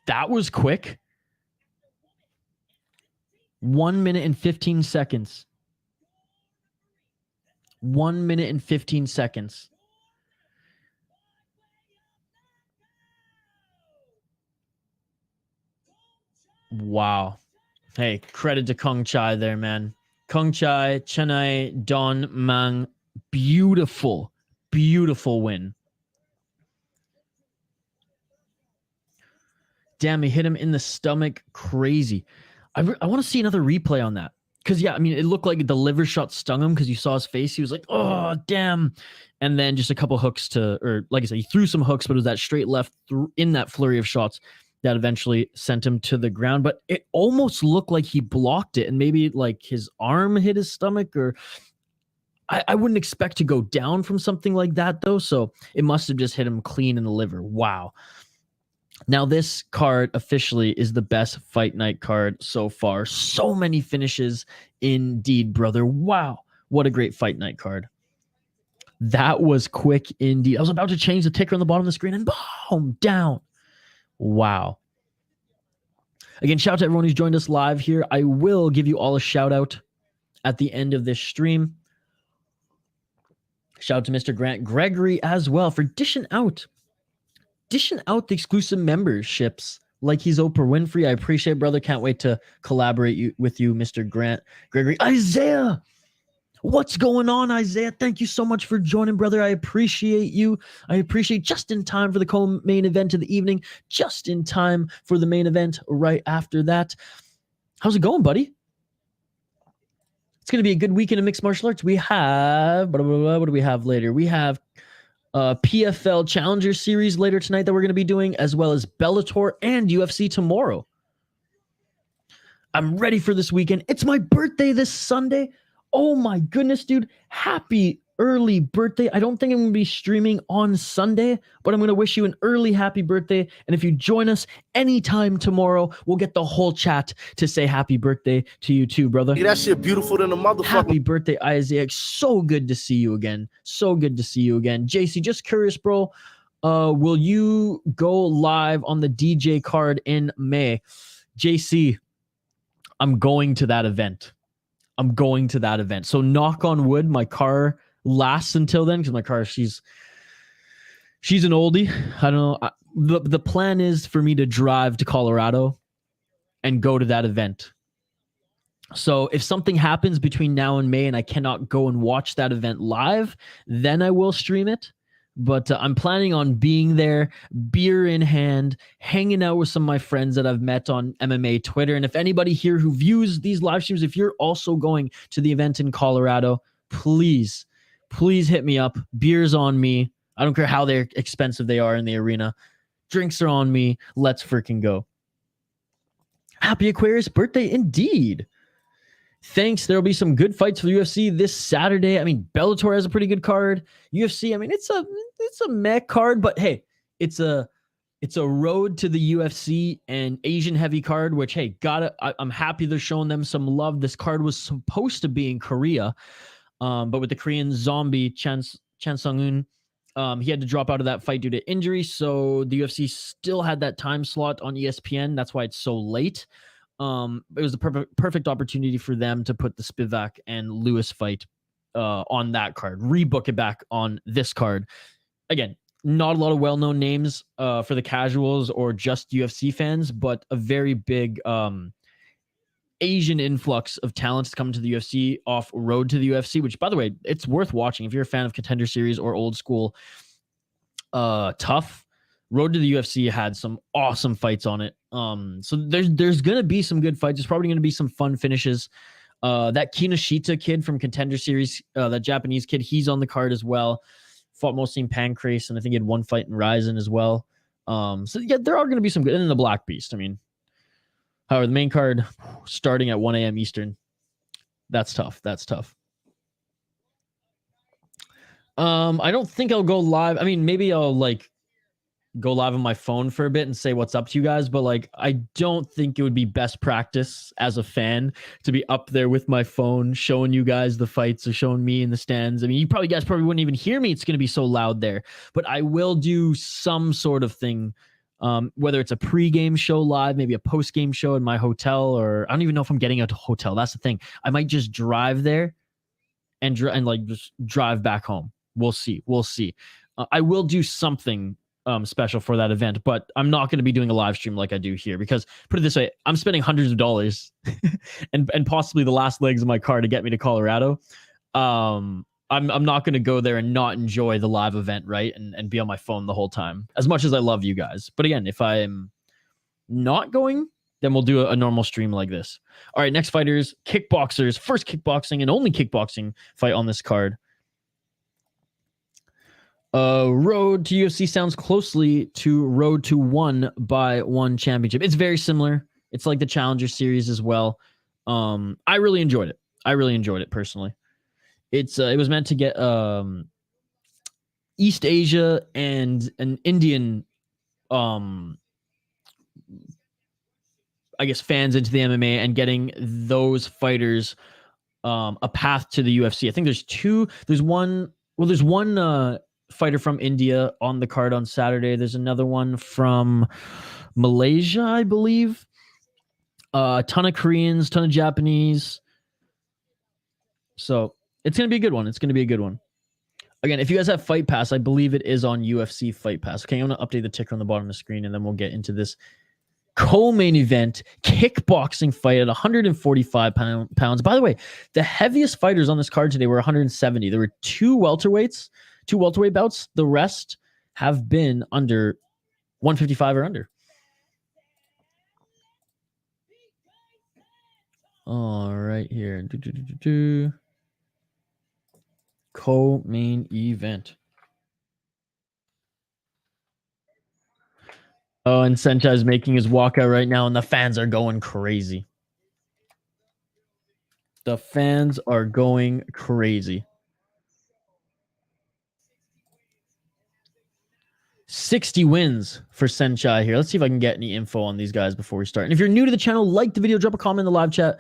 That was quick. 1 minute and 15 seconds. 1 minute and 15 seconds. Wow. Hey, credit to Saenchai there, man. Saenchai, Chennai, Don Mang. Beautiful, beautiful win. Damn, he hit him in the stomach. Crazy. I want to see another replay on that. Because, yeah, I mean, it looked like the liver shot stung him because you saw his face. He was like, oh, damn. And then just a couple hooks or like I said, he threw some hooks, but it was that straight left in that flurry of shots that eventually sent him to the ground. But it almost looked like he blocked it, and maybe like his arm hit his stomach, or I wouldn't expect to go down from something like that, though. So it must have just hit him clean in the liver. Wow. Now this card officially is the best fight night card so far. So many finishes indeed, brother. Wow. What a great fight night card. That was quick indeed. I was about to change the ticker on the bottom of the screen and boom, down. Wow. Again, shout out to everyone who's joined us live here. I will give you all a shout out at the end of this stream. Shout out to Mr. Grant Gregory as well for dishing out the exclusive memberships like he's Oprah Winfrey. I appreciate it, brother. Can't wait to collaborate with you, Mr. Grant Gregory. Isaiah, what's going on, Isaiah? Thank you so much for joining, brother. I appreciate you. I appreciate just in time for the co-main event of the evening, just in time for the main event right after that. How's it going, buddy? It's going to be a good weekend of mixed martial arts. We have, what do we have later? We have PFL Challenger Series later tonight that we're going to be doing, as well as Bellator and UFC tomorrow. I'm ready for this weekend. It's my birthday this Sunday. Oh my goodness, dude. Happy early birthday. I don't think I'm going to be streaming on Sunday, but I'm going to wish you an early happy birthday. And if you join us anytime tomorrow, we'll get the whole chat to say happy birthday to you too, brother. Yeah, that shit beautiful than a motherfucker. Happy birthday, Isaac. So good to see you again. So good to see you again. JC, just curious, bro. Will you go live on the DJ card in May? JC, I'm going to that event. So knock on wood, my car lasts until then, because my car, she's an oldie. I don't know. The plan is for me to drive to Colorado and go to that event. So if something happens between now and May and I cannot go and watch that event live, then I will stream it. But I'm planning on being there, beer in hand, hanging out with some of my friends that I've met on MMA Twitter. And if anybody here who views these live streams, if you're also going to the event in Colorado, please please hit me up. Beers on me. I don't care how expensive they are in the arena. Drinks are on me. Let's freaking go. Happy Aquarius birthday indeed. Thanks. There'll be some good fights for the UFC this Saturday. I mean, Bellator has a pretty good card. UFC, I mean, it's a meh card, but hey, it's a road to the UFC and Asian heavy card, which, hey, I'm happy they're showing them some love. This card was supposed to be in Korea, but with the Korean zombie Chan Sung-un, he had to drop out of that fight due to injury. So the UFC still had that time slot on ESPN. That's why it's so late. It was the perfect opportunity for them to put the Spivak and Lewis fight on that card, rebook it back on this card. Again, not a lot of well-known names for the casuals or just UFC fans, but a very big Asian influx of talents coming to the UFC off road to the UFC, which, by the way, it's worth watching if you're a fan of Contender Series or old school tough. Road to the UFC had some awesome fights on it. So there's going to be some good fights. There's probably going to be some fun finishes. That Kinoshita kid from Contender Series, that Japanese kid, he's on the card as well. Fought mostly in Pancrase, and I think he had one fight in Ryzen as well. So yeah, there are going to be some good. And then the Black Beast. I mean, however, the main card starting at 1 a.m. Eastern. That's tough. That's tough. I don't think I'll go live. I mean, maybe I'll go live on my phone for a bit and say what's up to you guys, but I don't think it would be best practice as a fan to be up there with my phone showing you guys the fights or showing me in the stands. I mean, you guys probably wouldn't even hear me. It's going to be so loud there, but I will do some sort of thing, whether it's a pre-game show live, maybe a post-game show in my hotel, or I don't even know if I'm getting a hotel. That's the thing. I might just drive there and just drive back home. We'll see. I will do something special for that event, but I'm not going to be doing a live stream like I do here, because put it this way, I'm spending hundreds of dollars and possibly the last legs of my car to get me to Colorado. I'm not going to go there and not enjoy the live event, right? And be on my phone the whole time, as much as I love you guys. But again, if I'm not going, then we'll do a normal stream like this. All right, next fighters, kickboxers, first kickboxing and only kickboxing fight on this card. Road to UFC sounds closely to Road to 1x1 championship. It's very similar. It's like the Challenger Series as well. I really enjoyed it. Personally. It was meant to get East Asia and an Indian I guess fans into the MMA and getting those fighters a path to the UFC. I think there's one fighter from India on the card on Saturday. There's another one from Malaysia, I believe. A ton of Koreans, ton of Japanese. So it's going to be a good one. Again, if you guys have Fight Pass, I believe it is on UFC Fight Pass. Okay, I'm going to update the ticker on the bottom of the screen, and then we'll get into this co-main event kickboxing fight at 145 pounds. By the way, the heaviest fighters on this card today were 170. There were two welterweight bouts. The rest have been under 155 or under. All right, here. Co-main event. Oh, and Saenchai is making his walkout right now, and the fans are going crazy. 60 wins for Saenchai here. Let's see if I can get any info on these guys before we start. And if you're new to the channel, like the video, drop a comment in the live chat.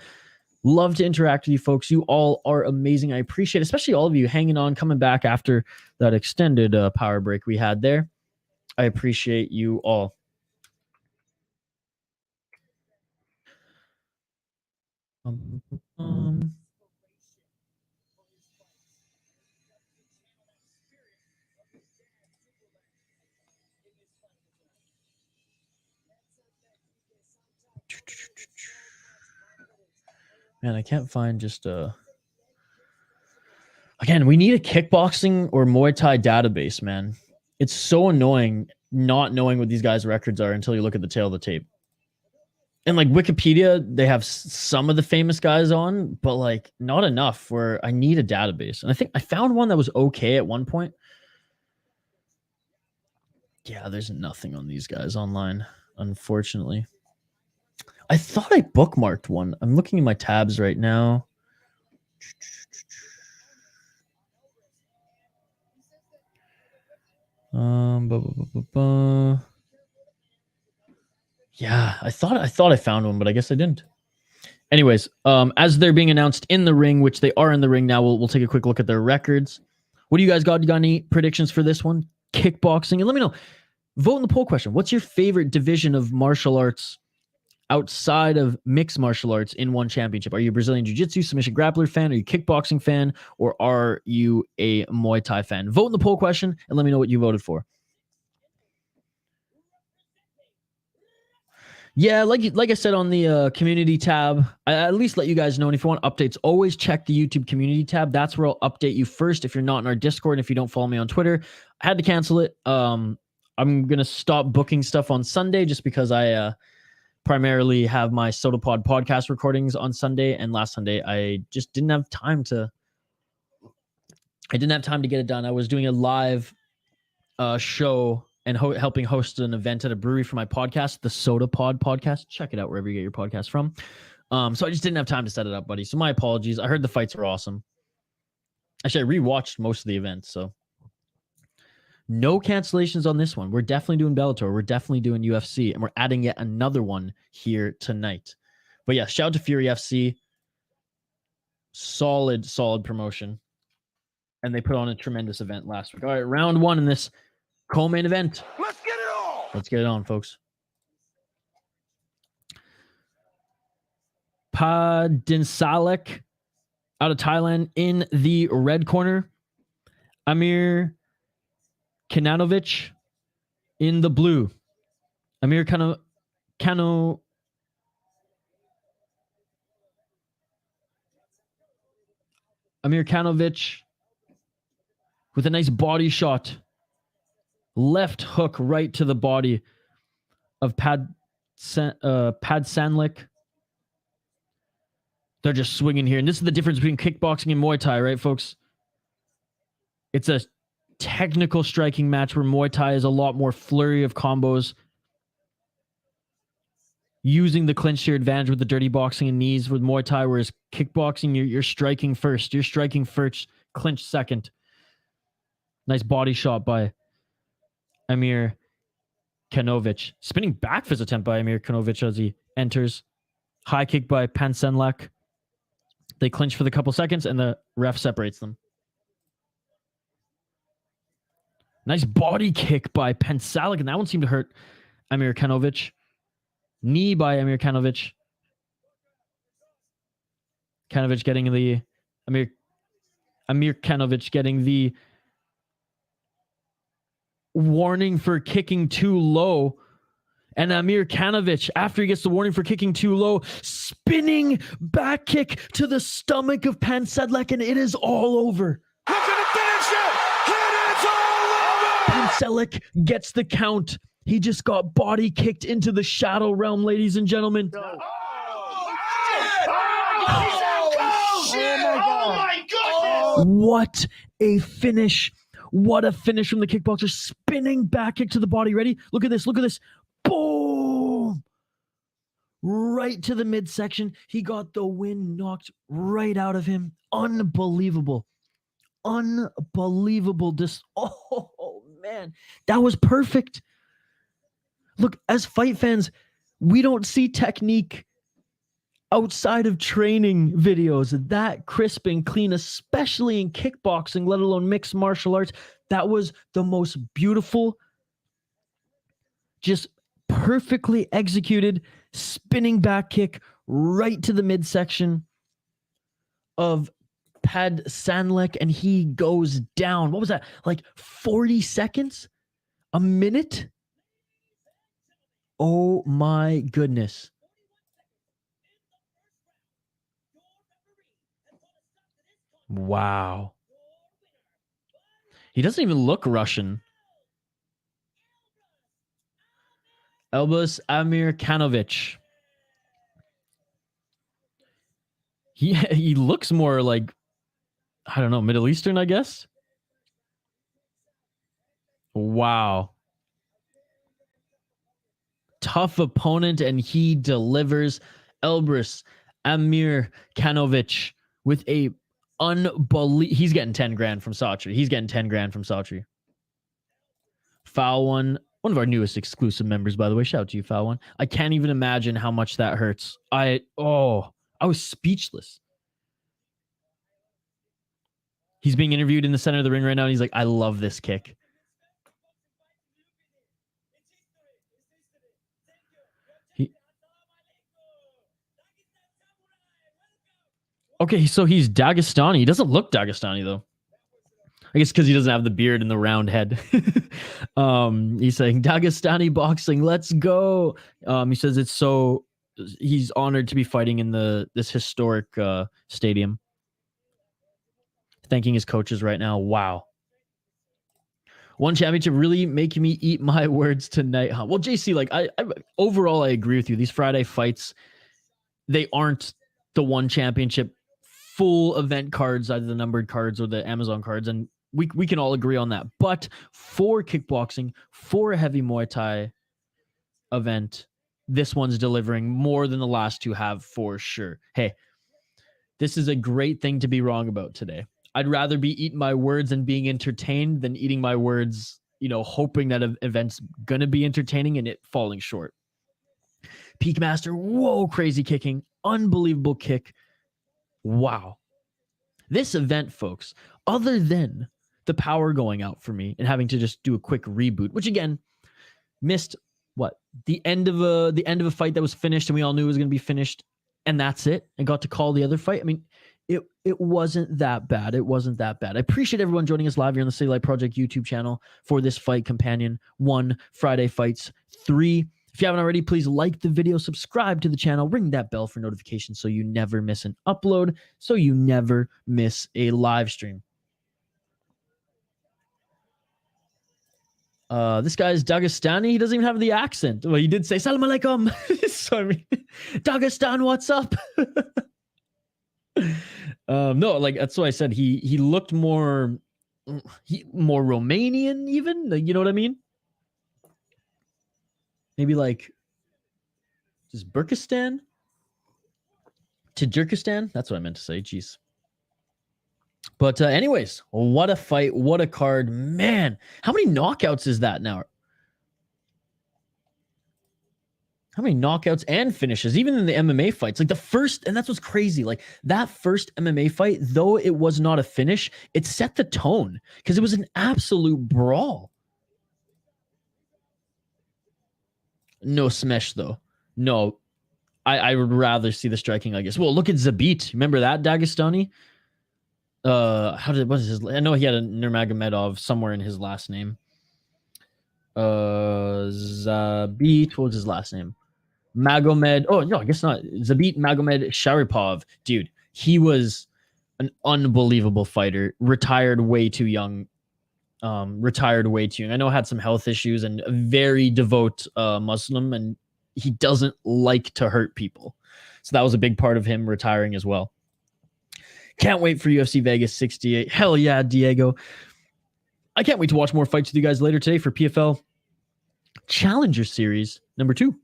Love to interact with you folks. You all are amazing. I appreciate it, especially all of you hanging on, coming back after that extended power break we had there. I appreciate you all. Man, I can't find just again, we need a kickboxing or Muay Thai database, man. It's so annoying not knowing what these guys' records are until you look at the tail of the tape. And like Wikipedia, they have some of the famous guys on, but like not enough where I need a database. And I think I found one that was okay at one point. Yeah, there's nothing on these guys online, unfortunately. I thought I bookmarked one. I'm looking in my tabs right now. Yeah, I thought I found one, but I guess I didn't. Anyways, as they're being announced in the ring, which they are in the ring now, we'll take a quick look at their records. What do you guys got? You got any predictions for this one? Kickboxing, and let me know. Vote in the poll question. What's your favorite division of martial arts outside of mixed martial arts in one championship? Are you a Brazilian Jiu-Jitsu submission grappler fan? Are you a kickboxing fan? Or are you a Muay Thai fan? Vote in the poll question and let me know what you voted for. Yeah, like I said on the community tab, I at least let you guys know. And if you want updates, always check the YouTube community tab. That's where I'll update you first if you're not in our Discord and if you don't follow me on Twitter. I had to cancel it. I'm going to stop booking stuff on Sunday just because I primarily have my SodaPod podcast recordings on Sunday. And last Sunday, I just didn't have time to get it done. I was doing a live show and helping host an event at a brewery for my podcast, the SodaPod podcast. Check it out wherever you get your podcast from. So I just didn't have time to set it up, buddy. So my apologies. I heard the fights were awesome. Actually, I rewatched most of the events, so no cancellations on this one. We're definitely doing Bellator. We're definitely doing UFC, and we're adding yet another one here tonight. But yeah, shout out to Fury FC. Solid promotion. And they put on a tremendous event last week. All right, round one in this co-main event. Let's get it on. Let's get it on, folks. Paedsanlek out of Thailand in the red corner. Amirkhanovich in the blue. Amirkhanovich with a nice body shot. Left hook right to the body of Paedsanlek. They're just swinging here. And this is the difference between kickboxing and Muay Thai, right, folks? It's a technical striking match where Muay Thai is a lot more flurry of combos. Using the clinch to your advantage with the dirty boxing and knees with Muay Thai, whereas kickboxing, you're striking first. You're striking first, clinch second. Nice body shot by Amirkhanovich. Spinning back fist attempt by Amirkhanovich as he enters. High kick by Paedsanlek. They clinch for the couple seconds and the ref separates them. Nice body kick by Paedsanlek, and that one seemed to hurt Amirkhanovich. Knee by Amirkhanovich. Amirkhanovich getting the warning for kicking too low. And Amirkhanovich, after he gets the warning for kicking too low, spinning back kick to the stomach of Paedsanlek, and it is all over. Look at the finish it. It is all over. Paedsanlek gets the count. He just got body kicked into the shadow realm, ladies and gentlemen. Oh, my God. What a finish. What a finish from the kickboxer. Spinning back kick to the body. Ready? Look at this. Look at this. Boom. Right to the midsection. He got the wind knocked right out of him. Unbelievable. Unbelievable. Oh, man. That was perfect. Look, as fight fans, we don't see technique outside of training videos that crisp and clean, especially in kickboxing, let alone mixed martial arts. That was the most beautiful, just perfectly executed spinning back kick right to the midsection of Paedsanlek, and he goes down. What was that? Like 40 seconds? A minute? Oh my goodness. Wow. He doesn't even look Russian. Elbrus Amirkhanovich. He looks more like, I don't know, Middle Eastern, I guess. Wow. Tough opponent, and he delivers. Elbrus Amirkhanovich with a he's getting 10 grand from Sautry. He's getting 10 grand from Sautry. Foul one of our newest exclusive members, by the way. Shout out to you, Foul one. I can't even imagine how much that hurts. I was speechless. He's being interviewed in the center of the ring right now, and he's like, I love this kick. Okay, so he's Dagestani. He doesn't look Dagestani, though. I guess because he doesn't have the beard and the round head. He's saying, Dagestani boxing, let's go. He says he's honored to be fighting in this historic stadium. Thanking his coaches right now. Wow. One championship really making me eat my words tonight, huh? Well, JC, like I overall, I agree with you. These Friday fights, they aren't the one championship full event cards, either the numbered cards or the Amazon cards, and we can all agree on that. But for kickboxing, for a heavy Muay Thai event, this one's delivering more than the last two have for sure. Hey, this is a great thing to be wrong about today. I'd rather be eating my words and being entertained than eating my words, hoping that an event's gonna be entertaining and it falling short. Peak Master, whoa, crazy kicking, unbelievable kick. Wow. This event, folks, other than the power going out for me and having to just do a quick reboot, which again, missed the end of a fight that was finished and we all knew it was going to be finished, and that's it, and got to call the other fight. I mean, it wasn't that bad. It wasn't that bad. I appreciate everyone joining us live here on the City Light Project YouTube channel for this Fight Companion 1 Friday Fights 3. If you haven't already, please like the video, subscribe to the channel, ring that bell for notifications so you never miss an upload, so you never miss a live stream. This guy's Dagestani. He doesn't even have the accent. Well, he did say Salam Alaikum. Sorry. Dagestan, what's up? No, like that's what I said. He looked more Romanian, even. Like, you know what I mean? Maybe like just Burkistan? Tajikistan? That's what I meant to say. Jeez. But anyways, what a fight. What a card. Man, how many knockouts is that now? How many knockouts and finishes, even in the MMA fights? Like the first, and that's what's crazy. Like that first MMA fight, though it was not a finish, it set the tone because it was an absolute brawl. No smash, though. No, I would rather see the striking, I guess. Well, look at Zabit. Remember that Dagestani? What is his? I know he had a Nurmagomedov somewhere in his last name. Zabit. What was his last name? Magomed. Oh no, I guess not. Zabit Magomed Sharipov. Dude, he was an unbelievable fighter. Retired way too young. I know had some health issues and a very devout Muslim, and he doesn't like to hurt people. So that was a big part of him retiring as well. Can't wait for UFC Vegas 68. Hell yeah, Diego. I can't wait to watch more fights with you guys later today for PFL Challenger Series number 2.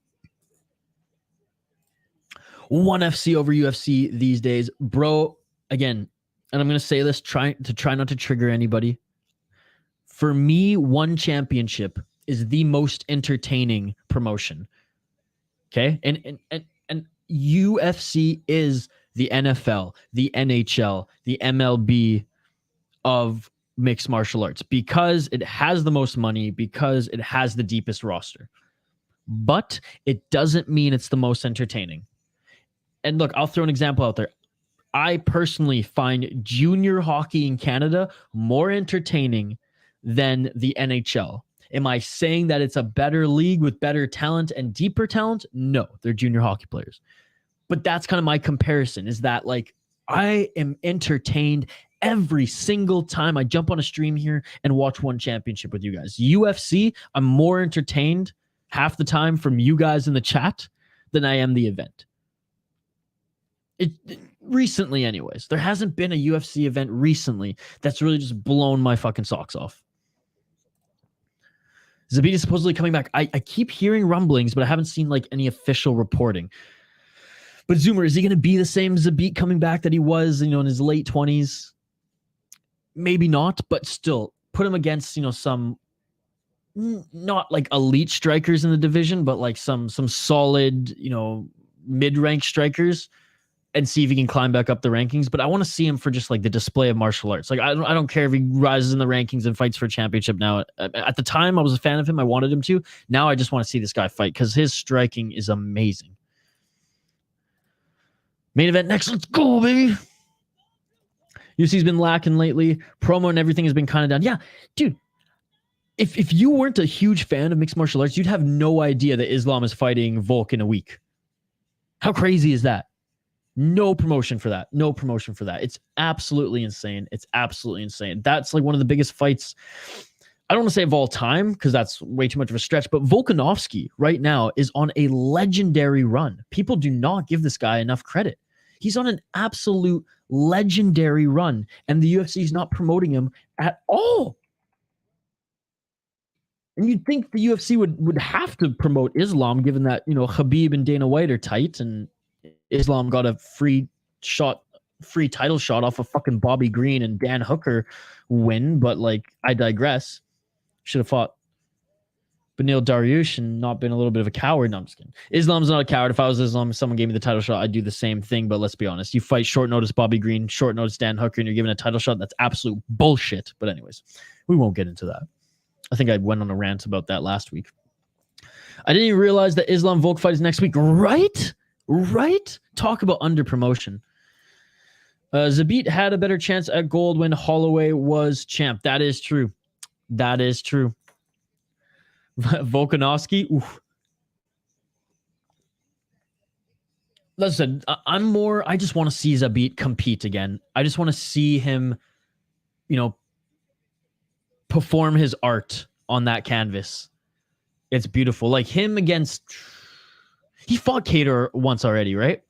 1 FC over UFC these days. Bro, again, and I'm going to say this, try not to trigger anybody. For me, one championship is the most entertaining promotion. Okay? And UFC is the NFL, the NHL, the MLB of mixed martial arts because it has the most money, because it has the deepest roster. But it doesn't mean it's the most entertaining. And look, I'll throw an example out there. I personally find junior hockey in Canada more entertaining than the NHL. Am I saying that it's a better league with better talent and deeper talent? No, they're junior hockey players. But that's kind of my comparison, is that like I am entertained every single time I jump on a stream here and watch one championship with you guys. UFC, I'm more entertained half the time from you guys in the chat than I am the event. recently anyways. There hasn't been a UFC event recently that's really just blown my fucking socks off. Zabit is supposedly coming back. I keep hearing rumblings, but I haven't seen like any official reporting. But Zoomer, is he going to be the same Zabit coming back that he was, in his late 20s? Maybe not, but still, put him against, some not like elite strikers in the division, but like some solid, mid-ranked strikers, and see if he can climb back up the rankings. But I want to see him for just like the display of martial arts. Like I don't care if he rises in the rankings and fights for a championship now. At the time, I was a fan of him. I wanted him to. Now I just want to see this guy fight because his striking is amazing. Main event next. Let's go, baby. UFC's been lacking lately. Promo and everything has been kind of down. Yeah, dude. If you weren't a huge fan of mixed martial arts, you'd have no idea that Islam is fighting Volk in a week. How crazy is that? No promotion for that. No promotion for that. It's absolutely insane. It's absolutely insane. That's like one of the biggest fights, I don't want to say of all time, because that's way too much of a stretch, but Volkanovski right now is on a legendary run. People do not give this guy enough credit. He's on an absolute legendary run, and the UFC is not promoting him at all. And you'd think the UFC would have to promote Islam, given that, Khabib and Dana White are tight, and Islam got a free title shot off of fucking Bobby Green and Dan Hooker win. But like, I digress. Should have fought Beneil Dariush and not been a little bit of a coward. No, I'm just kidding. Islam's not a coward. If I was Islam, if someone gave me the title shot, I'd do the same thing. But let's be honest. You fight short notice Bobby Green, short notice Dan Hooker, and you're given a title shot. That's absolute bullshit. But anyways, we won't get into that. I think I went on a rant about that last week. I didn't even realize that Islam Volk fight is next week. Right? Talk about under promotion. Zabit had a better chance at gold when Holloway was champ. That is true. Volkanovski. Oof. Listen, I just want to see Zabit compete again. I just want to see him, perform his art on that canvas. It's beautiful. Like him against, he fought Cater once already, right?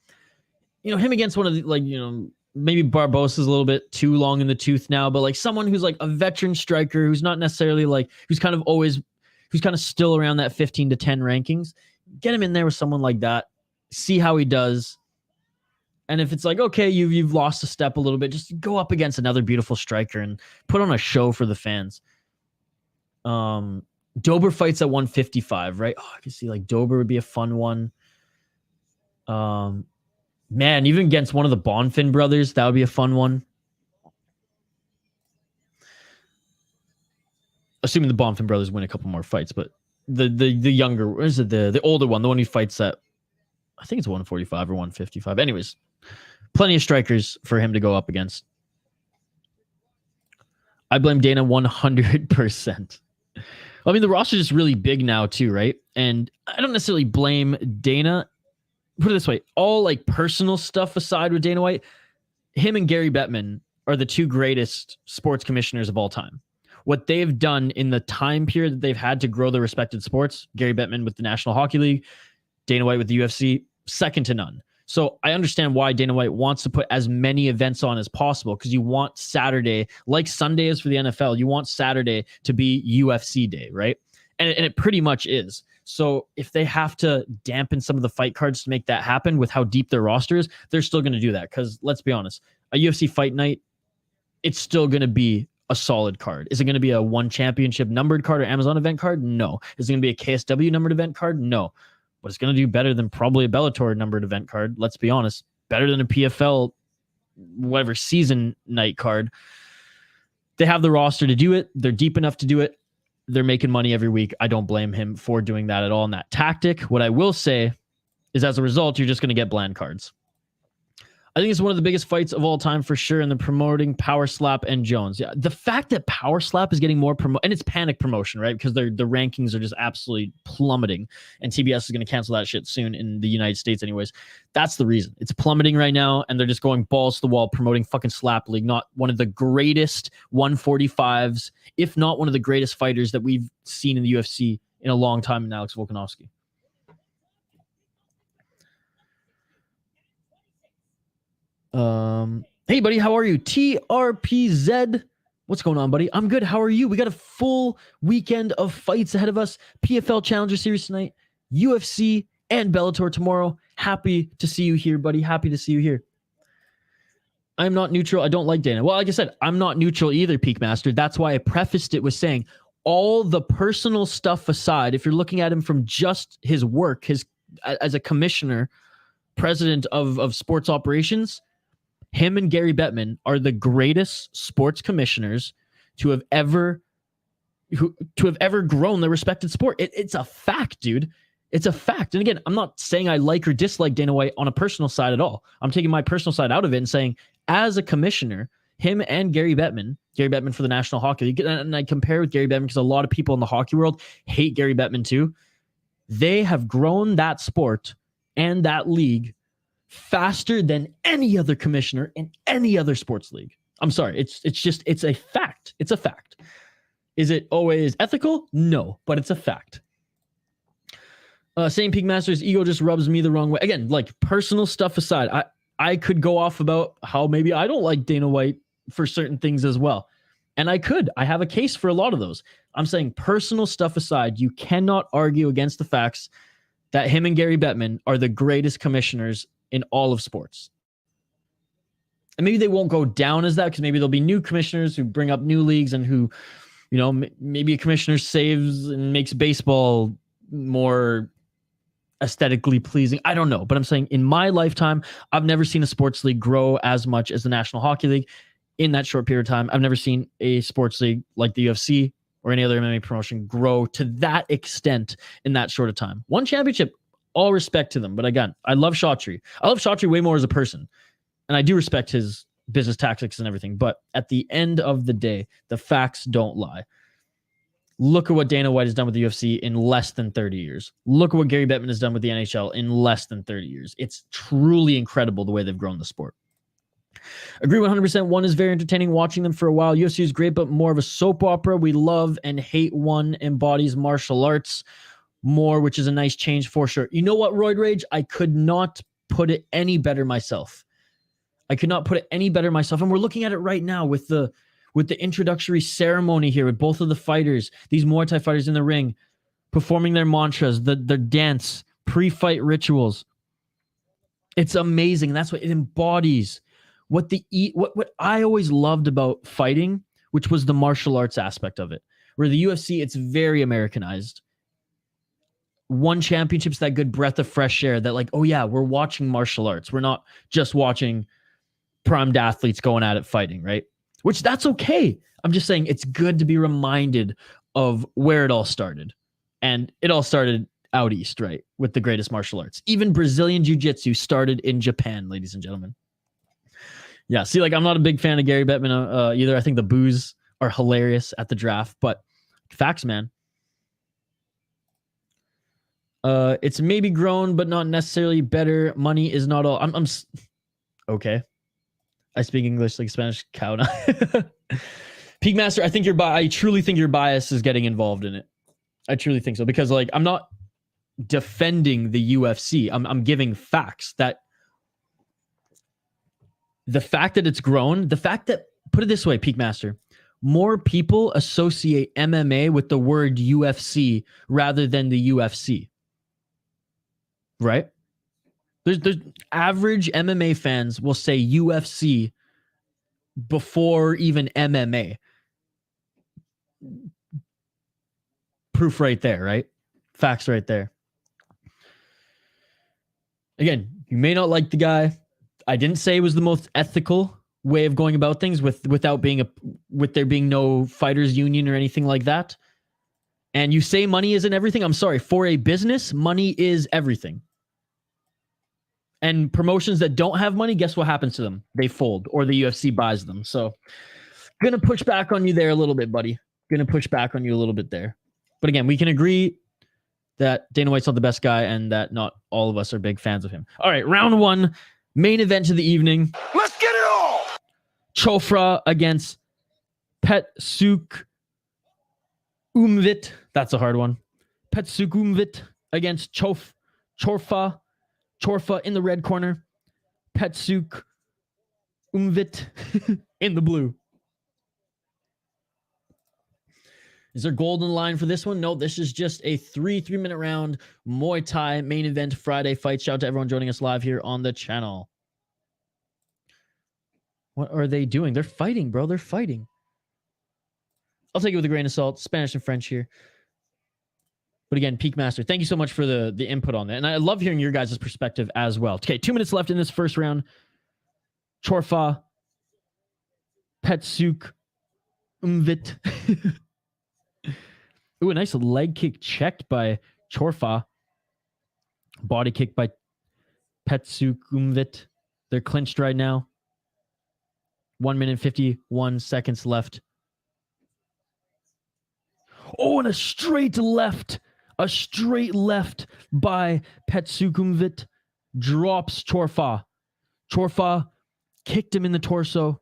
Him against one of the, maybe Barbosa's a little bit too long in the tooth now, but like someone who's like a veteran striker who's not necessarily like, who's kind of still around that 15 to 10 rankings. Get him in there with someone like that. See how he does. And if it's like, okay, you've lost a step a little bit, just go up against another beautiful striker and put on a show for the fans. Dober fights at 155, right? Oh, I can see like Dober would be a fun one. Man, even against one of the Bonfin brothers, that would be a fun one. Assuming the Bonfin brothers win a couple more fights, but the younger, or is it the older one, the one who fights at, I think it's 145 or 155. Anyways, plenty of strikers for him to go up against. I blame Dana 100%. I mean, the roster is just really big now too, right? And I don't necessarily blame Dana. Put it this way, all like personal stuff aside with Dana White, him and Gary Bettman are the two greatest sports commissioners of all time. What they've done in the time period that they've had to grow their respected sports, Gary Bettman with the National Hockey League, Dana White with the UFC, second to none. So I understand why Dana White wants to put as many events on as possible, because you want Saturday, like Sunday is for the NFL, you want Saturday to be UFC day, right? And it pretty much is. So if they have to dampen some of the fight cards to make that happen with how deep their roster is, they're still going to do that. Because let's be honest, a UFC fight night, it's still going to be a solid card. Is it going to be a one championship numbered card or Amazon event card? No. Is it going to be a KSW numbered event card? No. But it's going to do better than probably a Bellator numbered event card. Let's be honest. Better than a PFL, whatever, season night card. They have the roster to do it. They're deep enough to do it. They're making money every week. I don't blame him for doing that at all in that tactic. What I will say is, as a result, you're just going to get bland cards. I think it's one of the biggest fights of all time for sure, and the promoting Power Slap and Jones. Yeah, the fact that Power Slap is getting more promo, and it's panic promotion, right? Because the rankings are just absolutely plummeting, and TBS is going to cancel that shit soon in the United States anyways. That's the reason. It's plummeting right now, and they're just going balls to the wall promoting fucking Slap League, not one of the greatest 145s, if not one of the greatest fighters that we've seen in the UFC in a long time in Alex Volkanovski. Hey, buddy, how are you? TRPZ. What's going on, buddy? I'm good. How are you? We got a full weekend of fights ahead of us. PFL Challenger Series tonight, UFC, and Bellator tomorrow. Happy to see you here, buddy. Happy to see you here. I'm not neutral. I don't like Dana. Well, like I said, I'm not neutral either, Peak Master. That's why I prefaced it with saying all the personal stuff aside, if you're looking at him from just his work, as a commissioner, president of sports operations, him and Gary Bettman are the greatest sports commissioners to have ever grown the respected sport. It's a fact, dude. It's a fact. And again, I'm not saying I like or dislike Dana White on a personal side at all. I'm taking my personal side out of it and saying, as a commissioner, him and Gary Bettman for the National Hockey League, and I compare with Gary Bettman because a lot of people in the hockey world hate Gary Bettman too. They have grown that sport and that league faster than any other commissioner in any other sports league. I'm sorry. It's a fact. It's a fact. Is it always ethical? No, but it's a fact. Same Peak Masters, ego just rubs me the wrong way. Again, like personal stuff aside, I could go off about how maybe I don't like Dana White for certain things as well. And I have a case for a lot of those. I'm saying personal stuff aside, you cannot argue against the facts that him and Gary Bettman are the greatest commissioners in all of sports. And maybe they won't go down as that because maybe there'll be new commissioners who bring up new leagues and who, maybe a commissioner saves and makes baseball more aesthetically pleasing. I don't know. But I'm saying in my lifetime, I've never seen a sports league grow as much as the National Hockey League in that short period of time. I've never seen a sports league like the UFC or any other MMA promotion grow to that extent in that short of time. One championship, all respect to them. But again, I love Chaudhry. I love Chaudhry way more as a person. And I do respect his business tactics and everything. But at the end of the day, the facts don't lie. Look at what Dana White has done with the UFC in less than 30 years. Look at what Gary Bettman has done with the NHL in less than 30 years. It's truly incredible the way they've grown the sport. Agree 100%. One is very entertaining watching them for a while. UFC is great, but more of a soap opera. We love and hate one embodies martial arts more, which is a nice change for sure. You know what, Roid Rage? I could not put it any better myself. And we're looking at it right now with the introductory ceremony here with both of the fighters, these Muay Thai fighters in the ring, performing their mantras, their dance, pre-fight rituals. It's amazing. That's what it embodies. What I always loved about fighting, which was the martial arts aspect of it. Where the UFC, it's very Americanized. One championship's that good breath of fresh air that like, oh yeah, we're watching martial arts. We're not just watching primed athletes going at it fighting, right? Which that's okay. I'm just saying it's good to be reminded of where it all started. And it all started out east, right? With the greatest martial arts. Even Brazilian Jiu-Jitsu started in Japan, ladies and gentlemen. Yeah, see, like I'm not a big fan of Gary Bettman either. I think the boos are hilarious at the draft, but facts, man. It's maybe grown, but not necessarily better. Money is not all. I'm okay. I speak English like Spanish cow now. Peak Master, I truly think your bias is getting involved in it. I truly think so because like I'm not defending the UFC. I'm giving facts that the fact that it's grown, the fact that, put it this way, Peak Master, more people associate MMA with the word UFC rather than the UFC. Right? There's average MMA fans will say UFC before even MMA. Proof right there, right? Facts right there. Again, you may not like the guy. I didn't say it was the most ethical way of going about things with there being no fighters union or anything like that. And you say money isn't everything. I'm sorry. For a business, money is everything. And promotions that don't have money, guess what happens to them? They fold or the UFC buys them. So gonna push back on you there a little bit, buddy. Gonna push back on you a little bit there. But again, we can agree that Dana White's not the best guy and that not all of us are big fans of him. All right, round one, main event of the evening. Let's get it on! Chorfah against Petsukumvit. That's a hard one. Petsukumvit against Chorfah. Chorfah in the red corner. Petsuk in the blue. Is there gold in the line for this one? No, this is just a 3-minute round Muay Thai main event Friday fight. Shout out to everyone joining us live here on the channel. What are they doing? They're fighting, bro. They're fighting. I'll take it with a grain of salt. Spanish and French here. But again, Peak Master, thank you so much for the input on that. And I love hearing your guys' perspective as well. Okay, 2 minutes left in this first round. Chorfah, Petsukumvit. Ooh, a nice leg kick checked by Chorfah. Body kick by Petsukumvit. They're clinched right now. 1 minute 51 seconds left. Oh, and a straight left. A straight left by Petsukumvit. Drops Chorfah. Chorfah kicked him in the torso.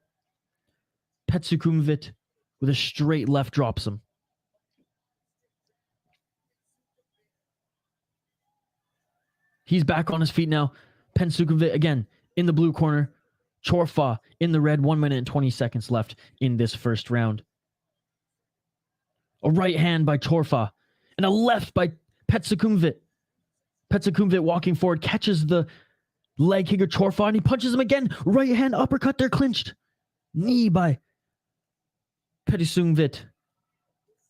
Petsukumvit with a straight left drops him. He's back on his feet now. Petsukumvit again in the blue corner. Chorfah in the red. 1 minute and 20 seconds left in this first round. A right hand by Chorfah and a left by Petsukumvit. Petsukumvit walking forward, catches the leg kick of Chorfah and he punches him again. Right hand uppercut, they're clinched. Knee by Petsukumvit.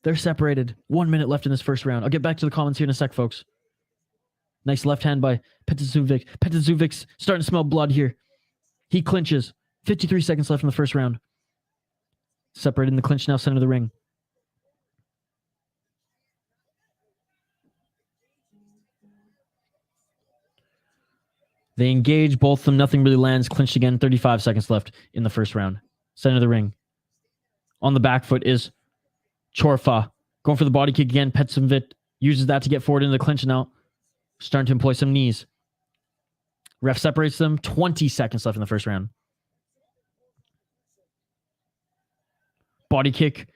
They're separated. 1 minute left in this first round. I'll get back to the comments here in a sec, folks. Nice left hand by Petsukumvit. Petsukumvit's starting to smell blood here. He clinches. 53 seconds left in the first round. Separated in the clinch now, center of the ring. They engage, both of them, nothing really lands. Clinched again, 35 seconds left in the first round. Center of the ring. On the back foot is Chorfah. Going for the body kick again. Petsukumvit uses that to get forward into the clinch now. Starting to employ some knees. Ref separates them. 20 seconds left in the first round. Body kick.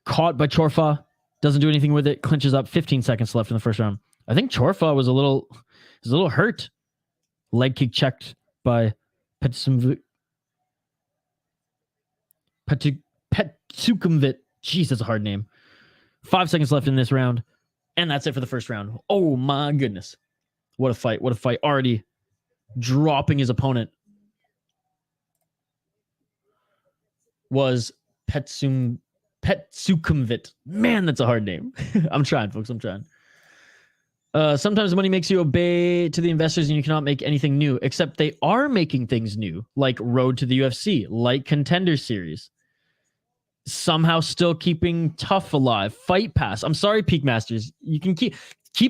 Caught by Chorfah. Doesn't do anything with it. Clinches up. 15 seconds left in the first round. I think Chorfah was a little hurt. Leg kick checked by Petsukumvit. Jeez, that's a hard name. 5 seconds left in this round. And that's it for the first round. Oh my goodness. What a fight. What a fight. Already dropping his opponent was Petsukumvit. Man, that's a hard name. I'm trying, folks. I'm trying. Sometimes money makes you obey to the investors and you cannot make anything new, except they are making things new, like Road to the UFC, like Contender Series. Somehow still keeping Tough alive. Fight Pass. I'm sorry, Peak Masters. You can keep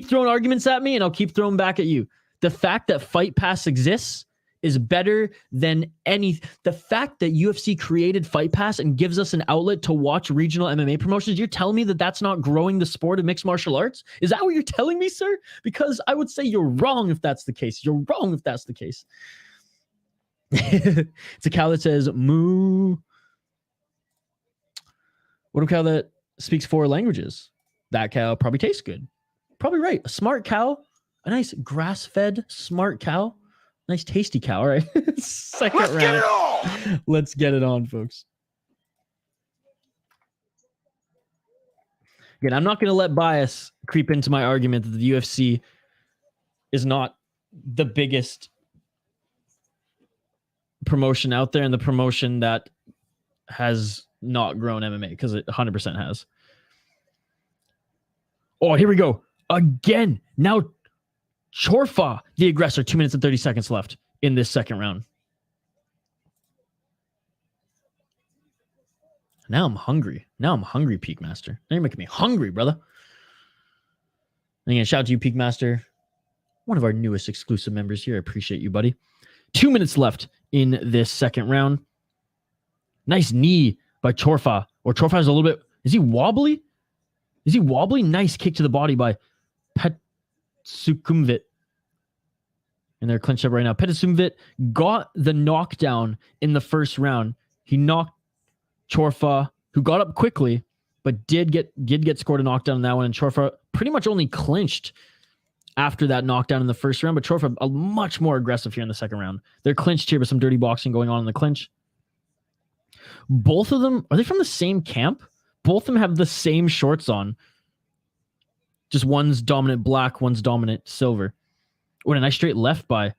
throwing arguments at me and I'll keep throwing back at you. The fact that Fight Pass exists is better than any. The fact that UFC created Fight Pass and gives us an outlet to watch regional MMA promotions, you're telling me that that's not growing the sport of mixed martial arts? Is that what you're telling me, sir? Because I would say you're wrong if that's the case. You're wrong if that's the case. It's a cow that says moo. What a cow that speaks 4 languages. That cow probably tastes good. Probably right. A smart cow. A nice grass-fed smart cow. Nice tasty cow. All right. Second round. Get it on! Let's get it on, folks. Again, I'm not going to let bias creep into my argument that the UFC is not the biggest promotion out there and the promotion that has not grown MMA, because it 100% has. Oh, here we go. Again. Now, Chorfah, the aggressor. 2 minutes and 30 seconds left in this second round. Now I'm hungry. Peak Master. Now you're making me hungry, brother. And again, shout out to you, Peak Master. One of our newest exclusive members here. I appreciate you, buddy. 2 minutes left in this second round. Nice knee by Chorfah. Or Chorfah is a little bit... Is he wobbly? Nice kick to the body by Petsukumvit. And they're clinched up right now. Petsukumvit got the knockdown in the first round. He knocked Chorfah, who got up quickly, but did get scored a knockdown in that one. And Chorfah pretty much only clinched after that knockdown in the first round, but Chorfah much more aggressive here in the second round. They're clinched here with some dirty boxing going on in the clinch. Both of them, are they from the same camp? Both of them have the same shorts on. Just one's dominant black, one's dominant silver. What a nice straight left by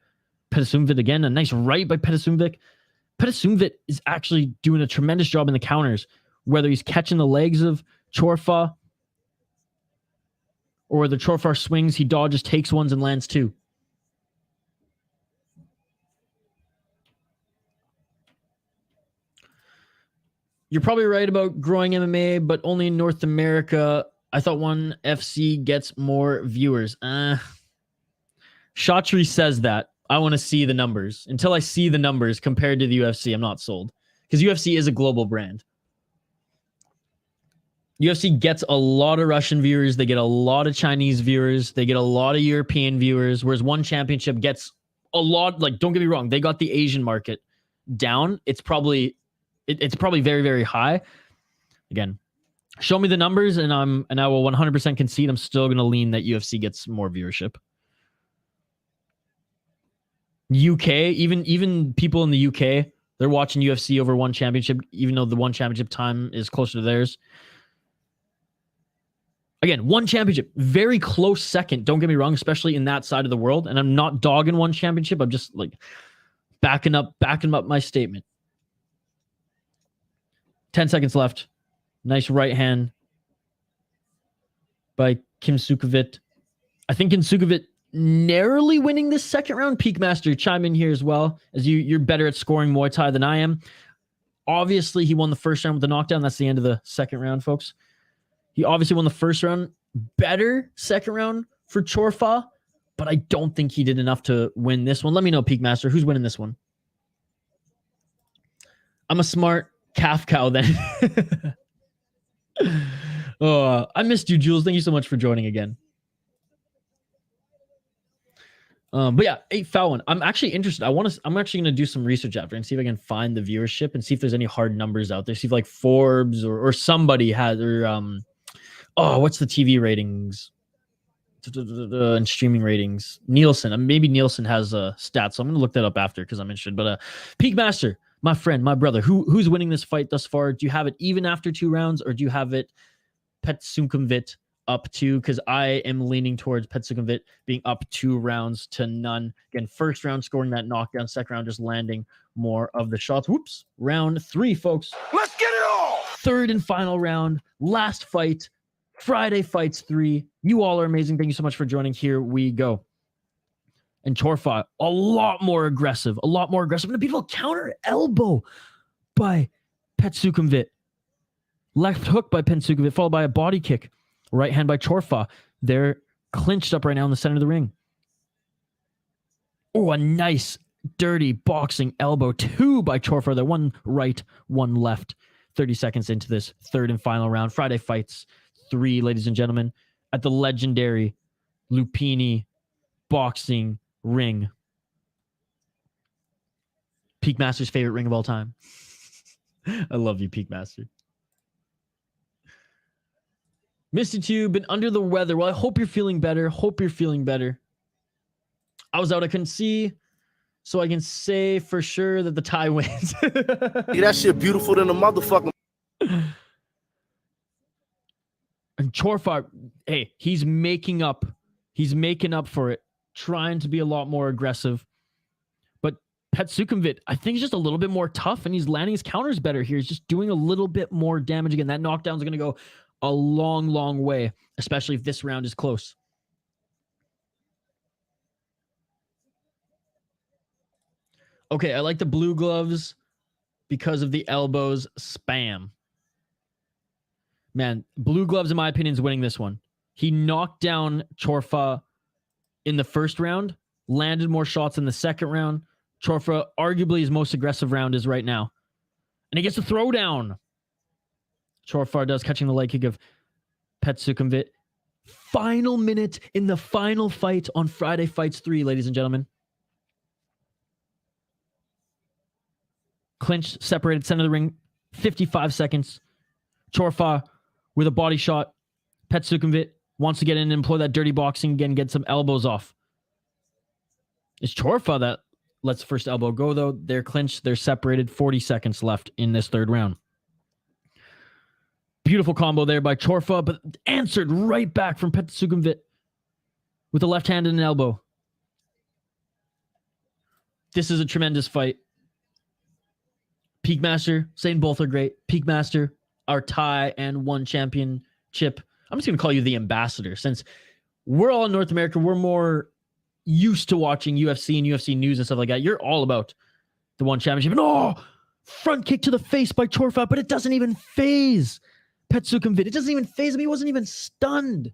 Petsukumvit again. A nice right by Petsukumvit. Petsukumvit is actually doing a tremendous job in the counters, whether he's catching the legs of Chorfah or the Chorfah swings, he dodges, takes ones, and lands two. You're probably right about growing MMA, but only in North America. I thought ONE FC gets more viewers. Shatri says that. I want to see the numbers. Until I see the numbers compared to the UFC, I'm not sold. Because UFC is a global brand. UFC gets a lot of Russian viewers. They get a lot of Chinese viewers. They get a lot of European viewers. Whereas ONE Championship gets a lot, like, don't get me wrong, they got the Asian market down. It's probably very, very high. Again, show me the numbers and I will 100% concede I'm still going to lean that UFC gets more viewership. UK, even people in the UK, they're watching UFC over ONE Championship, even though the ONE Championship time is closer to theirs. Again, ONE Championship, very close second. Don't get me wrong, especially in that side of the world. And I'm not dogging ONE Championship. I'm just like backing up my statement. 10 seconds left. Nice right hand by Petsukumvit. I think Petsukumvit narrowly winning this second round. Peakmaster, chime in here as well, as you're better at scoring Muay Thai than I am. Obviously, he won the first round with the knockdown. That's the end of the second round, folks. He obviously won the first round. Better second round for Chorfah, but I don't think he did enough to win this one. Let me know, Peakmaster, who's winning this one? I'm a smart calf cow then. Oh, I missed you, Jules. Thank you so much for joining again. But yeah, 8 foul one. I'm actually interested. I'm actually going to do some research after and see if I can find the viewership and see if there's any hard numbers out there. See if like Forbes or somebody has, or what's the TV ratings and streaming ratings? Nielsen. Maybe Nielsen has stats. So I'm going to look that up after because I'm interested. But Peakmaster, my friend, my brother, who's winning this fight thus far? Do you have it even after 2 rounds, or do you have it Petsukumvit up 2? Because I am leaning towards Petsukumvit being up 2 rounds to none. Again, first round scoring that knockdown, second round just landing more of the shots. Whoops. Round 3, folks. Let's get it all. Third and final round. Last fight. Friday Fights 3. You all are amazing. Thank you so much for joining. Here we go. And Chorfah, a lot more aggressive. A lot more aggressive. And a beautiful counter elbow by Petsukumvit. Left hook by Petsukumvit, followed by a body kick. Right hand by Chorfah. They're clinched up right now in the center of the ring. Oh, a nice, dirty boxing elbow. 2 by Chorfah. They're 1 right, 1 left. 30 seconds into this third and final round. Friday Fights 3, ladies and gentlemen, at the legendary Lumpinee boxing ring. Peakmaster's favorite ring of all time. I love you, Peakmaster. Misty Tube, been under the weather. Well, I hope you're feeling better. Hope you're feeling better. I was out. I couldn't see, so I can say for sure that the Thai wins. Yeah, that shit beautiful than a motherfucker. And Chorfah, hey, he's making up. He's making up for it, trying to be a lot more aggressive. But Petsukumvit, I think, is just a little bit more tough, and he's landing his counters better here. He's just doing a little bit more damage. Again, that knockdown's going to go a long, long way, especially if this round is close. Okay, I like the blue gloves because of the elbows spam. Man, blue gloves, in my opinion, is winning this one. He knocked down Chorfah in the first round, landed more shots in the second round. Chorfah, arguably his most aggressive round is right now. And he gets a throwdown. Chorfah does, catching the leg kick of Petsukumvit. Final minute in the final fight on Friday Fights 3, ladies and gentlemen. Clinch, separated, center of the ring, 55 seconds. Chorfah with a body shot. Petsukumvit Wants to get in and employ that dirty boxing again, get some elbows off. It's Chorfah that lets the first elbow go, though. They're clinched. They're separated. 40 seconds left in this third round. Beautiful combo there by Chorfah, but answered right back from Petsukumvit with a left hand and an elbow. This is a tremendous fight. Peakmaster, saying both are great. Peakmaster, our Thai and one championship. I'm just going to call you the ambassador, since we're all in North America. We're more used to watching UFC and UFC news and stuff like that. You're all about the one championship. And front kick to the face by Chorfah, but it doesn't even phase Petsukumvit. It doesn't even phase him. He wasn't even stunned.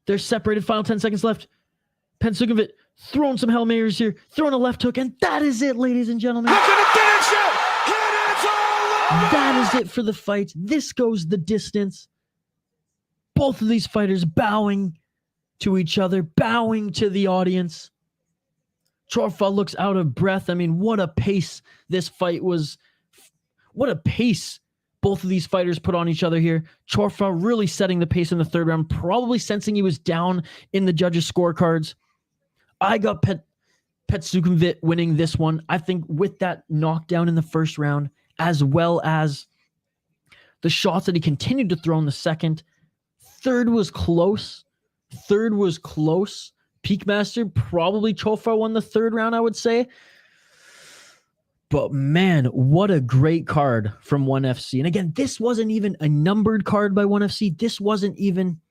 They're separated. Final 10 seconds left. Petsukumvit throwing some Hail Marys here, throwing a left hook, and that is it, ladies and gentlemen. That is it for the fight. This goes the distance. Both of these fighters bowing to each other, bowing to the audience. Chorfah looks out of breath. I mean, what a pace this fight was. What a pace both of these fighters put on each other here. Chorfah really setting the pace in the third round, probably sensing he was down in the judges' scorecards. I got Petsukumvit winning this one. I think with that knockdown in the first round, as well as the shots that he continued to throw in the second. Third was close. Peakmaster, probably Chorfah won the third round, I would say. But man, what a great card from 1FC. And again, this wasn't even a numbered card by 1FC. This wasn't even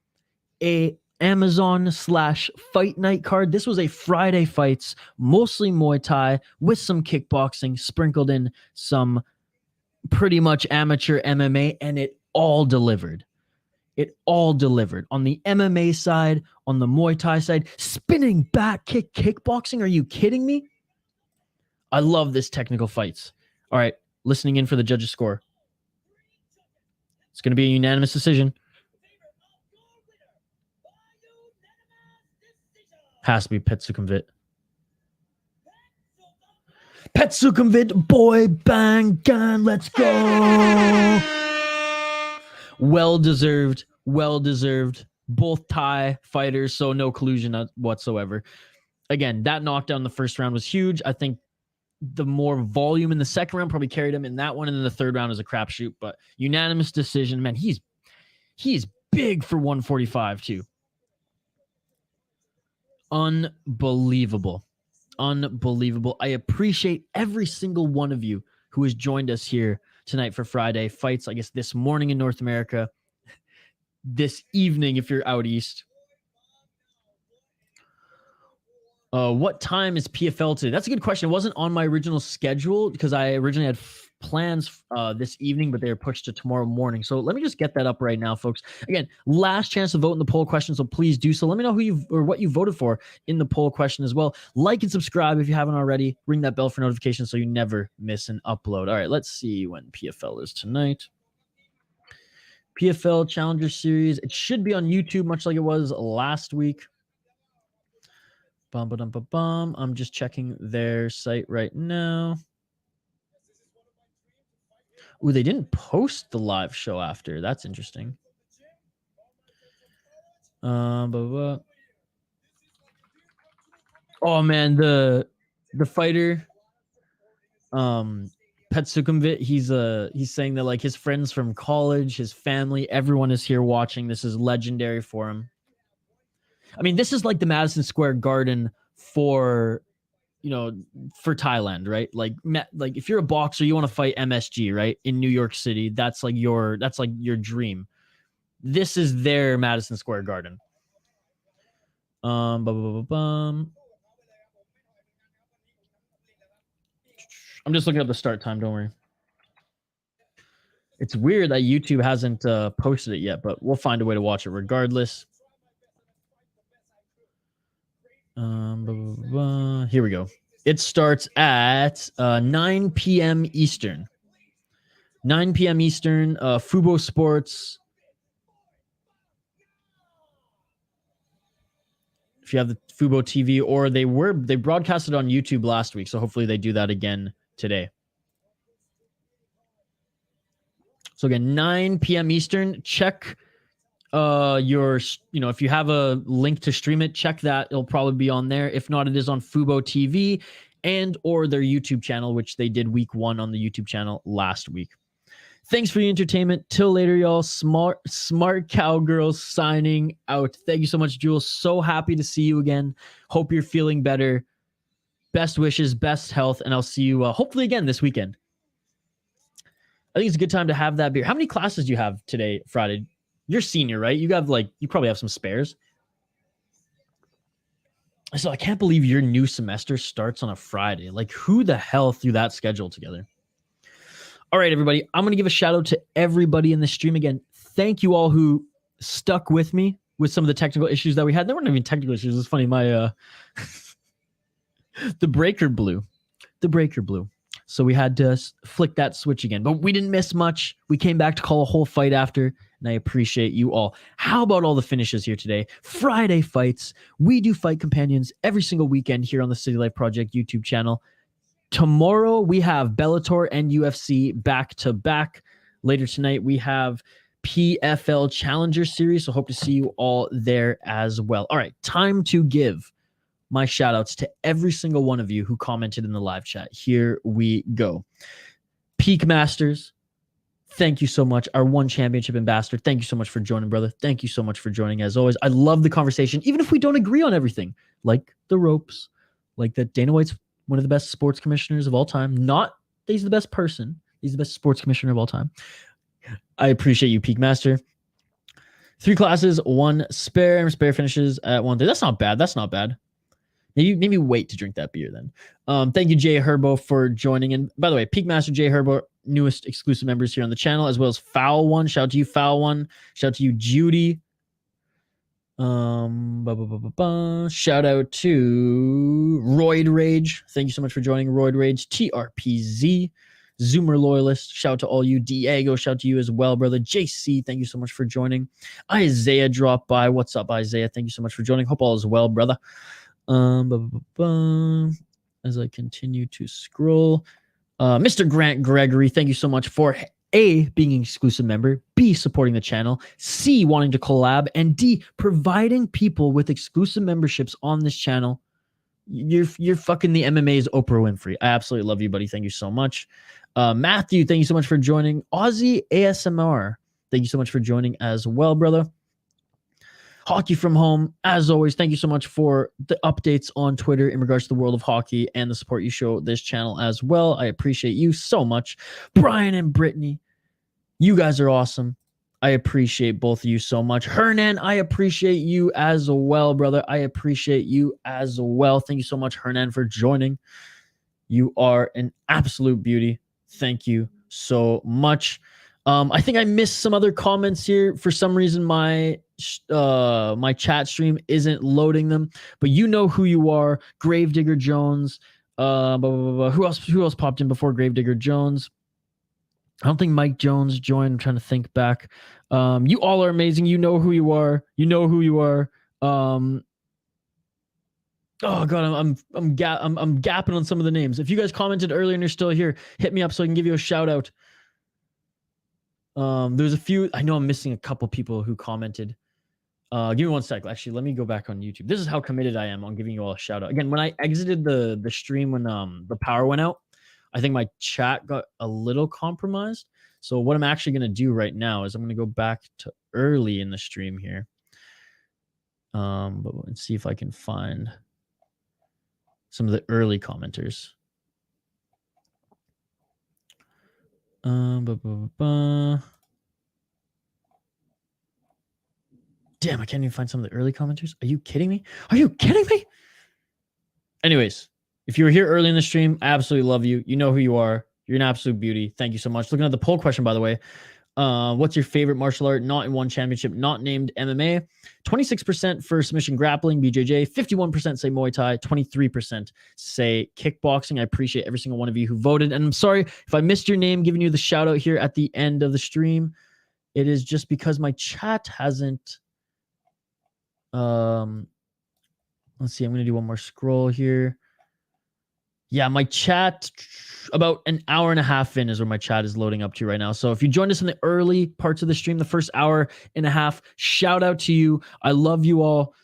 a Amazon/fight night card. This was a Friday fights, mostly Muay Thai with some kickboxing, sprinkled in some pretty much amateur MMA, and it all delivered. It all delivered. On the MMA side, on the Muay Thai side, spinning back kick kickboxing. Are you kidding me? I love this technical fights. All right, listening in for the judges' score. It's going to be a unanimous decision. Has to be Petsukumvit. Petsukumvit, boy, bang, gun, let's go. Well deserved. Both Thai fighters, so no collusion whatsoever. Again, that knockdown in the first round was huge. I think the more volume in the second round probably carried him in that one, and then the third round is a crapshoot. But unanimous decision, man. He's big for 145 too. Unbelievable. I appreciate every single one of you who has joined us here tonight for Friday fights. I guess this morning in North America, this evening if you're out east. What time is PFL today? That's a good question. It wasn't on my original schedule because I originally had plans this evening, but they were pushed to tomorrow morning. So let me just get that up right now, folks. Again, last chance to vote in the poll question, so please do so. Let me know who what you voted for in the poll question as well. Like and subscribe if you haven't already. Ring that bell for notifications so you never miss an upload. All right, let's see when PFL is tonight. PFL Challenger Series. It should be on YouTube, much like it was last week. I'm just checking their site right now. Ooh, they didn't post the live show after. That's interesting. Oh man, the fighter, Petsukumvit, he's saying that like his friends from college, his family, everyone is here watching. This is legendary for him. I mean, this is like the Madison Square Garden for, for Thailand, right? Like if you're a boxer, you want to fight MSG, right? In New York City, that's like your dream. This is their Madison Square Garden. I'm just looking up the start time. Don't worry. It's weird that YouTube hasn't posted it yet, but we'll find a way to watch it regardless. Here we go. It starts at 9 p.m. Eastern. 9 p.m. Eastern. Fubo Sports. If you have the Fubo TV, or they broadcasted on YouTube last week, so hopefully they do that again today. So again, 9 p.m. Eastern. Check your, if you have a link to stream it, check that. It'll probably be on there. If not, it is on Fubo TV and or their YouTube channel, which they did week 1 on the YouTube channel last week. Thanks for the entertainment. Till later, y'all. Smart Cowgirls signing out. Thank you so much, Jules. So happy to see you again. Hope you're feeling better. Best wishes, best health, and I'll see you hopefully again this weekend. I think it's a good time to have that beer. How many classes do you have today, Friday? You're senior, right? You probably have some spares. So I can't believe your new semester starts on a Friday. Like, who the hell threw that schedule together? All right, everybody. I'm going to give a shout out to everybody in the stream again. Thank you all who stuck with me with some of the technical issues that we had. There weren't even technical issues. It's funny. My the breaker blew. So we had to flick that switch again. But we didn't miss much. We came back to call a whole fight after, and I appreciate you all. How about all the finishes here today? Friday fights. We do fight companions every single weekend here on the City Life Project YouTube channel. Tomorrow, we have Bellator and UFC back-to-back. Later tonight, we have PFL Challenger Series, so hope to see you all there as well. All right, time to give my shout-outs to every single one of you who commented in the live chat. Here we go. Peak Masters, thank you so much. Our One Championship Ambassador, thank you so much for joining, brother. Thank you so much for joining, as always. I love the conversation, even if we don't agree on everything, like the ropes, like that Dana White's one of the best sports commissioners of all time. Not that he's the best person. He's the best sports commissioner of all time. I appreciate you, Peak Master. 3 classes, 1 spare. Spare finishes at 1. That's not bad. That's not bad. Maybe wait to drink that beer then. Thank you, Jay Herbo, for joining. And by the way, Peak Master Jay Herbo, newest exclusive members here on the channel, as well as Foul One. Shout out to you, Foul One. Shout out to you, Judy. Shout out to Roid Rage. Thank you so much for joining, Roid Rage. TRPZ, Zoomer Loyalist. Shout out to all you. Diego, shout out to you as well, brother. JC, thank you so much for joining. Isaiah dropped by. What's up, Isaiah? Thank you so much for joining. Hope all is well, brother. As I continue to scroll, Mr. Grant Gregory, thank you so much for A, being an exclusive member, B, supporting the channel, C, wanting to collab, and D, providing people with exclusive memberships on this channel. You're fucking the MMA's Oprah Winfrey. I absolutely love you, buddy. Thank you so much. Matthew, thank you so much for joining. Aussie ASMR, thank you so much for joining as well, brother. Hockey from Home, as always, thank you so much for the updates on Twitter in regards to the world of hockey and the support you show this channel as well. I appreciate you so much. Brian and Brittany, you guys are awesome. I appreciate both of you so much. Hernan, I appreciate you as well, brother. I appreciate you as well. Thank you so much, Hernan, for joining. You are an absolute beauty. Thank you so much. I think I missed some other comments here. For some reason, my chat stream isn't loading them, but you know who you are. Gravedigger Jones. Who else popped in before Gravedigger Jones? I don't think Mike Jones joined. I'm trying to think back. You all are amazing. You know who you are. You know who you are. Oh god, I'm gapping on some of the names. If you guys commented earlier and you're still here, hit me up so I can give you a shout out. There's a few. I know I'm missing a couple people who commented. Give me 1 sec. Actually, let me go back on YouTube. This is how committed I am on giving you all a shout out. Again, when I exited the stream when the power went out, I think my chat got a little compromised. So what I'm actually going to do right now is I'm going to go back to early in the stream here. But let's see if I can find some of the early commenters. Damn, I can't even find some of the early commenters. Are you kidding me? Are you kidding me? Anyways, if you were here early in the stream, I absolutely love you. You know who you are. You're an absolute beauty. Thank you so much. Looking at the poll question, by the way. What's your favorite martial art not in one championship, not named MMA? 26% for submission grappling, BJJ. 51% say Muay Thai. 23% say kickboxing. I appreciate every single one of you who voted. And I'm sorry if I missed your name, giving you the shout out here at the end of the stream. It is just because my chat hasn't. Let's see. I'm going to do one more scroll here. Yeah, my chat, about an hour and a half in is where my chat is loading up to right now. So if you joined us in the early parts of the stream, the first hour and a half, shout out to you. I love you all.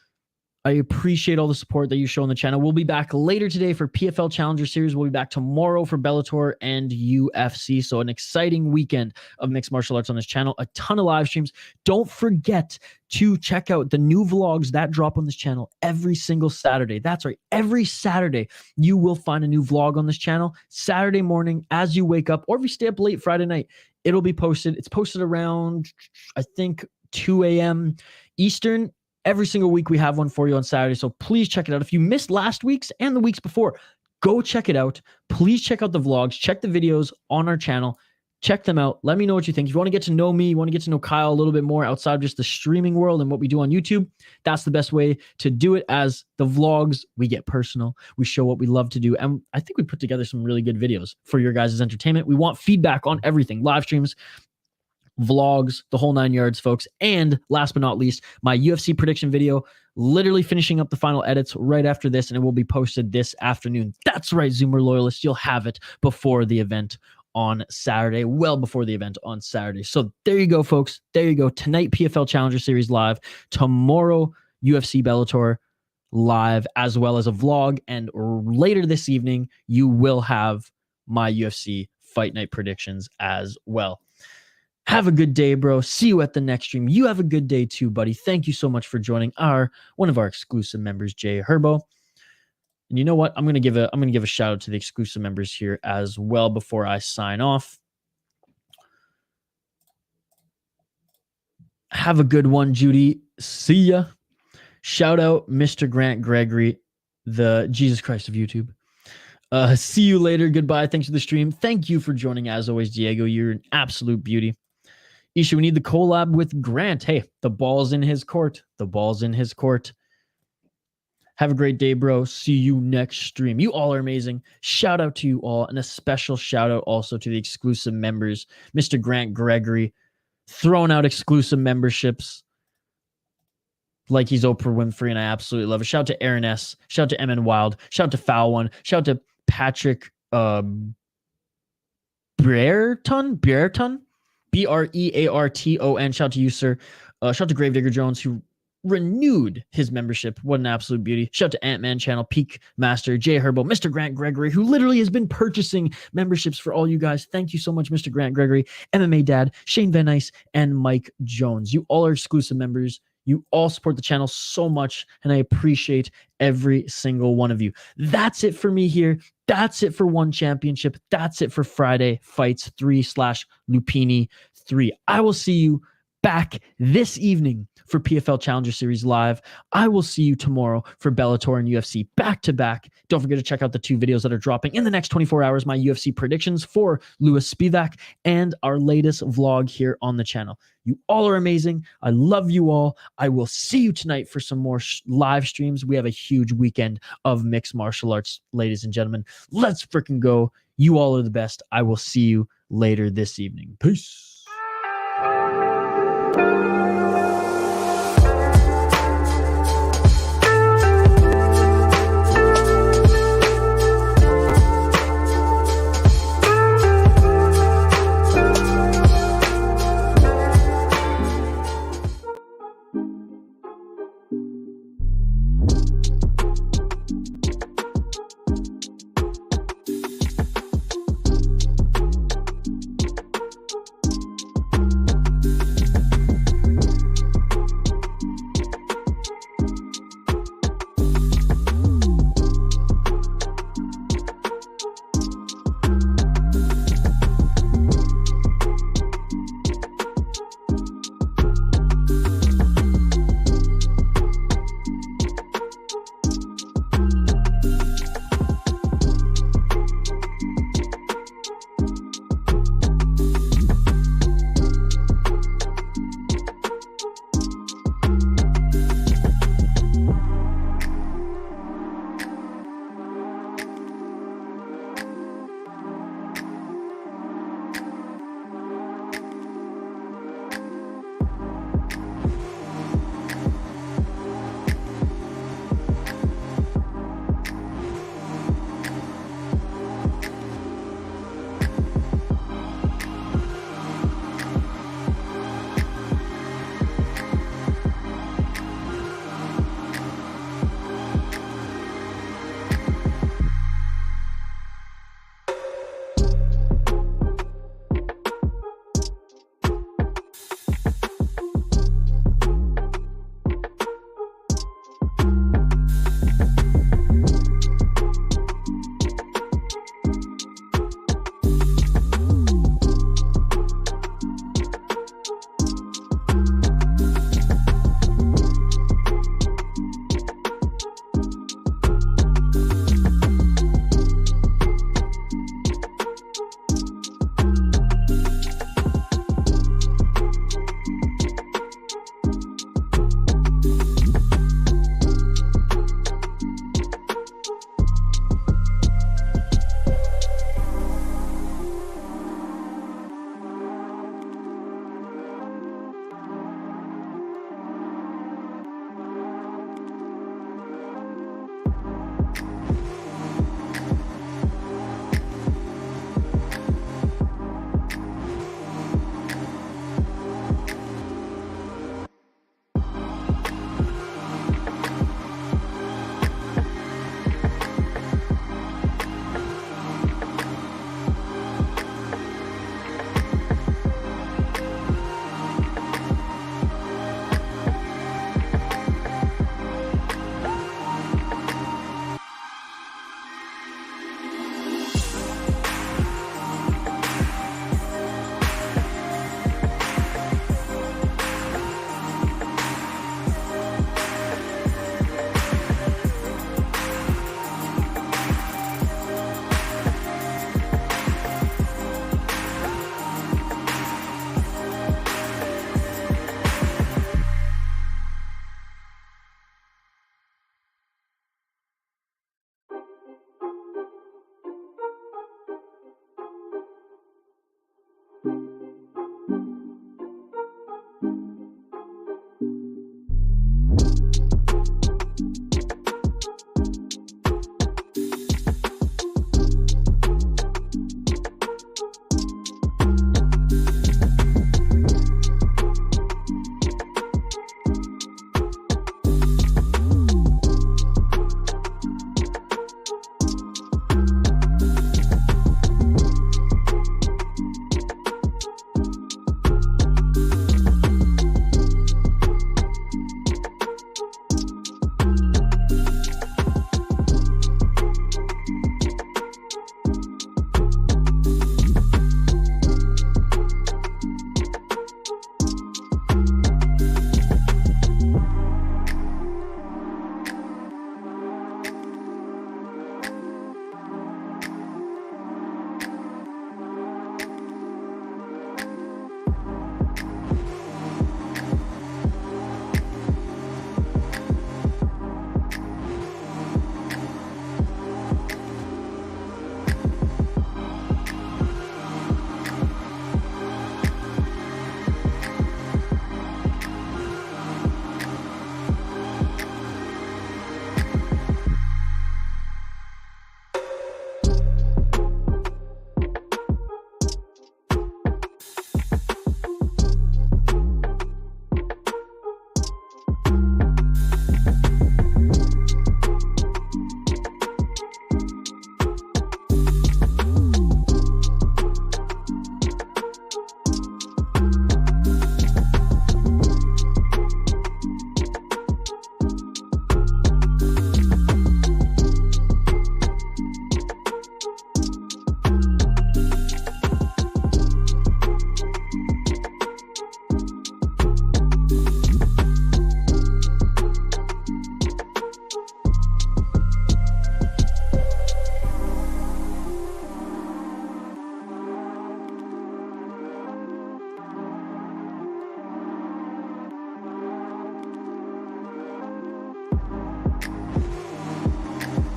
I appreciate all the support that you show on the channel. We'll be back later today for PFL Challenger Series. We'll be back tomorrow for Bellator and UFC. So an exciting weekend of mixed martial arts on this channel. A ton of live streams. Don't forget to check out the new vlogs that drop on this channel every single Saturday. That's right. Every Saturday, you will find a new vlog on this channel. Saturday morning, as you wake up, or if you stay up late Friday night, it'll be posted. It's posted around, I think, 2 a.m. Eastern. Every single week we have one for you on Saturday, so please check it out. If you missed last week's and the weeks before, go check it out. Please check out the vlogs, check the videos on our channel, check them out. Let me know what you think. If you want to get to know me, you want to get to know Kyle a little bit more outside of just the streaming world and what we do on YouTube, that's the best way to do it. As the vlogs, we get personal. We show what we love to do, and I think we put together some really good videos for your guys' entertainment. We want feedback on everything, live streams, vlogs, the whole 9 yards, folks. And last but not least, my UFC prediction video, literally finishing up the final edits right after this, and it will be posted this afternoon. That's right, Zoomer loyalists, you'll have it before the event on Saturday, well before the event on Saturday. So there you go, folks. There you go. Tonight, PFL Challenger Series live. Tomorrow, UFC Bellator live, as well as a vlog. And later this evening, you will have my UFC Fight Night predictions as well. Have a good day, bro. See you at the next stream. You have a good day too, buddy. Thank you so much for joining one of our exclusive members, Jay Herbo. And you know what? I'm gonna give a shout out to the exclusive members here as well before I sign off. Have a good one, Judy. See ya. Shout out Mr. Grant Gregory, the Jesus Christ of YouTube. See you later. Goodbye. Thanks for the stream. Thank you for joining as always, Diego. You're an absolute beauty. Isha, we need the collab with Grant. Hey, the ball's in his court. The ball's in his court. Have a great day, bro. See you next stream. You all are amazing. Shout out to you all, and a special shout out also to the exclusive members. Mr. Grant Gregory, throwing out exclusive memberships like he's Oprah Winfrey, and I absolutely love it. Shout out to Aaron S. Shout out to MN Wild. Shout out to Foul One. Shout out to Patrick Brereton. Brearton. Shout out to you, sir. Shout out to Gravedigger Jones, who renewed his membership. What an absolute beauty. Shout out to Ant-Man Channel, Peak Master, Jay Herbo, Mr. Grant Gregory, who literally has been purchasing memberships for all you guys. Thank you so much, Mr. Grant Gregory, MMA Dad, Shane Van Ice, and Mike Jones. You all are exclusive members. You all support the channel so much, and I appreciate every single one of you. That's it for me here. That's it for One Championship. That's it for Friday Fights 3/Lumpinee 3. I will see you back this evening for PFL Challenger Series live. I will see you tomorrow for Bellator and UFC back to back. Don't forget to check out the 2 videos that are dropping in the next 24 hours, my UFC predictions for Louis Spivak and our latest vlog here on the channel. You all are amazing. I love you all. I will see you tonight for some more live streams. We have a huge weekend of mixed martial arts, ladies and gentlemen. Let's freaking go. You all are the best. I will see you later this evening. Peace.